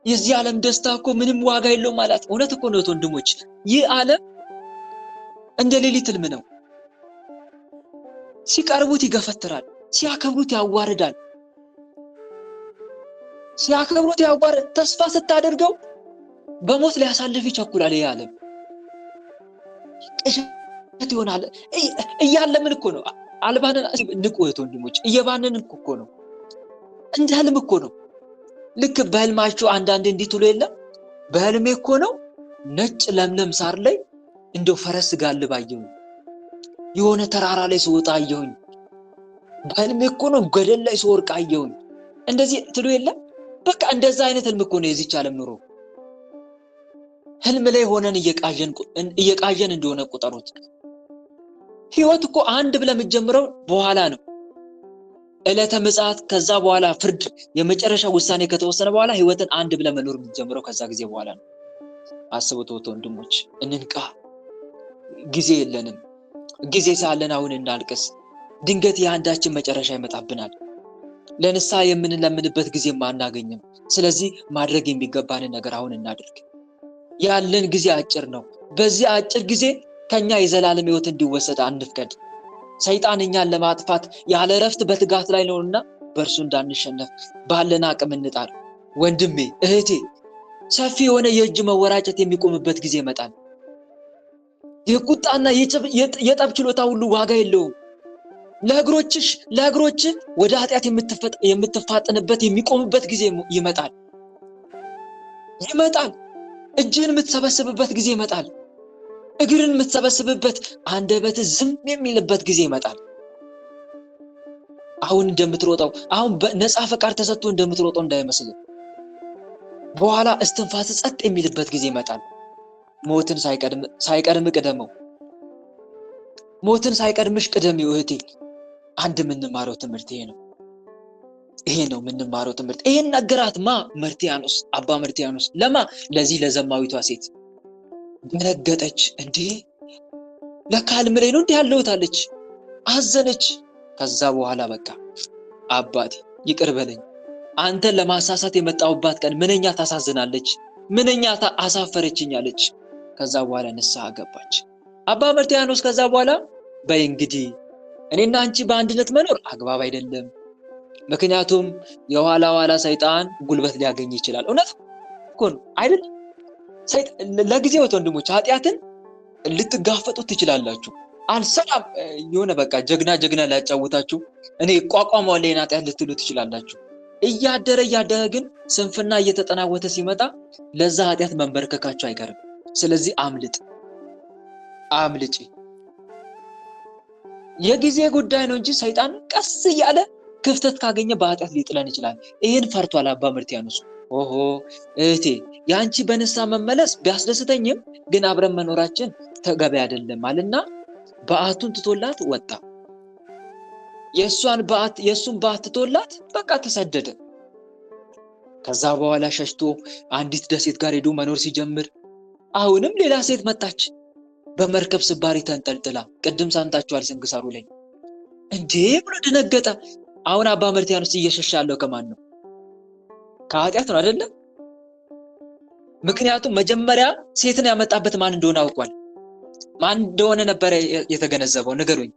የዚህ ዓለም ደስታ እኮ ምንም ዋጋ የለውም ማለት እውነት እኮ ነው ወንድሞች ይህ ዓለም እንደ ሌሊት ህልም ነው ሲቀርቡት ይገፈትራል ሲያከብሩት ያዋርዳል ሲያከብሩት ያዋርድ ተስፋ ስታደርገው በሞት ሊያሳልፍ ይቸኩላል ይህ ዓለም ቅዠት ይሆናል እያለምን እኮ ነው አልባንን ንቁ ወንድሞች እየባንን እኮ ነው እንደ ህልም እኮ ነው ልክ በህልማችሁ አንዳንዴ እንዲትሉ የለም በህልሜ እኮ ነው ነጭ ለምለም ሳር ላይ እንደው ፈረስ ጋልብ አየሁኝ የሆነ ተራራ ላይ ስወጣ አየሁኝ በህልሜ እኮ ነው ገደል ላይ ስወርቅ አየሁኝ እንደዚህ ትሉ የለም በቃ እንደዛ አይነት ህልም እኮ ነው የዚች ዓለም ኑሮ ህልም ላይ ሆነን እየቃዠን እንደሆነ ቁጠሩት ህይወት እኮ አንድ ብለን የምትጀምረው በኋላ ነው ዕለተ ምጽአት ከዛ በኋላ ፍርድ የመጨረሻ ውሳኔ ከተወሰነ በኋላ ህይወትን አንድ ብለን መኖር የምትጀምረው ከዛ ጊዜ በኋላ ነው አስቡት ወንድሞች እንንቃ ጊዜ የለንም ጊዜ ሳለን አሁን እናልቅስ ድንገት የአንዳችን መጨረሻ ይመጣብናል ለንሳ የምንለምንበት ጊዜ ማናገኝም ስለዚህ ማድረግ የሚገባንን ነገር አሁን እናድርግ ያለን ጊዜ አጭር ነው በዚህ አጭር ጊዜ ከኛ የዘላለም ህይወት እንዲወሰድ አንፍቀድ ሰይጣን እኛን ለማጥፋት ያለ ረፍት በትጋት ላይ ነውና በእርሱ እንዳንሸነፍ ባለን አቅም እንጣር ወንድሜ እህቴ ሰፊ የሆነ የእጅ መወራጨት የሚቆምበት ጊዜ ይመጣል የቁጣና የጠብ ችሎታ ሁሉ ዋጋ የለውም ለእግሮች ወደ ኃጢአት የምትፋጠንበት የሚቆምበት ጊዜ ይመጣል እጅህን የምትሰበስብበት ጊዜ ይመጣል እግርን የምትሰበስብበት አንደበት ዝም የሚልበት ጊዜ ይመጣል አሁን እንደምትሮጠው አሁን ነፃ ፈቃድ ተሰጥቶ እንደምትሮጠው እንዳይመስል በኋላ እስትንፋስ ጸጥ የሚልበት ጊዜ ይመጣል ሞትን ሳይቀድም ቅደመው ሞትን ሳይቀድምሽ ቅደሚው እህቴ አንድ የምንማረው ትምህርት ይሄ ነው የምንማረው ትምህርት ይሄን ነገራት መርትያኖስ አባ መርትያኖስ ለዚህ ለዘማዊቷ ሴት ደነገጠች እንዴ ለካ ህልም ላይ ነው እንዴ ያለውታለች አዘነች ከዛ በኋላ በቃ አባቴ ይቅር በለኝ አንተን ለማሳሳት የመጣውባት ቀን ምንኛ ታሳዝናለች ምንኛ አሳፈረችኝ አለች ከዛ በኋላ ንስሐ ገባች አባ መርትያኖስ ከዛ በኋላ በይ እንግዲህ እኔና አንቺ በአንድነት መኖር አግባብ አይደለም ምክንያቱም የኋላ ሰይጣን ጉልበት ሊያገኝ ይችላል እውነት እኮ ነው አይደል ለጊዜው ወንድሞች ኃጢአትን ልትጋፈጡት ትችላላችሁ አልሰላም የሆነ በቃ ጀግና ሊያጫውታችሁ እኔ ቋቋማለሁ ኃጢአት ልትሉ ትችላላችሁ እያደረ ግን ስንፍና እየተጠናወተ ሲመጣ ለዛ ኃጢአት መንበርከካችሁ አይቀርም ስለዚህ አምልጪ የጊዜ ጉዳይ ነው እንጂ ሰይጣን ቀስ እያለ ክፍተት ካገኘ በኃጢአት ሊጥለን ይችላል። ይሄን ፈርቷል አባ መርትያኖስ። ኦሆ እህቴ ያንቺ በንስሐ መመለስ ቢያስደስተኝም ግን አብረን መኖራችን ተገቢ አይደለም አለና በዓቱን ትቶላት ወጣ። የሱን በዓት ትቶላት በቃ ተሰደደ። ከዛ በኋላ ሸሽቶ አንዲት ደሴት ጋር ሄዶ መኖር ሲጀምር አሁንም ሌላ ሴት መጣች በመርከብ ስባሪ ተንጠልጥላ። ቅድም ሰምታችኋል ስንክሳሩ ላይ እንዴ ብሎ ደነገጠ። አሁን አባ መርትያኖስ እየሸሸ ያለው ከማን ነው? ከኃጢአት ነው አይደለም? ምክንያቱም መጀመሪያ ሴትን ያመጣበት ማን እንደሆነ አውቋል። ማን እንደሆነ ነበር የተገነዘበው? ንገሩኝ።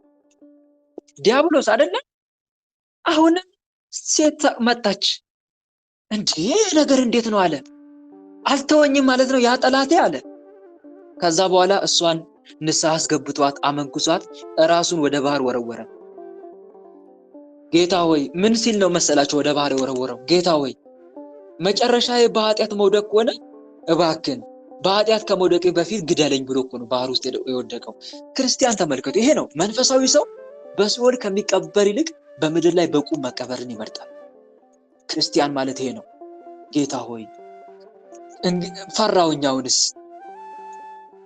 ዲያብሎስ አይደለም? አሁንም ሴት መጣች። እንዴ ነገር እንዴት ነው አለ። አልተወኝም ማለት ነው ያ ጠላቴ አለ። ከዛ በኋላ እሷን ንስሐ አስገብቷት አመንኩሷት ራሱን ወደ ባህር ወረወረ። ጌታ ሆይ ምን ሲል ነው መሰላችሁ ወደ ባህር ወረወረው? ጌታ ሆይ መጨረሻዬ በኃጢአት መውደቅ ሆነ፣ እባክን በኃጢአት ከመውደቄ በፊት ግደለኝ ብሎ እኮ ነው ባህር ውስጥ የወደቀው። ክርስቲያን ተመልከቱ፣ ይሄ ነው መንፈሳዊ ሰው በሲኦል ከሚቀበር ይልቅ በምድር ላይ በቁም መቀበርን ይመርጣል። ክርስቲያን ማለት ይሄ ነው። ጌታ ሆይ ፈራውኛውንስ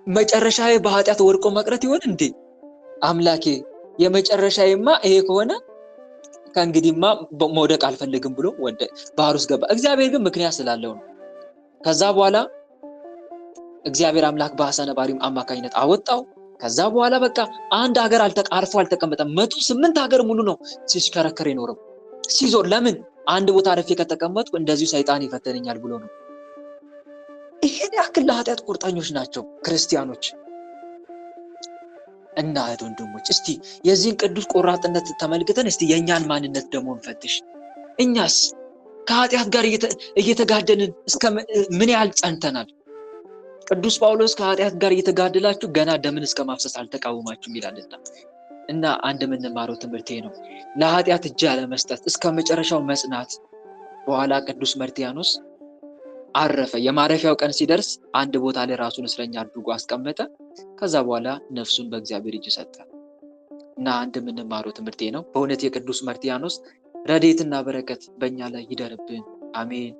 መጨረሻዬ በኃጢአት ወድቆ መቅረት ይሆን እንዴ? አምላኬ የመጨረሻዬማ ይሄ ከሆነ ከእንግዲህማ መውደቅ አልፈልግም ብሎ ወደ ባህር ውስጥ ገባ። እግዚአብሔር ግን ምክንያት ስላለው ነው። ከዛ በኋላ እግዚአብሔር አምላክ በአሳ ነባሪም አማካኝነት አወጣው። ከዛ በኋላ በቃ አንድ ሀገር አርፎ አልተቀመጠም። 108 ሀገር ሙሉ ነው ሲሽከረከር የኖረው ሲዞር። ለምን? አንድ ቦታ አርፌ ከተቀመጥኩ እንደዚሁ ሰይጣን ይፈተነኛል ብሎ ነው። ይሄን ያክል ለኃጢአት ቁርጠኞች ናቸው ክርስቲያኖች። እና እህት ወንድሞች እስቲ የዚህን ቅዱስ ቆራጥነት ተመልክተን እስቲ የኛን ማንነት ደግሞ እንፈትሽ። እኛስ ከኃጢአት ጋር እየተጋደልን እስከ ምን ያህል ጸንተናል? ቅዱስ ጳውሎስ ከኃጢአት ጋር እየተጋደላችሁ ገና ደምን እስከ ማፍሰስ አልተቃወማችሁም ይላልና እና አንድ የምንማረው ትምህርት ነው። ለኃጢአት እጅ አለመስጠት፣ እስከ መጨረሻው መጽናት። በኋላ ቅዱስ መርትያኖስ አረፈ። የማረፊያው ቀን ሲደርስ አንድ ቦታ ላይ ራሱን እስረኛ አድርጎ አስቀመጠ። ከዛ በኋላ ነፍሱን በእግዚአብሔር እጅ ሰጠ እና አንድ የምንማረው ትምህርት ነው። በእውነት የቅዱስ መርትያኖስ ረድኤትና በረከት በእኛ ላይ ይደርብን፣ አሜን።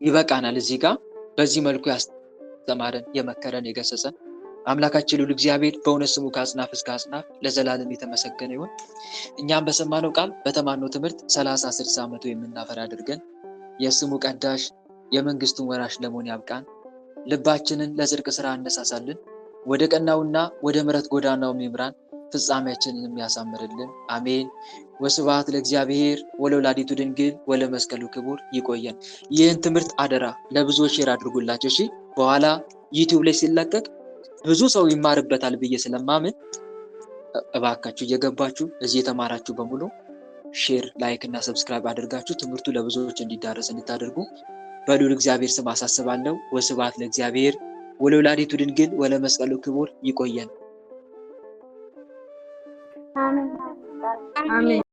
ይበቃናል። እዚህ ጋር በዚህ መልኩ ያስተማረን የመከረን የገሰጸን አምላካችን ልዑል እግዚአብሔር በእውነት ስሙ ከአጽናፍ እስከ አጽናፍ ለዘላለም የተመሰገነ ይሁን። እኛም በሰማነው ቃል በተማርነው ትምህርት 30 60 መቶ የምናፈራ አድርገን የስሙ ቀዳሽ የመንግስቱን ወራሽ ለመሆን ያብቃን። ልባችንን ለጽድቅ ስራ አነሳሳልን። ወደ ቀናውና ወደ ምሕረት ጎዳናው ይምራን። ፍጻሜያችንን የሚያሳምርልን፣ አሜን። ወስብሐት ለእግዚአብሔር ወለወላዲቱ ድንግል ወለመስቀሉ ክቡር። ይቆየን። ይህን ትምህርት አደራ ለብዙዎች ሼር አድርጉላቸው። እሺ፣ በኋላ ዩቲዩብ ላይ ሲለቀቅ ብዙ ሰው ይማርበታል ብዬ ስለማምን እባካችሁ እየገባችሁ እዚህ የተማራችሁ በሙሉ ሼር፣ ላይክ እና ሰብስክራይብ አድርጋችሁ ትምህርቱ ለብዙዎች እንዲዳረስ እንድታደርጉ በልዑል እግዚአብሔር ስም አሳስባለሁ። ወስብሐት ለእግዚአብሔር ወለወላዲቱ ድንግል ወለመስቀሉ ክቡር። ይቆየን። አሜን።